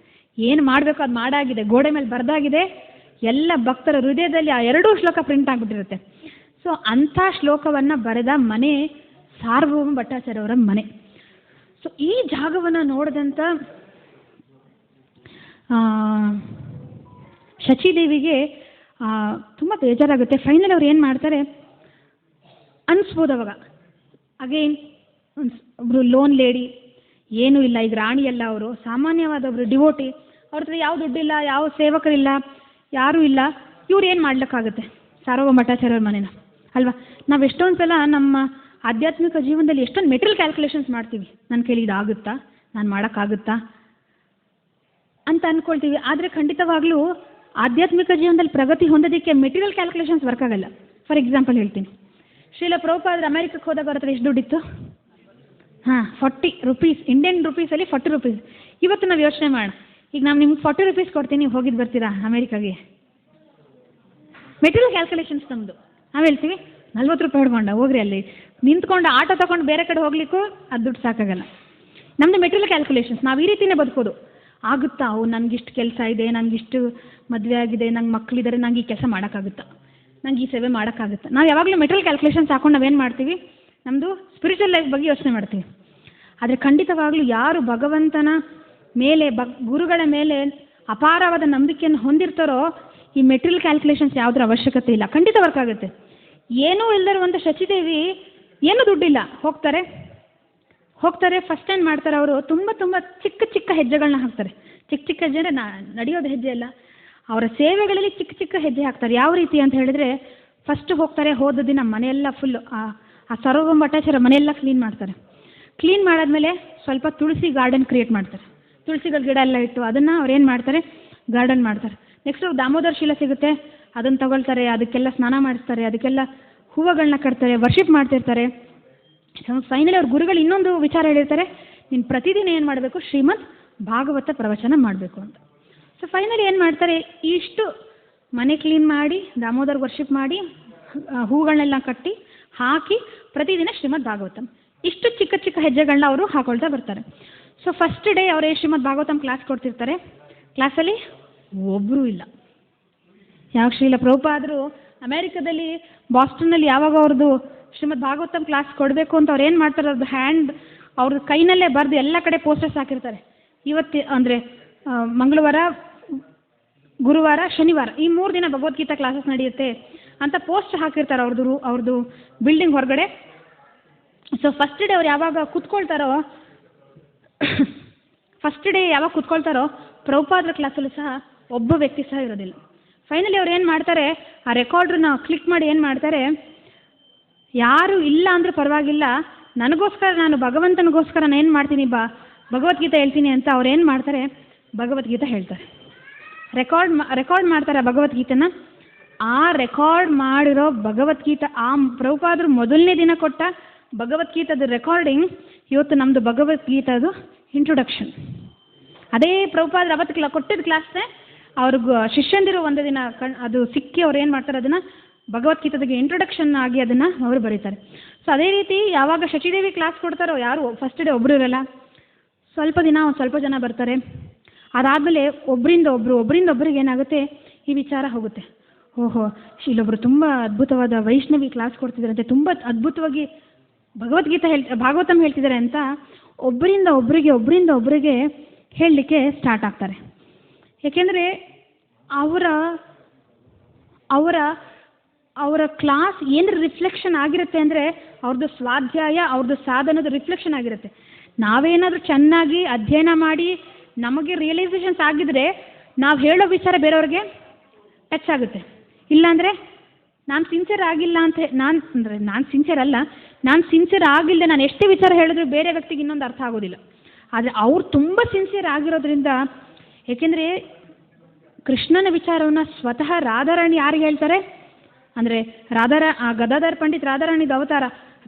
ಏನು ಮಾಡಬೇಕು ಅದು ಮಾಡಾಗಿದೆ, ಗೋಡೆ ಮೇಲೆ ಬರೆದಾಗಿದೆ. ಎಲ್ಲ ಭಕ್ತರ ಹೃದಯದಲ್ಲಿ ಆ 2 ಶ್ಲೋಕ ಪ್ರಿಂಟ್ ಆಗಿಬಿಟ್ಟಿರುತ್ತೆ. ಸೊ ಅಂಥ ಶ್ಲೋಕವನ್ನು ಬರೆದ ಮನೆ ಸಾರ್ವಭೌಮ ಭಟ್ಟಾಚಾರ್ಯ ಅವರ ಮನೆ. ಸೊ ಈ ಜಾಗವನ್ನು ನೋಡಿದಂಥ ಶಚಿದೇವಿಗೆ ತುಂಬ ಬೇಜಾರಾಗುತ್ತೆ. ಫೈನಲ್ ಅವ್ರು ಏನು ಮಾಡ್ತಾರೆ ಅನಿಸ್ಬೋದು ಅವಾಗ, ಅಗೇನ್ ಒಬ್ಬರು ಲೋನ್ ಲೇಡಿ, ಏನೂ ಇಲ್ಲ, ಈಗ ರಾಣಿ ಎಲ್ಲ ಅವರು ಸಾಮಾನ್ಯವಾದ ಒಬ್ಬರು ಡಿವೋಟಿ, ಅವ್ರ ಹತ್ರ ಯಾವ ದುಡ್ಡಿಲ್ಲ, ಯಾವ ಸೇವಕರಿಲ್ಲ, ಯಾರೂ ಇಲ್ಲ. ಇವ್ರು ಏನು ಮಾಡ್ಲಿಕ್ಕಾಗುತ್ತೆ ಸಾರ್ವಭೌಮ ಭಟ್ಟಾಚಾರ್ಯವ್ರ ಮನೇನ ಅಲ್ವಾ? ನಾವು ಎಷ್ಟೊಂದು ಸಲ ನಮ್ಮ ಆಧ್ಯಾತ್ಮಿಕ ಜೀವನದಲ್ಲಿ ಎಷ್ಟೊಂದು ಮೆಟೀರಿಯಲ್ ಕ್ಯಾಲ್ಕುಲೇಷನ್ಸ್ ಮಾಡ್ತೀವಿ. ನನ್ನ ಕೈಲಿ ಇದಾಗುತ್ತಾ, ನಾನು ಮಾಡೋಕ್ಕಾಗುತ್ತಾ ಅಂತ ಅಂದ್ಕೊಳ್ತೀವಿ. ಆದರೆ ಖಂಡಿತವಾಗ್ಲೂ ಆಧ್ಯಾತ್ಮಿಕ ಜೀವನದಲ್ಲಿ ಪ್ರಗತಿ ಹೊಂದೋದಕ್ಕೆ ಮೆಟೀರಿಯಲ್ ಕ್ಯಾಲ್ಕುಲೇಷನ್ಸ್ ವರ್ಕ್ ಆಗಲ್ಲ. ಫಾರ್ ಎಕ್ಸಾಂಪಲ್ ಹೇಳ್ತೀನಿ, ಶ್ರೀಲ ಪ್ರಭುಪಾದರು ಅಮೆರಿಕಕ್ಕೆ ಹೋದಾಗ ಅವ್ರ ಹತ್ರ ಎಷ್ಟು ದುಡ್ಡಿತ್ತು? 40 ರೂಪೀಸ್, ಇಂಡಿಯನ್ ರುಪೀಸಲ್ಲಿ 40 ರೂಪೀಸ್. ಇವತ್ತು ನಾವು ಯೋಚನೆ ಮಾಡೋಣ, ಈಗ ನಾನು ನಿಮ್ಗೆ 40 ರೂಪೀಸ್ ಕೊಡ್ತೀನಿ, ನೀವು ಹೋಗಿದ್ದು ಬರ್ತೀರಾ ಅಮೆರಿಕಾಗೆ? ಮೆಟೀರಿಯಲ್ ಕ್ಯಾಲ್ಕುಲೇಷನ್ಸ್ ನಮ್ಮದು. ನಾವು ಹೇಳ್ತೀವಿ 40 ರೂಪಾಯಿ ಹಿಡ್ಕೊಂಡ ಹೋಗ್ರಿ, ಅಲ್ಲಿ ನಿಂತ್ಕೊಂಡು ಆಟೋ ತಗೊಂಡು ಬೇರೆ ಕಡೆ ಹೋಗ್ಲಿಕ್ಕೂ ಅದು ದುಡ್ಡು ಸಾಕಾಗಲ್ಲ. ನಮ್ಮದು ಮೆಟೀರಿಯಲ್ ಕ್ಯಾಲ್ಕುಲೇಷನ್ಸ್. ನಾವು ಈ ರೀತಿಯೇ ಬದುಕೋದು. ಆಗುತ್ತಾ, ಅವು ನನಗಿಷ್ಟು ಕೆಲಸ ಇದೆ, ನನಗಿಷ್ಟು ಮದುವೆ ಆಗಿದೆ, ನಂಗೆ ಮಕ್ಕಳಿದ್ದಾರೆ, ನಂಗೆ ಈ ಕೆಲಸ ಮಾಡೋಕ್ಕಾಗುತ್ತಾ, ನಂಗೆ ಈ ಸೇವೆ ಮಾಡೋಕ್ಕಾಗುತ್ತಾ. ನಾವು ಯಾವಾಗಲೂ ಮೆಟೀರಿಯಲ್ ಕ್ಯಾಲ್ಕುಲೇಷನ್ಸ್ ಹಾಕೊಂಡು ನಾವೇನು ಮಾಡ್ತೀವಿ, ನಮ್ಮದು ಸ್ಪಿರಿಚುವಲ್ ಲೈಫ್ ಬಗ್ಗೆ ಯೋಚನೆ ಮಾಡ್ತೀವಿ. ಆದರೆ ಖಂಡಿತವಾಗ್ಲೂ ಯಾರು ಭಗವಂತನ ಮೇಲೆ ಗುರುಗಳ ಮೇಲೆ ಅಪಾರವಾದ ನಂಬಿಕೆಯನ್ನು ಹೊಂದಿರ್ತಾರೋ ಈ ಮೆಟೀರಿಯಲ್ ಕ್ಯಾಲ್ಕುಲೇಷನ್ಸ್ ಯಾವುದರ ಅವಶ್ಯಕತೆ ಇಲ್ಲ, ಖಂಡಿತ ವರ್ಕ್ ಆಗುತ್ತೆ. ಏನೂ ಇಲ್ಲದಿರುವಂಥ ಶಚಿದೇವಿ ಏನೂ ದುಡ್ಡಿಲ್ಲ, ಹೋಗ್ತಾರೆ. ಫಸ್ಟ್ ಏನು ಮಾಡ್ತಾರೆ, ಅವರು ತುಂಬ ತುಂಬ ಚಿಕ್ಕ ಚಿಕ್ಕ ಹೆಜ್ಜೆಗಳನ್ನ ಹಾಕ್ತಾರೆ. ಚಿಕ್ಕ ಚಿಕ್ಕ ಹೆಜ್ಜೆ ಅಂದರೆ ನಡೆಯೋದು ಹೆಜ್ಜೆ ಅಲ್ಲ, ಅವರ ಸೇವೆಗಳಲ್ಲಿ ಚಿಕ್ಕ ಚಿಕ್ಕ ಹೆಜ್ಜೆ ಹಾಕ್ತಾರೆ. ಯಾವ ರೀತಿ ಅಂತ ಹೇಳಿದರೆ, ಫಸ್ಟ್ ಹೋಗ್ತಾರೆ, ಹೋದ ದಿನ ಮನೆಯೆಲ್ಲ ಫುಲ್ಲು ಆ ಸಾರ್ವಭೌಮ ಭಟ್ಟಾಚಾರ್ಯ ಮನೆಯೆಲ್ಲ ಕ್ಲೀನ್ ಮಾಡ್ತಾರೆ. ಕ್ಲೀನ್ ಮಾಡಾದ್ಮೇಲೆ ಸ್ವಲ್ಪ ತುಳಸಿ ಗಾರ್ಡನ್ ಕ್ರಿಯೇಟ್ ಮಾಡ್ತಾರೆ. ತುಳಸಿಗಳ ಗಿಡ ಎಲ್ಲ ಇಟ್ಟು ಅದನ್ನು ಅವ್ರು ಏನು ಮಾಡ್ತಾರೆ, ಗಾರ್ಡನ್ ಮಾಡ್ತಾರೆ. ನೆಕ್ಸ್ಟ್ ದಾಮೋದರ ಶಿಲೆ ಸಿಗುತ್ತೆ, ಅದನ್ನು ತಗೊಳ್ತಾರೆ, ಅದಕ್ಕೆಲ್ಲ ಸ್ನಾನ ಮಾಡಿಸ್ತಾರೆ, ಅದಕ್ಕೆಲ್ಲ ಹೂವುಗಳನ್ನ ಕಟ್ತಾರೆ, ವರ್ಷಿಪ್ ಮಾಡ್ತಿರ್ತಾರೆ. ಫೈನಲಿ ಅವ್ರ ಗುರುಗಳು ಇನ್ನೊಂದು ವಿಚಾರ ಹೇಳಿರ್ತಾರೆ, ನೀನು ಪ್ರತಿದಿನ ಏನು ಮಾಡಬೇಕು, ಶ್ರೀಮದ್ ಭಾಗವತ ಪ್ರವಚನ ಮಾಡಬೇಕು ಅಂತ. ಸೊ ಫೈನಲಿ ಏನು ಮಾಡ್ತಾರೆ, ಇಷ್ಟು ಮನೆ ಕ್ಲೀನ್ ಮಾಡಿ, ದಾಮೋದರ್ ವರ್ಷಿಪ್ ಮಾಡಿ, ಹೂಗಳನ್ನೆಲ್ಲ ಕಟ್ಟಿ ಹಾಕಿ ಪ್ರತಿದಿನ ಶ್ರೀಮದ್ ಭಾಗವತಂ, ಇಷ್ಟು ಚಿಕ್ಕ ಚಿಕ್ಕ ಹೆಜ್ಜೆಗಳನ್ನ ಅವರು ಹಾಕೊಳ್ತಾ ಬರ್ತಾರೆ. ಸೊ ಫಸ್ಟ್ ಡೇ ಅವರೇ ಶ್ರೀಮದ್ ಭಾಗವತಂ ಕ್ಲಾಸ್ ಕೊಡ್ತಿರ್ತಾರೆ. ಕ್ಲಾಸಲ್ಲಿ ಒಬ್ಬರೂ ಇಲ್ಲ. ಯಾವ ಶ್ರೀಲ ಪ್ರಭುಪಾದರು ಅಮೇರಿಕಾದಲ್ಲಿ ಬಾಸ್ಟನ್ನಲ್ಲಿ ಯಾವಾಗ ಅವ್ರದ್ದು ಶ್ರೀಮದ್ ಭಾಗವತಂ ಕ್ಲಾಸ್ ಕೊಡಬೇಕು ಅಂತ ಅವ್ರು ಏನು ಮಾಡ್ತಾರೆ, ಅವ್ರದ್ದು ಹ್ಯಾಂಡ್ ಅವ್ರದ್ದು ಕೈನಲ್ಲೇ ಬರೆದು ಎಲ್ಲ ಕಡೆ ಪೋಸ್ಟರ್ಸ್ ಹಾಕಿರ್ತಾರೆ. ಇವತ್ತು ಅಂದರೆ ಮಂಗಳವಾರ, ಗುರುವಾರ, ಶನಿವಾರ ಈ 3 ದಿನ ಭಗವದ್ಗೀತಾ ಕ್ಲಾಸಸ್ ನಡೆಯುತ್ತೆ ಅಂತ ಪೋಸ್ಟ್ ಹಾಕಿರ್ತಾರೆ ಅವ್ರದ್ದು ಬಿಲ್ಡಿಂಗ್ ಹೊರಗಡೆ. ಸೊ ಫಸ್ಟ್ ಡೇ ಅವ್ರು ಯಾವಾಗ ಕೂತ್ಕೊಳ್ತಾರೋ ಪ್ರಭುಪಾದರ ಕ್ಲಾಸಲ್ಲೂ ಸಹ ಒಬ್ಬ ವ್ಯಕ್ತಿ ಸಹ ಇರೋದಿಲ್ಲ. ಫೈನಲಿ ಅವ್ರು ಏನು ಮಾಡ್ತಾರೆ, ಆ ರೆಕಾರ್ಡ್ರನ್ನ ಕ್ಲಿಕ್ ಮಾಡಿ ಏನು ಮಾಡ್ತಾರೆ, ಯಾರು ಇಲ್ಲ ಅಂದರೂ ಪರವಾಗಿಲ್ಲ, ನನಗೋಸ್ಕರ, ನಾನು ಭಗವಂತನಿಗೋಸ್ಕರ ನಾನು ಏನು ಮಾಡ್ತೀನಿ, ಭಗವದ್ಗೀತೆ ಹೇಳ್ತೀನಿ ಅಂತ ಅವ್ರು ಏನು ಮಾಡ್ತಾರೆ, ಭಗವದ್ಗೀತೆ ಹೇಳ್ತಾರೆ. ರೆಕಾರ್ಡ್ ಮಾಡ್ತಾರೆ ಭಗವದ್ಗೀತೆನ. ಆ ರೆಕಾರ್ಡ್ ಮಾಡಿರೋ ಭಗವದ್ಗೀತೆ, ಆ ಪ್ರಭುಪಾದರು ಮೊದಲನೇ ದಿನ ಕೊಟ್ಟ ಭಗವದ್ಗೀತದ ರೆಕಾರ್ಡಿಂಗ್ ಇವತ್ತು ನಮ್ಮದು ಭಗವದ್ಗೀತದು ಇಂಟ್ರೊಡಕ್ಷನ್. ಅದೇ ಪ್ರಭುಪಾದರು ಅವತ್ತು ಕೊಟ್ಟಿದ್ದ ಕ್ಲಾಸ್ನೇ ಅವ್ರಿಗೆ ಶಿಷ್ಯಂದಿರು ಒಂದು ದಿನ ಅದು ಸಿಕ್ಕಿ ಅವ್ರು ಏನು ಮಾಡ್ತಾರೆ, ಅದನ್ನು ಭಗವದ್ಗೀತೆಗೆ ಇಂಟ್ರೊಡಕ್ಷನ್ ಆಗಿ ಅದನ್ನು ಅವರು ಬರೀತಾರೆ. ಸೊ ಅದೇ ರೀತಿ ಯಾವಾಗ ಶಚಿದೇವಿ ಕ್ಲಾಸ್ ಕೊಡ್ತಾರೋ, ಯಾರು ಫಸ್ಟ್ ಡೇ ಒಬ್ಬರು ಇರಲ್ಲ, ಸ್ವಲ್ಪ ಜನ ಬರ್ತಾರೆ. ಅದಾದಮೇಲೆ ಒಬ್ಬರಿಂದ ಒಬ್ಬರಿಗೆ ಏನಾಗುತ್ತೆ, ಈ ವಿಚಾರ ಹೋಗುತ್ತೆ, ಓಹೋ ಇಲ್ಲೊಬ್ಬರು ತುಂಬ ಅದ್ಭುತವಾದ ವೈಷ್ಣವಿ ಕ್ಲಾಸ್ ಕೊಡ್ತಿದ್ದಾರಂತೆ, ತುಂಬ ಅದ್ಭುತವಾಗಿ ಭಾಗವತಂ ಹೇಳ್ತಿದ್ದಾರೆ ಅಂತ ಒಬ್ಬರಿಂದ ಒಬ್ಬರಿಗೆ ಹೇಳಲಿಕ್ಕೆ ಸ್ಟಾರ್ಟ್ ಆಗ್ತಾರೆ. ಏಕೆಂದರೆ ಅವರ ಕ್ಲಾಸ್ ಏನಾರ ರಿಫ್ಲೆಕ್ಷನ್ ಆಗಿರುತ್ತೆ ಅಂದರೆ ಅವ್ರದ್ದು ಸ್ವಾಧ್ಯಾಯ, ಅವ್ರದ್ದು ಸಾಧನದ ರಿಫ್ಲೆಕ್ಷನ್ ಆಗಿರುತ್ತೆ. ನಾವೇನಾದರೂ ಚೆನ್ನಾಗಿ ಅಧ್ಯಯನ ಮಾಡಿ ನಮಗೆ ರಿಯಲೈಸೇಷನ್ಸ್ ಆಗಿದ್ರೆ ನಾವು ಹೇಳೋ ವಿಚಾರ ಬೇರೆಯವ್ರಿಗೆ ಟಚ್ ಆಗುತ್ತೆ. ಇಲ್ಲಾಂದರೆ ನಾನು ಸಿನ್ಸಿಯರ್ ಆಗಿಲ್ಲ ಅಂತ ನಾನು ಸಿನ್ಸಿಯರ್ ಆಗಿಲ್ಲದೆ ನಾನು ಎಷ್ಟೇ ವಿಚಾರ ಹೇಳಿದ್ರು ಬೇರೆ ವ್ಯಕ್ತಿಗೆ ಇನ್ನೊಂದು ಅರ್ಥ ಆಗೋದಿಲ್ಲ. ಆದರೆ ಅವ್ರು ತುಂಬ ಸಿನ್ಸಿಯರ್ ಆಗಿರೋದ್ರಿಂದ, ಏಕೆಂದರೆ ಕೃಷ್ಣನ ವಿಚಾರವನ್ನು ಸ್ವತಃ ರಾಧಾರಾಣಿ ಯಾರಿಗೆ ಹೇಳ್ತಾರೆ ಅಂದರೆ ಗದಾಧರ್ ಪಂಡಿತ್ ರಾಧಾರಾಣಿದ ಅವತಾರ.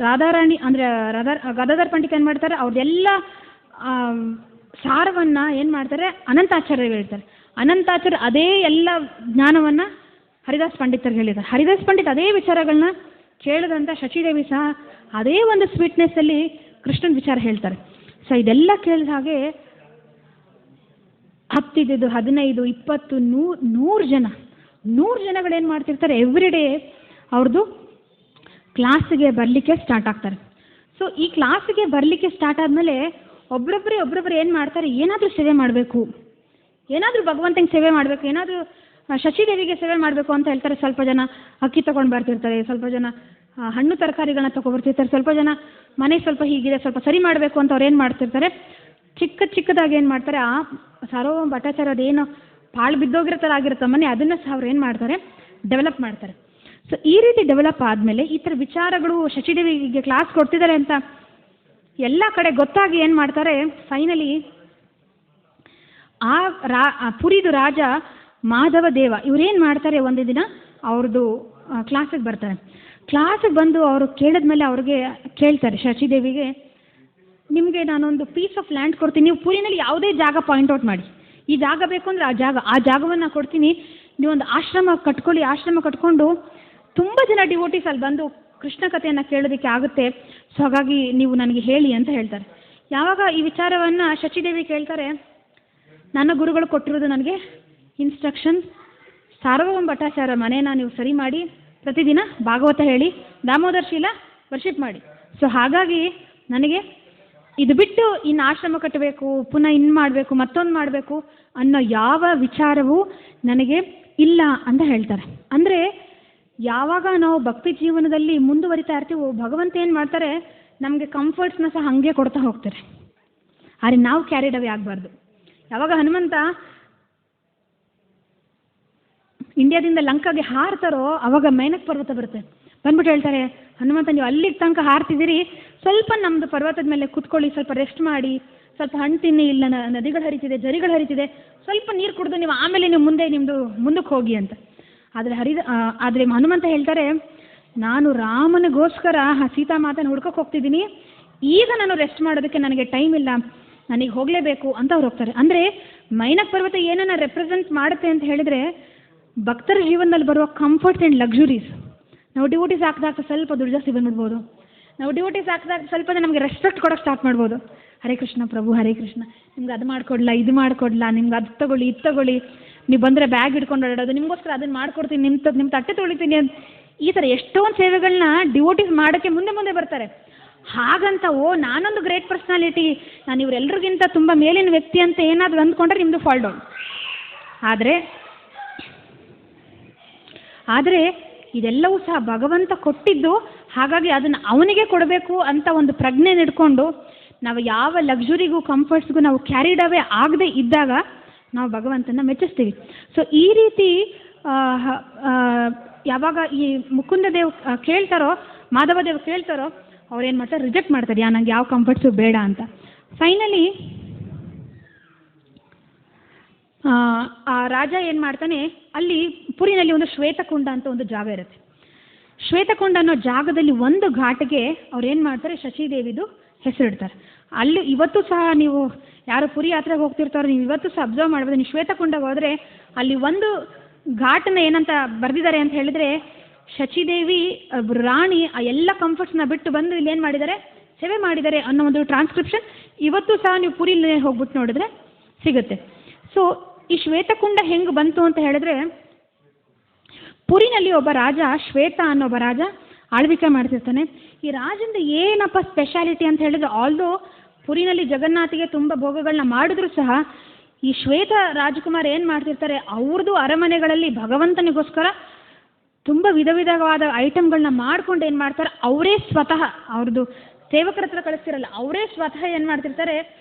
ರಾಧಾರಾಣಿ ಅಂದರೆ ಗದಾಧರ್ ಪಂಡಿತ್ ಏನು ಮಾಡ್ತಾರೆ, ಅವ್ರದ್ದೆಲ್ಲ ಸಾರವನ್ನು ಏನು ಮಾಡ್ತಾರೆ, ಅನಂತಾಚಾರ್ಯರಿಗೆ ಹೇಳ್ತಾರೆ. ಅನಂತಾಚಾರ್ಯ ಅದೇ ಎಲ್ಲ ಜ್ಞಾನವನ್ನು ಹರಿದಾಸ್ ಪಂಡಿತರಿಗೆ ಹೇಳಿದ್ದಾರೆ. ಹರಿದಾಸ್ ಪಂಡಿತ್ ಅದೇ ವಿಚಾರಗಳನ್ನ ಕೇಳಿದಂಥ ಶಚಿದೇವಿ ಸಹ ಅದೇ ಒಂದು ಸ್ವೀಟ್ನೆಸ್ಸಲ್ಲಿ ಕೃಷ್ಣನ ವಿಚಾರ ಹೇಳ್ತಾರೆ. ಸೊ ಇದೆಲ್ಲ ಕೇಳಿದ ಹಾಗೆ 10, 15, 20, 100 ಜನಗಳೇನು ಮಾಡ್ತಿರ್ತಾರೆ, ಎವ್ರಿ ಡೇ ಅವ್ರದ್ದು ಕ್ಲಾಸಿಗೆ ಬರಲಿಕ್ಕೆ ಸ್ಟಾರ್ಟ್ ಆಗ್ತಾರೆ. ಸೊ ಈ ಕ್ಲಾಸಿಗೆ ಬರಲಿಕ್ಕೆ ಸ್ಟಾರ್ಟ್ ಆದಮೇಲೆ ಒಬ್ಬೊಬ್ಬರು ಏನು ಮಾಡ್ತಾರೆ, ಏನಾದರೂ ಸೇವೆ ಮಾಡಬೇಕು, ಏನಾದರೂ ಭಗವಂತನಿಗೆ ಸೇವೆ ಮಾಡಬೇಕು, ಏನಾದರೂ ಶಚಿದೇವಿಗೆ ಸೇವೆ ಮಾಡಬೇಕು ಅಂತ ಹೇಳ್ತಾರೆ. ಸ್ವಲ್ಪ ಜನ ಅಕ್ಕಿ ತೊಗೊಂಡು ಬರ್ತಿರ್ತಾರೆ, ಸ್ವಲ್ಪ ಜನ ಹಣ್ಣು ತರಕಾರಿಗಳನ್ನ ತೊಗೊಬರ್ತಿರ್ತಾರೆ, ಸ್ವಲ್ಪ ಜನ ಮನೆ ಸ್ವಲ್ಪ ಹೀಗಿದೆ ಸ್ವಲ್ಪ ಸರಿ ಮಾಡಬೇಕು ಅಂತ ಅವ್ರು ಏನು ಮಾಡ್ತಿರ್ತಾರೆ, ಚಿಕ್ಕದಾಗಿ ಏನು ಮಾಡ್ತಾರೆ, ಆ ಸಾರ್ವಭೌಮ ಭಟ್ಟಾಚಾರ್ಯ ಅದೇನೋ ಪಾಳು ಬಿದ್ದೋಗಿರೋ ಥರ ಆಗಿರುತ್ತೆ ಮನೆ, ಅದನ್ನು ಸಹ ಅವ್ರು ಏನು ಮಾಡ್ತಾರೆ, ಡೆವಲಪ್ ಮಾಡ್ತಾರೆ. ಸೊ ಈ ರೀತಿ ಡೆವಲಪ್ ಆದಮೇಲೆ ಈ ಥರ ವಿಚಾರಗಳು ಶಚಿದೇವಿಗೆ ಕ್ಲಾಸ್ ಕೊಡ್ತಿದ್ದಾರೆ ಅಂತ ಎಲ್ಲ ಕಡೆ ಗೊತ್ತಾಗಿ ಏನು ಮಾಡ್ತಾರೆ, ಫೈನಲಿ ಪುರಿದು ರಾಜ ಮಾಧವ ದೇವ ಇವರೇನು ಮಾಡ್ತಾರೆ, ಒಂದು ದಿನ ಅವ್ರದ್ದು ಕ್ಲಾಸಿಗೆ ಬರ್ತಾರೆ. ಕ್ಲಾಸಿಗೆ ಬಂದು ಅವರು ಕೇಳಿದ್ಮೇಲೆ ಅವ್ರಿಗೆ ಕೇಳ್ತಾರೆ ಶಚಿದೇವಿಗೆ, ನಿಮಗೆ ನಾನೊಂದು ಪೀಸ್ ಆಫ್ ಲ್ಯಾಂಡ್ ಕೊಡ್ತೀನಿ, ನೀವು ಪುರಿನಲ್ಲಿ ಯಾವುದೇ ಜಾಗ ಪಾಯಿಂಟ್ ಔಟ್ ಮಾಡಿ, ಈ ಜಾಗ ಬೇಕು ಅಂದರೆ ಆ ಜಾಗವನ್ನು ಕೊಡ್ತೀನಿ, ನೀವೊಂದು ಆಶ್ರಮ ಕಟ್ಕೊಳ್ಳಿ, ಆಶ್ರಮ ಕಟ್ಕೊಂಡು ತುಂಬ ಜನ ಡಿವೋಟೀಸ್ ಅಲ್ಲಿ ಬಂದು ಕೃಷ್ಣ ಕಥೆಯನ್ನು ಕೇಳೋದಕ್ಕೆ ಆಗುತ್ತೆ. ಸೊ ಹಾಗಾಗಿ ನೀವು ನನಗೆ ಹೇಳಿ ಅಂತ ಹೇಳ್ತಾರೆ. ಯಾವಾಗ ಈ ವಿಚಾರವನ್ನು ಶಚಿದೇವಿ ಕೇಳ್ತಾರೆ, ನನ್ನ ಗುರುಗಳು ಕೊಟ್ಟಿರೋದು ನನಗೆ ಇನ್ಸ್ಟ್ರಕ್ಷನ್, ಸಾರ್ವಭೌಮ ಭಟ್ಟಾಚಾರ್ಯ ಮನೇನ ನೀವು ಸರಿ ಮಾಡಿ ಪ್ರತಿದಿನ ಭಾಗವತ ಹೇಳಿ ದಾಮೋದರ ಶೀಲ ವರ್ಷಿಪ್ ಮಾಡಿ. ಸೊ ಹಾಗಾಗಿ ನನಗೆ ಇದು ಬಿಟ್ಟು ಇನ್ನು ಆಶ್ರಮ ಕಟ್ಟಬೇಕು, ಪುನಃ ಇನ್ನು ಮಾಡಬೇಕು, ಮತ್ತೊಂದು ಮಾಡಬೇಕು ಅನ್ನೋ ಯಾವ ವಿಚಾರವೂ ನನಗೆ ಇಲ್ಲ ಅಂತ ಹೇಳ್ತಾರೆ. ಅಂದರೆ ಯಾವಾಗ ನಾವು ಭಕ್ತಿ ಜೀವನದಲ್ಲಿ ಮುಂದುವರಿತಾ ಇರ್ತೀವೋ ಭಗವಂತ ಏನು ಮಾಡ್ತಾರೆ, ನಮಗೆ ಕಂಫರ್ಟ್ಸ್ನ ಸಹ ಹಾಗೆ ಕೊಡ್ತಾ ಹೋಗ್ತಾರೆ. ಆದರೆ ನಾವು ಕ್ಯಾರಿಡ್ ಅವೇ ಆಗಬಾರ್ದು. ಯಾವಾಗ ಹನುಮಂತ ಇಂಡಿಯಾದಿಂದ ಲಂಕಾಗೆ ಹಾರ್ತಾರೋ ಅವಾಗ ಮೇನಕ್ ಪರ್ವತ ಬರುತ್ತೆ. ಬಂದ್ಬಿಟ್ಟು ಹೇಳ್ತಾರೆ, ಹನುಮಂತ ನೀವು ಅಲ್ಲಿಗೆ ತನಕ ಹಾರ್ತಿದ್ದೀರಿ, ಸ್ವಲ್ಪ ನಮ್ಮದು ಪರ್ವತದ ಮೇಲೆ ಕೂತ್ಕೊಳ್ಳಿ, ಸ್ವಲ್ಪ ರೆಸ್ಟ್ ಮಾಡಿ, ಸ್ವಲ್ಪ ಹಣ್ಣು ತಿನ್ನಿ, ಇಲ್ಲ ನದಿಗಳು ಹರಿತಿದೆ, ಜರಿಗಳು ಹರಿತಿದೆ, ಸ್ವಲ್ಪ ನೀರು ಕುಡಿದು ನೀವು ಆಮೇಲೆ ನೀವು ಮುಂದಕ್ಕೆ ಹೋಗಿ ಅಂತ. ಆದರೆ ಹನುಮಂತ ಹೇಳ್ತಾರೆ, ನಾನು ರಾಮನಿಗೋಸ್ಕರ ಸೀತಾಮಾತನ ಹುಡ್ಕೋಕೆ ಹೋಗ್ತಿದ್ದೀನಿ, ಈಗ ನಾನು ರೆಸ್ಟ್ ಮಾಡೋದಕ್ಕೆ ನನಗೆ ಟೈಮ್ ಇಲ್ಲ, ನನಗೆ ಹೋಗಲೇಬೇಕು ಅಂತ ಅವ್ರು ಹೋಗ್ತಾರೆ. ಅಂದರೆ ಮೈನಕ್ ಪರ್ವತ ಏನನ್ನ ರೆಪ್ರೆಸೆಂಟ್ ಮಾಡುತ್ತೆ ಅಂತ ಹೇಳಿದರೆ ಭಕ್ತರ ಜೀವನದಲ್ಲಿ ಬರುವ ಕಂಫರ್ಟ್ಸ್ ಆ್ಯಂಡ್ ಲಕ್ಸುರೀಸ್. ನಾವು ಡಿವೋಟೀಸ್ ಹಾಕಿದಾಗ ಸ್ವಲ್ಪ ದುಡ್ಡು ಜಾಸ್ತಿ ಬಂದ್ಬಿಡ್ಬೋದು, ನಾವು ಡಿವೋಟೀಸ್ ಹಾಕಿದಾಗ ಸ್ವಲ್ಪ ನಮಗೆ ರೆಸ್ಪೆಕ್ಟ್ ಕೊಡೋಕ್ಕೆ ಸ್ಟಾರ್ಟ್ ಮಾಡ್ಬೋದು. ಹರೇ ಕೃಷ್ಣ ಪ್ರಭು, ಹರೇ ಕೃಷ್ಣ, ನಿಮ್ಗೆ ಅದು ಮಾಡಿಕೊಡ್ಲಾ, ಇದು ಮಾಡಿಕೊಡ್ಲಾ, ನಿಮ್ಗೆ ಅದು ತಗೊಳ್ಳಿ, ಇದು ತಗೊಳ್ಳಿ, ನೀವು ಬಂದರೆ ಬ್ಯಾಗ್ ಹಿಡ್ಕೊಂಡು ಓಡಾಡೋದು, ನಿಮಗೋಸ್ಕರ ಅದನ್ನು ಮಾಡ್ಕೊಡ್ತೀನಿ, ನಿಮ್ಮ ತಟ್ಟೆ ತೊಳಿತೀನಿ ಅಂತ ಈ ಥರ ಎಷ್ಟೊಂದು ಸೇವೆಗಳನ್ನ ಡಿವೋಟೀಸ್ ಮಾಡೋಕ್ಕೆ ಮುಂದೆ ಬರ್ತಾರೆ. ಹಾಗಂತ ನಾನೊಂದು ಗ್ರೇಟ್ ಪರ್ಸ್ನಾಲಿಟಿ, ನಾನು ಇವರೆಲ್ಲರಿಗಿಂತ ತುಂಬ ಮೇಲಿನ ವ್ಯಕ್ತಿ ಅಂತ ಏನಾದರೂ ಅಂದ್ಕೊಂಡ್ರೆ ನಿಮ್ಮದು ಫಾಲ್ ಡೌನ್. ಆದರೆ ಇದೆಲ್ಲವೂ ಸಹ ಭಗವಂತ ಕೊಟ್ಟಿದ್ದು, ಹಾಗಾಗಿ ಅದನ್ನು ಅವನಿಗೆ ಕೊಡಬೇಕು ಅಂತ ಒಂದು ಪ್ರಜ್ಞೆ ಹಿಡ್ಕೊಂಡು ನಾವು ಯಾವ ಲಕ್ಸುರಿಗೂ ಕಂಫರ್ಟ್ಸ್ಗೂ ನಾವು ಕ್ಯಾರಿಡ್ ಅವೇ ಆಗದೆ ಇದ್ದಾಗ ನಾವು ಭಗವಂತನ ಮೆಚ್ಚಿಸ್ತೀವಿ. ಸೊ ಈ ರೀತಿ ಯಾವಾಗ ಈ ಮುಕುಂದ ದೇವ್ ಕೇಳ್ತಾರೋ, ಮಾಧವ ದೇವ್ ಕೇಳ್ತಾರೋ, ಅವ್ರು ಏನು ಮಾಡ್ತಾರೆ, ರಿಜೆಕ್ಟ್ ಮಾಡ್ತಾರೆ, ನಂಗೆ ಯಾವ ಕಂಫರ್ಟ್ಸು ಬೇಡ ಅಂತ. ಫೈನಲಿ ಆ ರಾಜ ಏನು ಮಾಡ್ತಾನೆ, ಅಲ್ಲಿ ಪುರಿನಲ್ಲಿ ಒಂದು ಶ್ವೇತಕುಂಡ ಅಂತ ಒಂದು ಜಾಗ ಇರುತ್ತೆ. ಶ್ವೇತಕುಂಡ ಅನ್ನೋ ಜಾಗದಲ್ಲಿ ಒಂದು ಘಾಟ್ಗೆ ಅವ್ರು ಏನು ಮಾಡ್ತಾರೆ, ಶಚಿದೇವಿದು ಹೆಸರಿಡ್ತಾರೆ. ಅಲ್ಲಿ ಇವತ್ತು ಸಹ ನೀವು ಯಾರು ಪುರಿ ಯಾತ್ರೆಗೆ ಹೋಗ್ತಿರ್ತಾರೋ ನೀವು ಇವತ್ತು ಸಹ ಅಬ್ಸರ್ವ್ ಮಾಡ್ಬೋದು. ನೀವು ಶ್ವೇತಕುಂಡಗೆ ಹೋದರೆ ಅಲ್ಲಿ ಒಂದು ಘಾಟನ್ನ ಏನಂತ ಬರೆದಿದ್ದಾರೆ ಅಂತ ಹೇಳಿದರೆ, ಶಚಿದೇವಿ ರಾಣಿ ಆ ಎಲ್ಲ ಕಂಫರ್ಟ್ಸ್ನ ಬಿಟ್ಟು ಬಂದು ಇಲ್ಲಿ ಏನು ಮಾಡಿದ್ದಾರೆ, ಸೇವೆ ಮಾಡಿದ್ದಾರೆ ಅನ್ನೋ ಒಂದು ಟ್ರಾನ್ಸ್ಕ್ರಿಪ್ಷನ್ ಇವತ್ತು ಸಹ ನೀವು ಪುರಿಲಿ ಹೋಗ್ಬಿಟ್ಟು ನೋಡಿದ್ರೆ ಸಿಗುತ್ತೆ. ಸೊ ಈ ಶ್ವೇತಕುಂಡ ಹೆಂಗೆ ಬಂತು ಅಂತ ಹೇಳಿದ್ರೆ, ಪುರಿನಲ್ಲಿ ಒಬ್ಬ ರಾಜ, ಶ್ವೇತ ಅನ್ನೋ ಒಬ್ಬ ರಾಜ ಆಳ್ವಿಕೆ ಮಾಡ್ತಿರ್ತಾನೆ. ಈ ರಾಜಂದು ಏನಪ್ಪ ಸ್ಪೆಷಾಲಿಟಿ ಅಂತ ಹೇಳಿದ್ರೆ, ಆಲ್ದೋ ಪುರಿನಲ್ಲಿ ಜಗನ್ನಾಥಿಗೆ ತುಂಬ ಭೋಗಗಳನ್ನ ಮಾಡಿದ್ರು ಸಹ ಈ ಶ್ವೇತ ರಾಜಕುಮಾರ್ ಏನು ಮಾಡ್ತಿರ್ತಾರೆ, ಅವ್ರದ್ದು ಅರಮನೆಗಳಲ್ಲಿ ಭಗವಂತನಿಗೋಸ್ಕರ ತುಂಬ ವಿಧವಾದ ಐಟಮ್ಗಳನ್ನ ಮಾಡ್ಕೊಂಡು ಏನು ಮಾಡ್ತಾರೆ, ಅವರೇ ಸ್ವತಃ ಅವ್ರದ್ದು ಸೇವಕರ ಹತ್ರ ಕಳಿಸ್ತಿರಲ್ಲ, ಅವರೇ ಸ್ವತಃ ಏನು ಮಾಡ್ತಿರ್ತಾರೆ,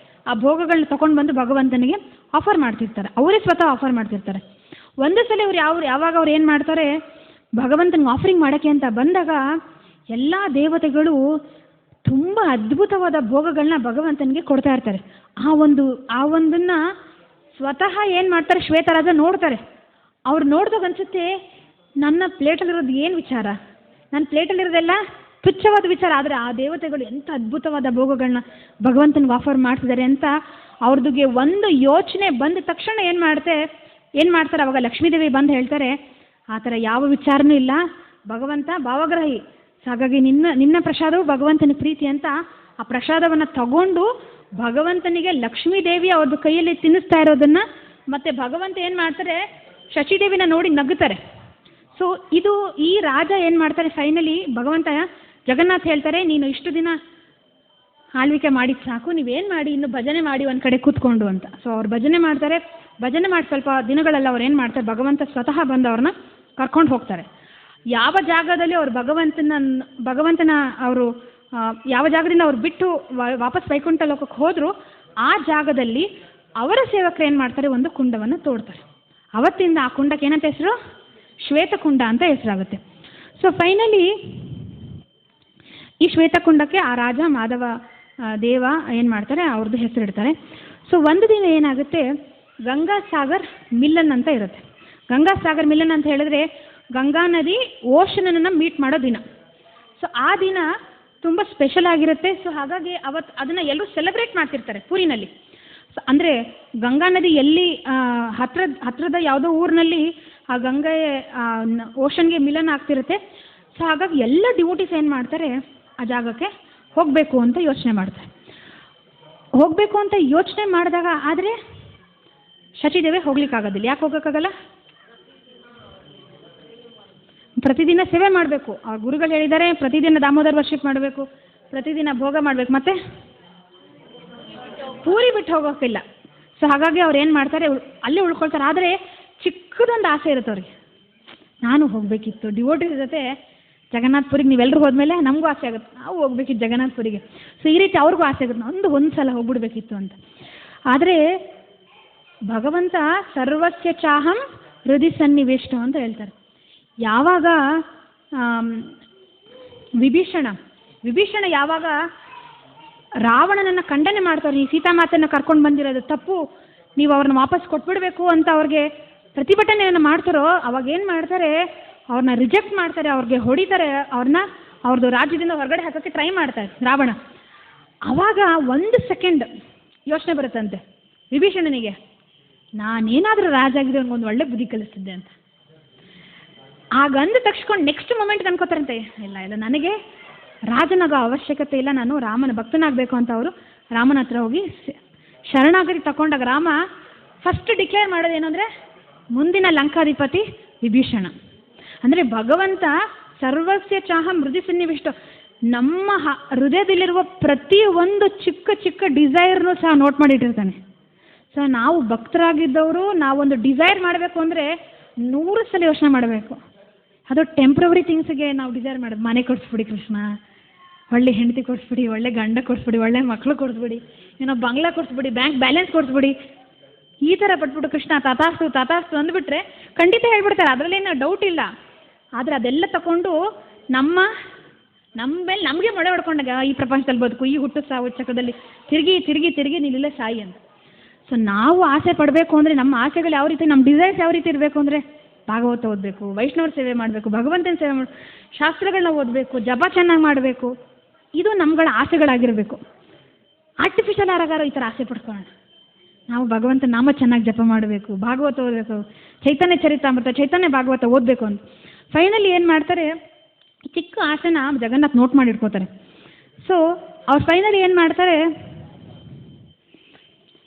ಆ ಭೋಗಗಳನ್ನ ತೊಗೊಂಡು ಬಂದು ಭಗವಂತನಿಗೆ ಆಫರ್ ಮಾಡ್ತಿರ್ತಾರೆ, ಅವರೇ ಸ್ವತಃ ಆಫರ್ ಮಾಡ್ತಿರ್ತಾರೆ. ಒಂದು ಸಲ ಯಾವಾಗ ಅವ್ರು ಏನು ಮಾಡ್ತಾರೆ, ಭಗವಂತನಿಗೆ ಆಫರಿಂಗ್ ಮಾಡೋಕ್ಕೆ ಅಂತ ಬಂದಾಗ ಎಲ್ಲ ದೇವತೆಗಳು ತುಂಬ ಅದ್ಭುತವಾದ ಭೋಗಗಳನ್ನ ಭಗವಂತನಿಗೆ ಕೊಡ್ತಾ ಇರ್ತಾರೆ. ಆ ಒಂದನ್ನು ಸ್ವತಃ ಏನು ಮಾಡ್ತಾರೆ, ಶ್ವೇತರಾಜ ನೋಡ್ತಾರೆ. ಅವ್ರು ನೋಡಿದಾಗ ಅನಿಸುತ್ತೆ, ನನ್ನ ಪ್ಲೇಟಲ್ಲಿರೋದು ಏನು ವಿಚಾರ, ನನ್ನ ಪ್ಲೇಟಲ್ಲಿರೋದೆಲ್ಲ ತುಚ್ಛವಾದ ವಿಚಾರ, ಆದರೆ ಆ ದೇವತೆಗಳು ಎಂಥ ಅದ್ಭುತವಾದ ಭೋಗಗಳನ್ನ ಭಗವಂತನಿಗೆ ಆಫರ್ ಮಾಡ್ತಿದ್ದಾರೆ ಅಂತ ಅವ್ರದಿಗೆ ಒಂದು ಯೋಚನೆ ಬಂದ ತಕ್ಷಣ ಏನು ಮಾಡ್ತಾರೆ, ಅವಾಗ ಲಕ್ಷ್ಮೀದೇವಿ ಬಂದು ಹೇಳ್ತಾರೆ, ಆ ಥರ ಯಾವ ವಿಚಾರನೂ ಇಲ್ಲ, ಭಗವಂತ ಭಾವಗ್ರಾಹಿ, ಹಾಗಾಗಿ ನಿನ್ನ ಪ್ರಸಾದವು ಭಗವಂತನ ಪ್ರೀತಿ ಅಂತ ಆ ಪ್ರಸಾದವನ್ನು ತಗೊಂಡು ಭಗವಂತನಿಗೆ ಲಕ್ಷ್ಮೀದೇವಿ ಅವ್ರದ್ದು ಕೈಯಲ್ಲಿ ತಿನ್ನಿಸ್ತಾ ಇರೋದನ್ನು ಮತ್ತೆ ಭಗವಂತ ಏನು ಮಾಡ್ತಾರೆ, ಶಚಿದೇವಿನ ನೋಡಿ ನಗ್ತಾರೆ. ಸೊ ಈ ರಾಜ ಏನು ಮಾಡ್ತಾರೆ, ಫೈನಲಿ ಭಗವಂತ ಜಗನ್ನಾಥ್ ಹೇಳ್ತಾರೆ, ನೀನು ಇಷ್ಟು ದಿನ ಆಳ್ವಿಕೆ ಮಾಡಿದ್ದು ಸಾಕು, ನೀವೇನು ಮಾಡಿ ಇನ್ನು ಭಜನೆ ಮಾಡಿ ಒಂದು ಕಡೆ ಕೂತ್ಕೊಂಡು ಅಂತ. ಸೊ ಅವ್ರು ಭಜನೆ ಮಾಡ್ತಾರೆ. ಭಜನೆ ಮಾಡಿ ಸ್ವಲ್ಪ ದಿನಗಳೆಲ್ಲ ಅವ್ರು ಏನು ಮಾಡ್ತಾರೆ, ಭಗವಂತ ಸ್ವತಃ ಬಂದು ಅವ್ರನ್ನ ಕರ್ಕೊಂಡು ಹೋಗ್ತಾರೆ. ಯಾವ ಜಾಗದಲ್ಲಿ ಅವ್ರು ಭಗವಂತನ ಅವರು ಯಾವ ಜಾಗದಿಂದ ಅವ್ರು ಬಿಟ್ಟು ವಾಪಸ್ ವೈಕುಂಠ ಲೋಕಕ್ಕೆ ಹೋದ್ರು, ಆ ಜಾಗದಲ್ಲಿ ಅವರ ಸೇವಕರು ಏನು ಮಾಡ್ತಾರೆ, ಒಂದು ಕುಂಡವನ್ನು ತೋಡ್ತಾರೆ. ಅವತ್ತಿಂದ ಆ ಕುಂಡಕ್ಕೆ ಏನಂತ ಹೆಸರು, ಶ್ವೇತಕುಂಡ ಅಂತ ಹೆಸರಾಗುತ್ತೆ. ಸೊ ಫೈನಲಿ ಈ ಶ್ವೇತಕುಂಡಕ್ಕೆ ಆ ರಾಜ ಮಾಧವ ದೇವ ಏನು ಮಾಡ್ತಾರೆ, ಅವ್ರದ್ದು ಹೆಸರಿಡ್ತಾರೆ. ಸೊ ಒಂದು ದಿನ ಏನಾಗುತ್ತೆ, ಗಂಗಾಸಾಗರ್ ಮಿಲನ್ ಅಂತ ಇರುತ್ತೆ. ಗಂಗಾಸಾಗರ್ ಮಿಲನ್ ಅಂತ ಹೇಳಿದ್ರೆ ಗಂಗಾ ನದಿ ಓಷನನ್ನು ಮೀಟ್ ಮಾಡೋ ದಿನ. ಸೊ ಆ ದಿನ ತುಂಬ ಸ್ಪೆಷಲ್ ಆಗಿರುತ್ತೆ. ಸೊ ಹಾಗಾಗಿ ಅದನ್ನು ಎಲ್ಲರೂ ಸೆಲೆಬ್ರೇಟ್ ಮಾಡ್ತಿರ್ತಾರೆ ಪುರಿನಲ್ಲಿ. ಅಂದರೆ ಗಂಗಾ ನದಿ ಎಲ್ಲಿ ಹತ್ತಿರದ ಯಾವುದೋ ಊರಿನಲ್ಲಿ ಆ ಗಂಗೆ ಓಷನ್ಗೆ ಮಿಲನ ಆಗ್ತಿರುತ್ತೆ. ಸೊ ಹಾಗಾಗಿ ಎಲ್ಲ ಡಿವೋಟೀಸ್ ಏನು ಮಾಡ್ತಾರೆ, ಆ ಜಾಗಕ್ಕೆ ಹೋಗಬೇಕು ಅಂತ ಯೋಚನೆ ಮಾಡ್ತಾರೆ. ಹೋಗಬೇಕು ಅಂತ ಯೋಚನೆ ಮಾಡಿದಾಗ ಆದರೆ ಶಚಿದೇವಿ ಹೋಗ್ಲಿಕ್ಕಾಗೋದಿಲ್ಲ. ಯಾಕೆ ಹೋಗೋಕ್ಕಾಗಲ್ಲ? ಪ್ರತಿದಿನ ಸೇವೆ ಮಾಡಬೇಕು. ಆ ಗುರುಗಳು ಹೇಳಿದ್ದಾರೆ ಪ್ರತಿದಿನ ದಾಮೋದರ ವರ್ಷಿಪ್ ಮಾಡಬೇಕು, ಪ್ರತಿದಿನ ಭೋಗ ಮಾಡಬೇಕು, ಮತ್ತು ಪೂರಿ ಬಿಟ್ಟು ಹೋಗೋಕ್ಕಿಲ್ಲ. ಸೊ ಹಾಗಾಗಿ ಅವ್ರು ಏನು ಮಾಡ್ತಾರೆ, ಅಲ್ಲೇ ಉಳ್ಕೊಳ್ತಾರೆ. ಆದರೆ ಚಿಕ್ಕದೊಂದು ಆಸೆ ಇರುತ್ತೆ ಅವ್ರಿಗೆ, ನಾನು ಹೋಗಬೇಕಿತ್ತು ಡಿವೋಟೀಸ್ ಜೊತೆ ಜಗನ್ನಾಥಪುರಿಗೆ. ನೀವೆಲ್ಲರೂ ಹೋದ್ಮೇಲೆ ನಮಗೂ ಆಸೆ ಆಗುತ್ತೆ, ನಾವು ಹೋಗ್ಬೇಕಿತ್ತು ಜಗನ್ನಾಥಪುರಿಗೆ. ಸೊ ಈ ರೀತಿ ಅವ್ರಿಗೂ ಆಸೆ ಆಗುತ್ತೆ, ಒಂದು ಸಲ ಹೋಗ್ಬಿಡ್ಬೇಕಿತ್ತು ಅಂತ. ಆದರೆ ಭಗವಂತ ಸರ್ವಸ್ಯ ಚಾಹಂ ಹೃದಯ ಸನ್ನಿವೇಷ್ಟ ಅಂತ ಹೇಳ್ತಾರೆ. ಯಾವಾಗ ವಿಭೀಷಣ ಯಾವಾಗ ರಾವಣನನ್ನು ಖಂಡನೆ ಮಾಡ್ತಾರೆ, ಈ ಸೀತಾಮಾತೆಯನ್ನು ಕರ್ಕೊಂಡು ಬಂದಿರೋದು ತಪ್ಪು, ನೀವು ಅವ್ರನ್ನ ವಾಪಸ್ ಕೊಟ್ಬಿಡ್ಬೇಕು ಅಂತ ಅವ್ರಿಗೆ ಪ್ರತಿಭಟನೆಯನ್ನು ಮಾಡ್ತಾರೋ, ಅವಾಗ ಏನು ಮಾಡ್ತಾರೆ, ಅವ್ರನ್ನ ರಿಜೆಕ್ಟ್ ಮಾಡ್ತಾರೆ, ಅವ್ರಿಗೆ ಹೊಡಿತಾರೆ, ಅವ್ರದ್ದು ರಾಜ್ಯದಿಂದ ಹೊರಗಡೆ ಹಾಕೋಕ್ಕೆ ಟ್ರೈ ಮಾಡ್ತಾರೆ ರಾವಣ. ಆವಾಗ 1 ಸೆಕೆಂಡ್ ಯೋಚನೆ ಬರುತ್ತಂತೆ ವಿಭೀಷಣನಿಗೆ, ನಾನೇನಾದರೂ ರಾಜ ಆಗಿದ್ರೆ ಒಂದು ಒಳ್ಳೆ ಬುದ್ಧಿ ಕಲಿಸ್ತಿದ್ದೆ ಅಂತ. ಹಾಗಂದು ತಕ್ಷಕೊಂಡು ನೆಕ್ಸ್ಟ್ ಮೊಮೆಂಟ್ ಅನ್ಕೋತಾರಂತೆ, ಇಲ್ಲ ನನಗೆ ರಾಜನಾಗೋ ಅವಶ್ಯಕತೆ ಇಲ್ಲ, ನಾನು ರಾಮನ ಭಕ್ತನಾಗಬೇಕು ಅಂತ ಅವರು ರಾಮನ ಹತ್ರ ಹೋಗಿ ಶರಣಾಗತಿ ತಗೊಂಡಾಗ ರಾಮ ಫಸ್ಟ್ ಡಿಕ್ಲೇರ್ ಮಾಡೋದೇನು ಅಂದರೆ ಮುಂದಿನ ಲಂಕಾಧಿಪತಿ ವಿಭೀಷಣ. ಅಂದರೆ ಭಗವಂತ ಸರ್ವಸ್ಯ ಚಾಹಂ ಹೃದಯ ಸನ್ನಿವಿಷ್ಟ, ನಮ್ಮ ಹೃದಯದಲ್ಲಿರುವ ಪ್ರತಿಯೊಂದು ಚಿಕ್ಕ ಡಿಸೈರ್ನೂ ಸಹ ನೋಟ್ ಮಾಡಿಟ್ಟಿರ್ತಾನೆ. ಸೊ ನಾವು ಭಕ್ತರಾಗಿದ್ದವರು ನಾವೊಂದು ಡಿಸೈರ್ ಮಾಡಬೇಕು ಅಂದರೆ 100 ಸಲ ಯೋಚನೆ ಮಾಡಬೇಕು. ಅದು ಟೆಂಪ್ರವರಿ ಥಿಂಗ್ಸ್ಗೆ ನಾವು ಡಿಸೈರ್ ಮಾಡೋದು, ಮನೆ ಕೊಡಿಸ್ಬಿಡಿ ಕೃಷ್ಣ, ಒಳ್ಳೆ ಹೆಂಡತಿ ಕೊಡಿಸ್ಬಿಡಿ, ಒಳ್ಳೆ ಗಂಡ ಕೊಡಿಸ್ಬಿಡಿ, ಒಳ್ಳೆ ಮಕ್ಕಳು ಕೊಡಿಸ್ಬಿಡಿ, ಏನೋ ಬಂಗ್ಲಾ ಕೊಡಿಸ್ಬಿಡಿ, ಬ್ಯಾಂಕ್ ಬ್ಯಾಲೆನ್ಸ್ ಕೊಡಿಸ್ಬಿಡಿ, ಈ ಥರ ಪಟ್ಬಿಟ್ಟು ಕೃಷ್ಣ ತಾತಾಸ್ತು ಅಂದ್ಬಿಟ್ರೆ ಖಂಡಿತ ಹೇಳ್ಬಿಡ್ತಾರೆ, ಅದರಲ್ಲೇನು ಡೌಟ್ ಇಲ್ಲ. ಆದರೆ ಅದೆಲ್ಲ ತಗೊಂಡು ನಮ್ಮ ಮೇಲೆ ನಮಗೆ ಮೊಳೆ ಹೊಡ್ಕೊಂಡಾಗ ಈ ಪ್ರಪಂಚದಲ್ಲಿ ಬದುಕು, ಈ ಹುಟ್ಟು ಸಾವು ಚಕ್ರದಲ್ಲಿ ತಿರುಗಿ ನೀನಿಲ್ಲೇ ಸಾಯಿ ಅಂತ. ಸೊ ನಾವು ಆಸೆ ಪಡಬೇಕು ಅಂದರೆ ನಮ್ಮ ಆಸೆಗಳು ಯಾವ ರೀತಿ, ನಮ್ಮ ಡಿಸೈರ್ಸ್ ಯಾವ ರೀತಿ ಇರಬೇಕು ಅಂದರೆ ಭಾಗವತ ಓದಬೇಕು, ವೈಷ್ಣವ್ರ ಸೇವೆ ಮಾಡಬೇಕು, ಭಗವಂತನ ಸೇವೆ ಮಾಡಿ, ಶಾಸ್ತ್ರಗಳನ್ನ ಓದಬೇಕು, ಜಪ ಚೆನ್ನಾಗಿ ಮಾಡಬೇಕು, ಇದು ನಮ್ಗಳ ಆಸೆಗಳಾಗಿರಬೇಕು. ಆರ್ಟಿಫಿಷಿಯಲ್ ಆರಾಗಾರ ಈ ಥರ ಆಸೆ ಪಡ್ಕೊಳ್ಳೋಣ, ನಾವು ಭಗವಂತ ನಾಮ ಚೆನ್ನಾಗಿ ಜಪ ಮಾಡಬೇಕು, ಭಾಗವತ ಓದಬೇಕು, ಚೈತನ್ಯ ಚರಿತಾಮೃತ, ಚೈತನ್ಯ ಭಾಗವತ ಓದಬೇಕು ಅಂತ. ಫೈನಲಿ ಏನು ಮಾಡ್ತಾರೆ, ಚಿಕ್ಕ ಆಸೆನ ಜಗನ್ನಾಥ್ ನೋಟ್ ಮಾಡಿ ಇಟ್ಕೋತಾರೆ. ಸೊ ಅವ್ರು ಫೈನಲಿ ಏನು ಮಾಡ್ತಾರೆ,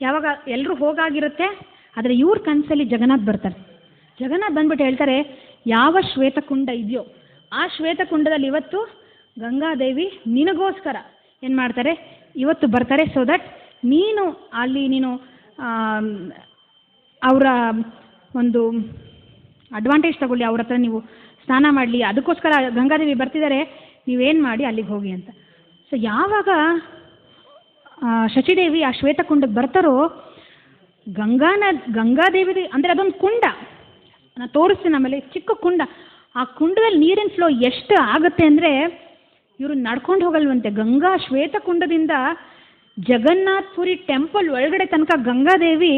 ಯಾವಾಗ ಎಲ್ಲರೂ ಹೋಗಾಗಿರುತ್ತೆ, ಆದರೆ ಇವ್ರ ಕನಸಲ್ಲಿ ಜಗನ್ನಾಥ್ ಬರ್ತಾರೆ. ಜಗನ್ನಾಥ್ ಬಂದ್ಬಿಟ್ಟು ಹೇಳ್ತಾರೆ, ಯಾವ ಶ್ವೇತಕುಂಡ ಇದೆಯೋ ಆ ಶ್ವೇತಕುಂಡದಲ್ಲಿ ಇವತ್ತು ಗಂಗಾದೇವಿ ನಿನಗೋಸ್ಕರ ಏನು ಮಾಡ್ತಾರೆ, ಇವತ್ತು ಬರ್ತಾರೆ. ಸೊ ದಟ್ ನೀನು ಅವರ ಒಂದು ಅಡ್ವಾಂಟೇಜ್ ತಗೊಳ್ಳಿ, ಅವ್ರ ಹತ್ರ ನೀವು ಸ್ನಾನ ಮಾಡಲಿ, ಅದಕ್ಕೋಸ್ಕರ ಗಂಗಾದೇವಿ ಬರ್ತಿದ್ದಾರೆ, ನೀವೇನು ಮಾಡಿ ಅಲ್ಲಿಗೆ ಹೋಗಿ ಅಂತ. ಸೊ ಯಾವಾಗ ಶಚಿದೇವಿ ಆ ಶ್ವೇತಕುಂಡಕ್ಕೆ ಬರ್ತಾರೋ, ಗಂಗಾದೇವಿ ಅಂದರೆ ಅದೊಂದು ಕುಂಡ, ನಾನು ತೋರಿಸ್ತೀನಿ ಆಮೇಲೆ, ಚಿಕ್ಕ ಕುಂಡ. ಆ ಕುಂಡದಲ್ಲಿ ನೀರಿನ ಫ್ಲೋ ಎಷ್ಟು ಆಗುತ್ತೆ ಅಂದರೆ ಇವರು ನಡ್ಕೊಂಡು ಹೋಗಲ್ವಂತೆ. ಶ್ವೇತಕುಂಡದಿಂದ ಜಗನ್ನಾಥಪುರಿ ಟೆಂಪಲ್ ಒಳಗಡೆ ತನಕ ಗಂಗಾದೇವಿ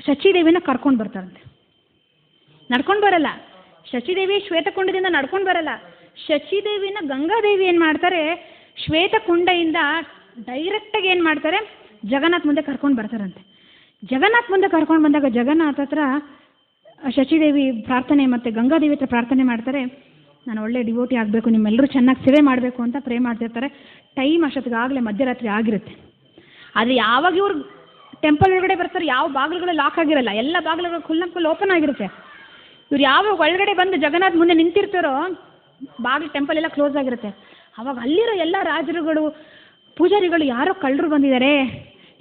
ಶಚಿದೇವಿನ ಕರ್ಕೊಂಡು ಬರ್ತಾರಂತೆ. ನಡ್ಕೊಂಡು ಬರಲ್ಲ, ಶಚಿದೇವಿ ಶ್ವೇತಕುಂಡದಿಂದ ನಡ್ಕೊಂಡು ಬರಲ್ಲ, ಶಚಿದೇವಿನ ಗಂಗಾದೇವಿ ಏನು ಮಾಡ್ತಾರೆ, ಶ್ವೇತಕುಂಡದಿಂದ ಡೈರೆಕ್ಟಾಗಿ ಏನು ಮಾಡ್ತಾರೆ, ಜಗನ್ನಾಥ್ ಮುಂದೆ ಕರ್ಕೊಂಡು ಬರ್ತಾರಂತೆ. ಜಗನ್ನಾಥ್ ಮುಂದೆ ಕರ್ಕೊಂಡು ಬಂದಾಗ ಜಗನ್ನಾಥ್ ಹತ್ರ ಶಚಿದೇವಿ ಪ್ರಾರ್ಥನೆ ಮತ್ತು ಗಂಗಾದೇವಿ ಹತ್ರ ಪ್ರಾರ್ಥನೆ ಮಾಡ್ತಾರೆ, ನಾನು ಒಳ್ಳೆ ಡಿವೋಟಿ ಆಗಬೇಕು, ನಿಮ್ಮೆಲ್ಲರೂ ಚೆನ್ನಾಗಿ ಸೇವೆ ಮಾಡಬೇಕು ಅಂತ ಪ್ರೇ ಮಾಡ್ತಿರ್ತಾರೆ. ಟೈಮ್ ಅಷ್ಟೊತ್ತಿಗಾಗಲೇ ಮಧ್ಯರಾತ್ರಿ ಆಗಿರುತ್ತೆ. ಆದರೆ ಯಾವಾಗ ಇವ್ರು ಟೆಂಪಲ್ ಒಳಗಡೆ ಬರ್ತಾರೆ, ಯಾವ ಬಾಗಿಲುಗಳು ಲಾಕ್ ಆಗಿರಲ್ಲ, ಎಲ್ಲ ಬಾಗಿಲುಗಳು ಫುಲ್ ಓಪನ್ ಆಗಿರುತ್ತೆ. ಇವ್ರು ಯಾವಾಗ ಒಳಗಡೆ ಬಂದು ಜಗನ್ನಾಥ್ ಮುಂದೆ ನಿಂತಿರ್ತಾರೋ ಬಾಗಿಲು ಟೆಂಪಲ್ ಎಲ್ಲ ಕ್ಲೋಸ್ ಆಗಿರುತ್ತೆ. ಅವಾಗ ಅಲ್ಲಿರೋ ಎಲ್ಲ ರಾಜರುಗಳು ಪೂಜಾರಿಗಳು ಯಾರೋ ಕಳ್ಳರು ಬಂದಿದ್ದಾರೆ,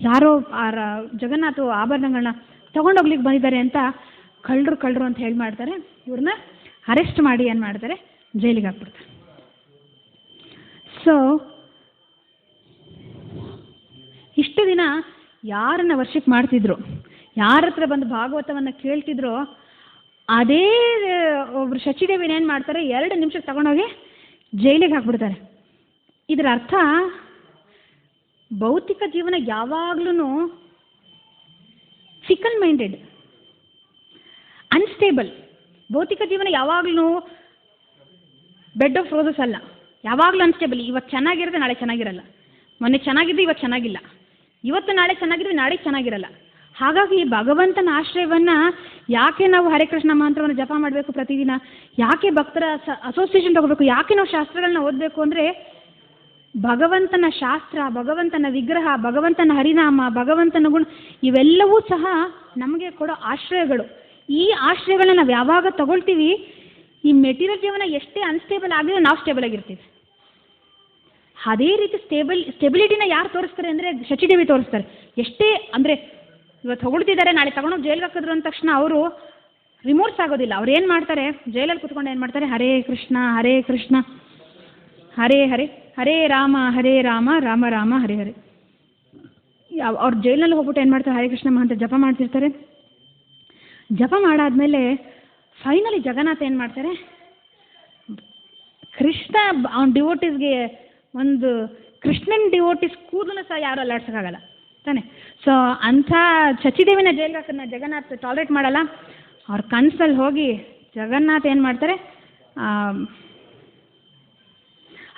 ಯಾರೋ ಜಗನ್ನಾಥ ಆಭರಣಗಳನ್ನ ತೊಗೊಂಡೋಗ್ಲಿಕ್ಕೆ ಬಂದಿದ್ದಾರೆ ಅಂತ ಕಳ್ಳರು ಅಂತ ಹೇಳಿ ಮಾಡ್ತಾರೆ. ಇವ್ರನ್ನ ಅರೆಸ್ಟ್ ಮಾಡಿ ಏನು ಮಾಡ್ತಾರೆ, ಜೈಲಿಗೆ ಹಾಕ್ಬಿಡ್ತಾರೆ. ಸೊ ಇಷ್ಟು ದಿನ ಯಾರನ್ನ ವರ್ಷಿಪ್ ಮಾಡ್ತಿದ್ರು, ಯಾರ ಹತ್ರ ಬಂದು ಭಾಗವತವನ್ನು ಕೇಳ್ತಿದ್ರು, ಅದೇ ಒಬ್ರು ಶಚಿದೇವಿನ ಏನು ಮಾಡ್ತಾರೆ, 2 ನಿಮಿಷಕ್ಕೆ ತಗೊಂಡೋಗಿ ಜೈಲಿಗೆ ಹಾಕ್ಬಿಡ್ತಾರೆ. ಇದರ ಅರ್ಥ ಭೌತಿಕ ಜೀವನ ಯಾವಾಗ್ಲೂ ಫಿಕಲ್ ಮೈಂಡೆಡ್, ಅನ್ಸ್ಟೇಬಲ್. ಭೌತಿಕ ಜೀವನ ಯಾವಾಗ್ಲೂ ಬೆಡ್ ಆಫ್ ರೋಸಸ್ ಅಲ್ಲ, ಯಾವಾಗಲೂ ಅನ್ಸ್ಟೇಬಲ್. ಇವತ್ತು ಚೆನ್ನಾಗಿರುತ್ತೆ, ನಾಳೆ ಚೆನ್ನಾಗಿರಲ್ಲ, ಮೊನ್ನೆ ಚೆನ್ನಾಗಿದ್ದು ಇವತ್ತು ಚೆನ್ನಾಗಿಲ್ಲ, ಇವತ್ತು ನಾಳೆ ಚೆನ್ನಾಗಿದ್ರೆ ನಾಳೆ ಚೆನ್ನಾಗಿರಲ್ಲ. ಹಾಗಾಗಿ ಭಗವಂತನ ಆಶ್ರಯವನ್ನು ಯಾಕೆ ನಾವು ಹರೇ ಕೃಷ್ಣ ಮಂತ್ರವನ್ನು ಜಪ ಮಾಡಬೇಕು ಪ್ರತಿದಿನ, ಯಾಕೆ ಭಕ್ತರ ಅಸೋಸಿಯೇಷನ್ ತಗೋಬೇಕು, ಯಾಕೆ ನಾವು ಶಾಸ್ತ್ರಗಳನ್ನ ಓದಬೇಕು ಅಂದರೆ ಭಗವಂತನ ಶಾಸ್ತ್ರ, ಭಗವಂತನ ವಿಗ್ರಹ, ಭಗವಂತನ ಹರಿನಾಮ, ಭಗವಂತನ ಗುಣ ಇವೆಲ್ಲವೂ ಸಹ ನಮಗೆ ಕೊಡೋ ಆಶ್ರಯಗಳು. ಈ ಆಶ್ರಯಗಳನ್ನ ನಾವು ಯಾವಾಗ ತಗೊಳ್ತೀವಿ, ಈ ಮೆಟೀರಿಯಲ್ ಜೀವನ ಎಷ್ಟೇ ಅನ್ಸ್ಟೇಬಲ್ ಆಗಿದ್ರೆ ನಾವು ಸ್ಟೇಬಲ್ ಆಗಿರ್ತೀವಿ. ಅದೇ ರೀತಿ ಸ್ಟೆಬಿಲಿಟಿನ ಯಾರು ತೋರಿಸ್ತಾರೆ ಅಂದರೆ ಶಚಿದೇವಿ ತೋರಿಸ್ತಾರೆ. ಎಷ್ಟೇ ಅಂದರೆ ಇವತ್ತು ಹೊಗಳ್ತಿದ್ದಾರೆ, ನಾಳೆ ತಗೊಂಡೋಗಿ ಜೈಲ್ಗೆ ಹಾಕಿದ್ರು ಅಂದ ತಕ್ಷಣ ಅವರು ರಿಮೋರ್ಸ್ ಆಗೋದಿಲ್ಲ. ಅವ್ರು ಏನು ಮಾಡ್ತಾರೆ, ಜೈಲಲ್ಲಿ ಕುತ್ಕೊಂಡು ಏನು ಮಾಡ್ತಾರೆ, ಹರೇ ಕೃಷ್ಣ ಹರೇ ಹರೇ ಹರೇ ರಾಮ ರಾಮ ರಾಮ ಹರೇ ಹರೇ. ಅವ್ರು ಜೈಲಿನಲ್ಲಿ ಹೋಗ್ಬಿಟ್ಟು ಏನು ಮಾಡ್ತಾರೆ, ಹರೇ ಕೃಷ್ಣ ಅಂತ ಜಪ ಮಾಡ್ತಿರ್ತಾರೆ. ಜಪ ಮಾಡಾದ್ಮೇಲೆ ಫೈನಲಿ ಜಗನ್ನಾಥ ಏನು ಮಾಡ್ತಾರೆ, ಕೃಷ್ಣ ಅವನ ಡಿವೋಟೀಸ್ಗೆ ಒಂದು ಕೃಷ್ಣನ ಡಿವೋಟೀಸ್ ಕೂದಲು ಸಹ ಯಾರು ಅಲ್ಲಾಡ್ಸೋಕ್ಕಾಗಲ್ಲ ತಾನೆ. ಸೊ ಅಂಥ ಶಚಿದೇವಿನ ಜೈಲ್ಗೆ ಹಾಕೋದನ್ನ ಜಗನ್ನಾಥ ಟಾಲರೇಟ್ ಮಾಡಲ್ಲ. ಅವ್ರ ಕನಸಲ್ಲಿ ಹೋಗಿ ಜಗನ್ನಾಥ ಏನು ಮಾಡ್ತಾರೆ,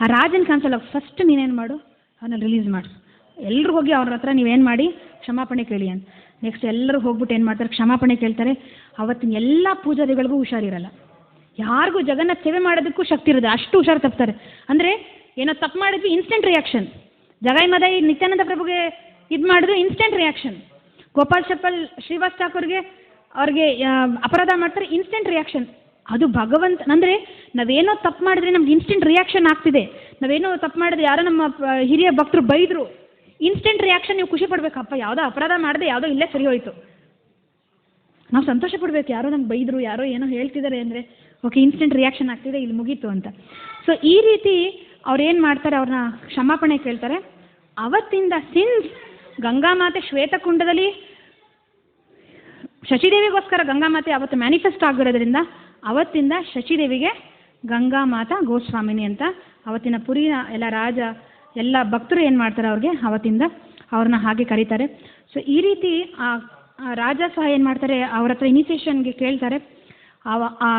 ಆ ರಾಜನ ಕನಸಲ್ಲಿ ಫಸ್ಟ್ ನೀನೇನು ಮಾಡು, ಅವನ್ನ ರಿಲೀಸ್ ಮಾಡು, ಎಲ್ಲರೂ ಹೋಗಿ ಅವ್ರ ಹತ್ರ ನೀವೇನು ಮಾಡಿ ಕ್ಷಮಾಪಣೆ ಕೇಳಿ ಅಂತ. ನೆಕ್ಸ್ಟ್ ಎಲ್ಲರೂ ಹೋಗ್ಬಿಟ್ಟು ಏನು ಮಾಡ್ತಾರೆ, ಕ್ಷಮಾಪಣೆ ಕೇಳ್ತಾರೆ. ಅವತ್ತಿನ ಎಲ್ಲ ಪೂಜಾರಿಗಳಿಗೂ ಹುಷಾರಿರಲ್ಲ, ಯಾರಿಗೂ ಜಗನ್ನಾಥ ಸೇವೆ ಮಾಡೋದಕ್ಕೂ ಶಕ್ತಿ ಇರೋದು, ಅಷ್ಟು ಹುಷಾರು ತಪ್ತಾರೆ. ಅಂದರೆ ಏನೋ ತಪ್ಪು ಮಾಡಿದ್ವಿ, ಇನ್ಸ್ಟೆಂಟ್ ರಿಯಾಕ್ಷನ್. ಜಗೈ ಮದೈ ನಿತ್ಯಾನಂದ ಪ್ರಭುಗೆ ಇದು ಮಾಡಿದ್ರು ಇನ್ಸ್ಟೆಂಟ್ ರಿಯಾಕ್ಷನ್. ಗೋಪಾಲ್ ಚಪ್ಪಲ್ ಶ್ರೀವಾಸ್ ಠಾಕೂರ್ಗೆ ಅವ್ರಿಗೆ ಅಪರಾಧ ಮಾಡ್ತಾರೆ, ಇನ್ಸ್ಟೆಂಟ್ ರಿಯಾಕ್ಷನ್. ಅದು ಭಗವಂತ ಅಂದರೆ ನಾವೇನೋ ತಪ್ಪು ಮಾಡಿದ್ರೆ ನಮ್ಗೆ ಇನ್ಸ್ಟೆಂಟ್ ರಿಯಾಕ್ಷನ್ ಆಗ್ತಿದೆ. ನಾವೇನೋ ತಪ್ಪು ಮಾಡಿದ್ರೆ ಯಾರೋ ನಮ್ಮ ಹಿರಿಯ ಭಕ್ತರು ಬೈದರು, ಇನ್ಸ್ಟೆಂಟ್ ರಿಯಾಕ್ಷನ್. ನೀವು ಖುಷಿ ಪಡಬೇಕಪ್ಪ, ಯಾವುದೋ ಅಪರಾಧ ಮಾಡಿದೆ, ಯಾವುದೋ ಇಲ್ಲೇ ಸರಿ ಹೋಯಿತು, ನಾವು ಸಂತೋಷ ಪಡಬೇಕು. ಯಾರೋ ನಮ್ಗೆ ಬೈದರು, ಯಾರೋ ಏನೋ ಹೇಳ್ತಿದ್ದಾರೆ ಅಂದರೆ ಓಕೆ ಇನ್ಸ್ಟೆಂಟ್ ರಿಯಾಕ್ಷನ್ ಆಗ್ತಿದೆ, ಇಲ್ಲಿ ಮುಗೀತು ಅಂತ. ಸೊ ಈ ರೀತಿ ಅವ್ರು ಏನು ಮಾಡ್ತಾರೆ, ಅವ್ರನ್ನ ಕ್ಷಮಾಪಣೆ ಕೇಳ್ತಾರೆ. ಅವತ್ತಿಂದ ಸಿನ್ಸ್ ಗಂಗಾಮಾತೆ ಶ್ವೇತಕುಂಡದಲ್ಲಿ ಶಚಿದೇವಿಗೋಸ್ಕರ ಗಂಗಾಮಾತೆ ಅವತ್ತು ಮ್ಯಾನಿಫೆಸ್ಟ್ ಆಗಿರೋದ್ರಿಂದ ಅವತ್ತಿಂದ ಶಚಿದೇವಿಗೆ ಗಂಗಾಮಾತಾ ಗೋಸ್ವಾಮಿನಿ ಅಂತ ಅವತ್ತಿನ ಪುರಿನ ಎಲ್ಲ ರಾಜ ಎಲ್ಲ ಭಕ್ತರು ಏನು ಮಾಡ್ತಾರೆ, ಅವ್ರಿಗೆ ಅವತ್ತಿಂದ ಅವ್ರನ್ನ ಹಾಗೆ ಕರೀತಾರೆ. ಸೊ ಈ ರೀತಿ ಆ ರಾಜ ಸಹ ಏನು ಮಾಡ್ತಾರೆ, ಅವ್ರ ಹತ್ರ ಇನಿಷಿಯೇಷನ್ಗೆ ಕೇಳ್ತಾರೆ. ಆ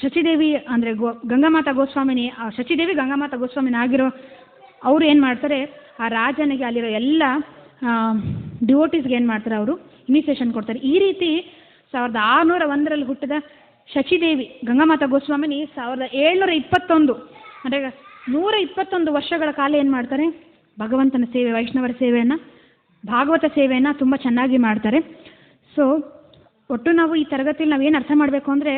ಶಚಿದೇವಿ ಅಂದರೆ ಗಂಗಾಮಾತಾ ಗೋಸ್ವಾಮಿನಿ, ಶಚಿದೇವಿ ಗಂಗಾಮಾತಾ ಗೋಸ್ವಾಮಿನಿ ಆಗಿರೋ ಅವರು ಏನು ಮಾಡ್ತಾರೆ, ಆ ರಾಜನಿಗೆ ಅಲ್ಲಿರೋ ಎಲ್ಲ ಡಿವೋಟೀಸ್ಗೆ ಏನು ಮಾಡ್ತಾರೆ, ಅವರು ಇನಿಷಿಯೇಷನ್ ಕೊಡ್ತಾರೆ. ಈ ರೀತಿ 1601 ಹುಟ್ಟಿದ ಶಚಿದೇವಿ ಗಂಗಾಮಾತಾ ಗೋಸ್ವಾಮಿನಿ 1721 ಅಂದರೆ 121 ವರ್ಷಗಳ ಕಾಲ ಏನು ಮಾಡ್ತಾರೆ, ಭಗವಂತನ ಸೇವೆ, ವೈಷ್ಣವರ ಸೇವೆಯನ್ನು, ಭಾಗವತ ಸೇವೆಯನ್ನು ತುಂಬ ಚೆನ್ನಾಗಿ ಮಾಡ್ತಾರೆ. ಸೊ ಒಟ್ಟು ನಾವು ಈ ತರಗತಿಯಲ್ಲಿ ನಾವೇನು ಅರ್ಥ ಮಾಡಬೇಕು ಅಂದರೆ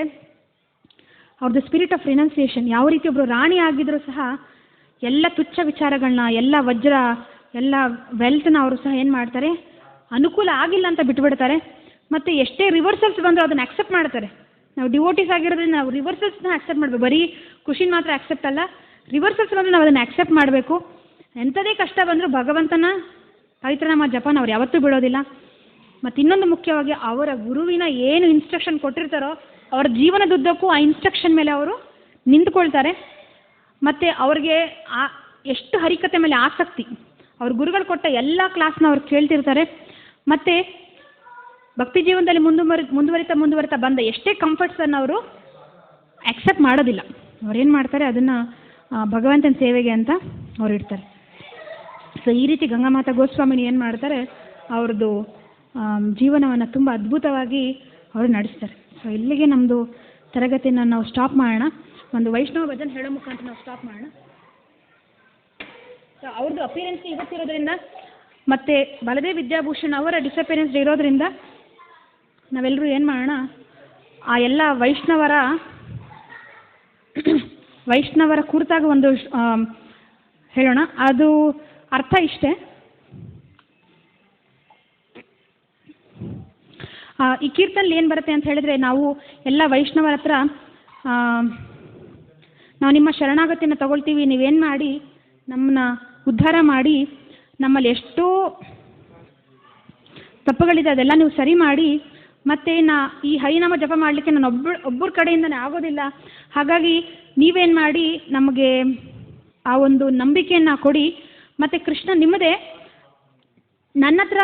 ಅವ್ರದ್ದು ಸ್ಪಿರಿಟ್ ಆಫ್ ರಿನೌನ್ಸಿಯೇಷನ್. ಯಾವ ರೀತಿ ಒಬ್ಬರು ರಾಣಿ ಆಗಿದ್ದರೂ ಸಹ ಎಲ್ಲ ತುಚ್ಛ ವಿಚಾರಗಳನ್ನ, ಎಲ್ಲ ವಜ್ರ, ಎಲ್ಲ ವೆಲ್ತ್ನ ಅವರು ಸಹ ಏನು ಮಾಡ್ತಾರೆ, ಅನುಕೂಲ ಆಗಿಲ್ಲ ಅಂತ ಬಿಟ್ಬಿಡ್ತಾರೆ. ಮತ್ತು ಎಷ್ಟೇ ರಿವರ್ಸಲ್ಸ್ ಬಂದರೂ ಅದನ್ನು ಆಕ್ಸೆಪ್ಟ್ ಮಾಡ್ತಾರೆ. ನಾವು ಡಿವೋಟೀಸ್ ಆಗಿರೋದ್ರಿಂದ ನಾವು ರಿವರ್ಸಲ್ಸ್ನ ಆಕ್ಸೆಪ್ಟ್ ಮಾಡಬೇಕು. ಬರೀ ಖುಷಿನ ಮಾತ್ರ ಆಕ್ಸೆಪ್ಟ್ ಅಲ್ಲ, ರಿವರ್ಸಲ್ಸ್ ಬಂದರೆ ನಾವು ಅದನ್ನು ಆಕ್ಸೆಪ್ಟ್ ಮಾಡಬೇಕು. ಎಂಥದೇ ಕಷ್ಟ ಬಂದರೂ ಭಗವಂತನ ಪವಿತ್ರನಾಮ ಜಪನ ಅವ್ರು ಯಾವತ್ತೂ ಬಿಡೋದಿಲ್ಲ. ಮತ್ತು ಇನ್ನೊಂದು ಮುಖ್ಯವಾಗಿ ಅವರ ಗುರುವಿನ ಏನು ಇನ್ಸ್ಟ್ರಕ್ಷನ್ ಕೊಟ್ಟಿರ್ತಾರೋ ಅವರ ಜೀವನದುದ್ದಕ್ಕೂ ಆ ಇನ್ಸ್ಟ್ರಕ್ಷನ್ ಮೇಲೆ ಅವರು ನಿಂತ್ಕೊಳ್ತಾರೆ. ಮತ್ತು ಅವ್ರಿಗೆ ಎಷ್ಟು ಹರಿಕತೆ ಮೇಲೆ ಆಸಕ್ತಿ, ಅವ್ರ ಗುರುಗಳು ಕೊಟ್ಟ ಎಲ್ಲ ಕ್ಲಾಸ್ನ ಅವ್ರು ಕೇಳ್ತಿರ್ತಾರೆ. ಮತ್ತು ಭಕ್ತಿ ಜೀವನದಲ್ಲಿ ಮುಂದುವರಿತಾ ಬಂದ ಎಷ್ಟೇ ಕಂಫರ್ಟ್ಸನ್ನು ಅವರು ಆಕ್ಸೆಪ್ಟ್ ಮಾಡೋದಿಲ್ಲ. ಅವ್ರೇನು ಮಾಡ್ತಾರೆ, ಅದನ್ನು ಭಗವಂತನ ಸೇವೆಗೆ ಅಂತ ಅವ್ರು ಇಡ್ತಾರೆ. ಸೊ ಈ ರೀತಿ ಗಂಗಾಮಾತಾ ಗೋಸ್ವಾಮಿನಿ ಏನು ಮಾಡ್ತಾರೆ, ಅವ್ರದ್ದು ಜೀವನವನ್ನು ತುಂಬ ಅದ್ಭುತವಾಗಿ ಅವರು ನಡೆಸ್ತಾರೆ. ಸೊ ಇಲ್ಲಿಗೆ ನಮ್ಮದು ತರಗತಿನ ನಾವು ಸ್ಟಾಪ್ ಮಾಡೋಣ. ಒಂದು ವೈಷ್ಣವ ಭಜನ್ ಹೇಳೋ ಮುಖಾಂತರ ನಾವು ಸ್ಟಾಪ್ ಮಾಡೋಣ. ಸೊ ಅವ್ರದ್ದು ಅಪಿಯರೆನ್ಸ್ ಇವತ್ತಿರೋದ್ರಿಂದ ಮತ್ತು ಬಲದೇವ್ ವಿದ್ಯಾಭೂಷಣ್ ಅವರ ಡಿಸಪಿಯರೆನ್ಸ್ ಇರೋದ್ರಿಂದ ನಾವೆಲ್ಲರೂ ಏನು ಮಾಡೋಣ, ಆ ಎಲ್ಲ ವೈಷ್ಣವರ ಕುರಿತಾಗ ಒಂದು ಹೇಳೋಣ. ಅದು ಅರ್ಥ ಇಷ್ಟೇ, ಈ ಕೀರ್ತನಲ್ಲಿ ಏನು ಬರುತ್ತೆ ಅಂತ ಹೇಳಿದ್ರೆ, ನಾವು ಎಲ್ಲ ವೈಷ್ಣವರ ಹತ್ರ ನಾವು ನಿಮ್ಮ ಶರಣಾಗತಿಯನ್ನು ತಗೊಳ್ತೀವಿ, ನೀವೇನು ಮಾಡಿ ನಮ್ಮನ್ನ ಉದ್ಧಾರ ಮಾಡಿ, ನಮ್ಮಲ್ಲಿ ಎಷ್ಟೋ ತಪ್ಪುಗಳಿದೆ ಅದೆಲ್ಲ ನೀವು ಸರಿ ಮಾಡಿ, ಮತ್ತು ಈ ಹರಿನಾಮ ಜಪ ಮಾಡಲಿಕ್ಕೆ ನಾನು ಒಬ್ಬರ ಕಡೆಯಿಂದನೇ ಆಗೋದಿಲ್ಲ, ಹಾಗಾಗಿ ನೀವೇನು ಮಾಡಿ ನಮಗೆ ಆ ಒಂದು ನಂಬಿಕೆಯನ್ನು ಕೊಡಿ. ಮತ್ತು ಕೃಷ್ಣ ನಿಮ್ಮದೇ, ನನ್ನ ಹತ್ರ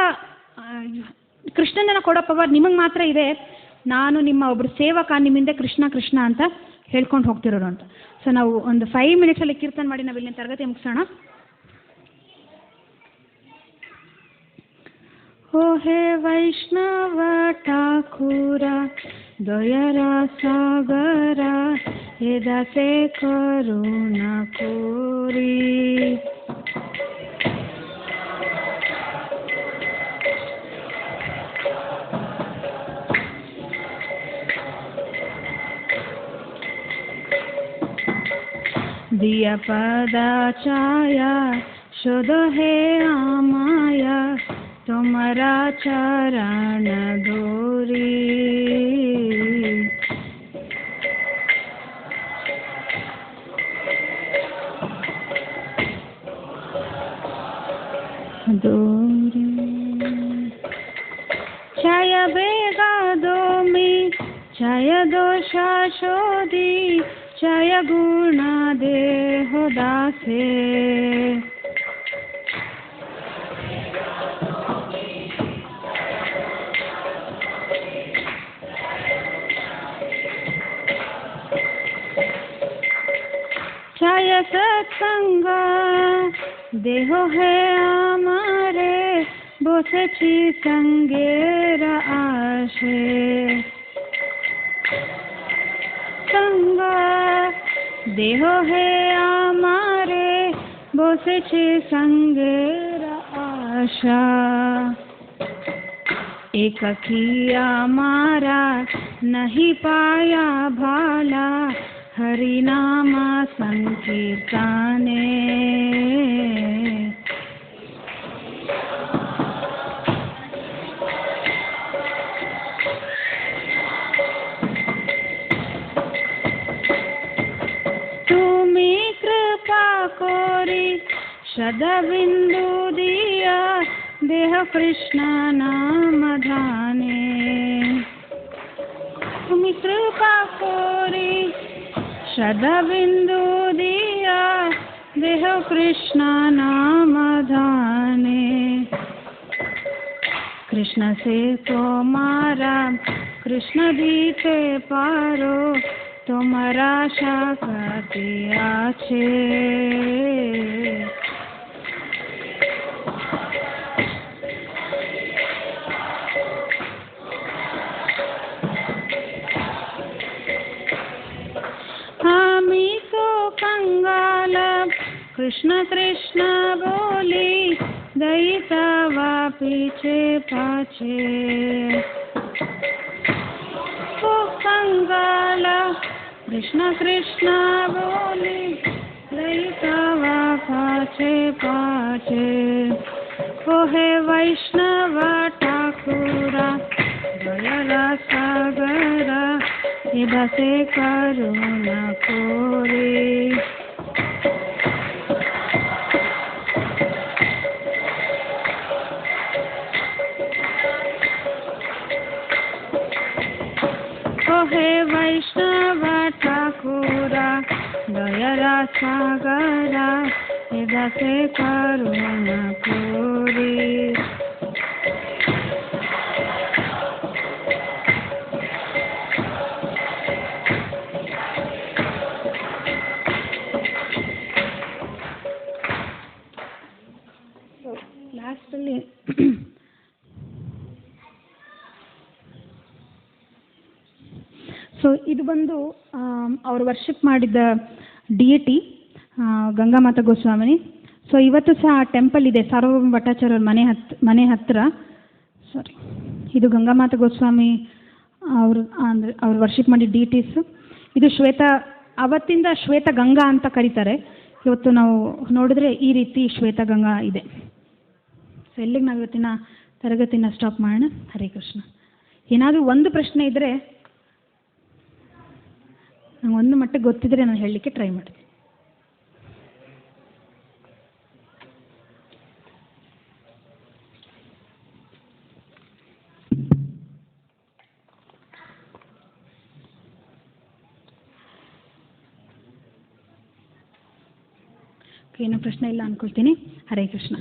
ಕೃಷ್ಣನ ಕೊಡೋ ಪವರ್ ನಿಮಗೆ ಮಾತ್ರ ಇದೆ, ನಾನು ನಿಮ್ಮ ಒಬ್ಬರು ಸೇವಕ, ನಿಮ್ಮಿಂದ ಕೃಷ್ಣ ಕೃಷ್ಣ ಅಂತ ಹೇಳ್ಕೊಂಡು ಹೋಗ್ತಿರೋರು ಅಂತ. ಸೊ ನಾವು ಒಂದು 5 ಮಿನಿಟ್ಸಲ್ಲಿ ಕೀರ್ತನೆ ಮಾಡಿ ನಾವು ಇಲ್ಲಿನ ತರಗತಿ ಮುಗಿಸೋಣ. हो हे वैष्णव ठाकुरा दयरा सागरा हे दासे करुणा कोरी. दिया पदाचाया शोध हे आमाया तुम्हारा चरण धोरी. छाया बेगा दोमी छाया दोषा शोधी छाया गुणा देहो दासे. छाया सत्संग देहो है आमारे बोसेची संगेर आशे. संग देहो है आमारे बोसेची संगेर आशा. एक किया मारा नहीं पाया भाला हरि नामा संकीर्तने. तुमी कृपा कोरी शतबिंदु दिया देह कृष्ण नाम ध्याने. तुमी कृपा कोरी शतबिंदु दिया देह कृष्ण नाम ध्याने. कृष्ण से तो मारा कृष्ण दीते पारो तुम्हारा शाकती आछे. हामी तो कंगाल कृष्ण कृष्ण बोली दैतवा पीछे पाछे. ओ कंगाल कृष्ण कृष्ण बोली दैतवा पाछे पाछे. ओ हे वैष्णव ठाकुरा दयरा सागरा हे दासे करुणा कोरी. ओ हे वैष्णव ठाकुरा दयरा सागरा हे दासे करुणा कोरी. ಲಾಸ್ಟಲ್ಲಿ ಸೊ ಇದು ಬಂದು ಅವರು ವರ್ಷಿಪ್ ಮಾಡಿದ ಡಿಯಟಿ ಗಂಗಾಮಾತಾ ಗೋಸ್ವಾಮಿನಿ. ಸೊ ಇವತ್ತು ಸಹ ಆ ಟೆಂಪಲ್ ಇದೆ ಸಾರ್ವಭೌಮ ಭಟ್ಟಾಚಾರ್ಯ ಮನೆ ಹತ್ತಿರ. ಸಾರಿ, ಇದು ಗಂಗಾಮಾತಾ ಗೋಸ್ವಾಮಿ ಅವ್ರು ವರ್ಷಿಪ್ ಮಾಡಿದ ಡಿಯಟೀಸ್. ಇದು ಅವತ್ತಿಂದ ಶ್ವೇತ ಗಂಗಾ ಅಂತ ಕರೀತಾರೆ. ಇವತ್ತು ನಾವು ನೋಡಿದ್ರೆ ಈ ರೀತಿ ಶ್ವೇತ ಗಂಗಾ ಇದೆ. ಸೊ ಎಲ್ಲಿಗೆ ನಾವು ಇವತ್ತಿನ ತರಗತಿನ ಸ್ಟಾಪ್ ಮಾಡೋಣ. ಹರೇ ಕೃಷ್ಣ. ಏನಾದರೂ ಒಂದು ಪ್ರಶ್ನೆ ಇದ್ದರೆ ನಂಗೆ ಒಂದು ಮಟ್ಟಿಗೆ ಗೊತ್ತಿದ್ರೆ ನಾನು ಹೇಳಲಿಕ್ಕೆ ಟ್ರೈ ಮಾಡ್ತೀನಿ. ಏನೋ ಪ್ರಶ್ನೆ ಇಲ್ಲ ಅಂದ್ಕೊಳ್ತೀನಿ. ಹರೇ ಕೃಷ್ಣ.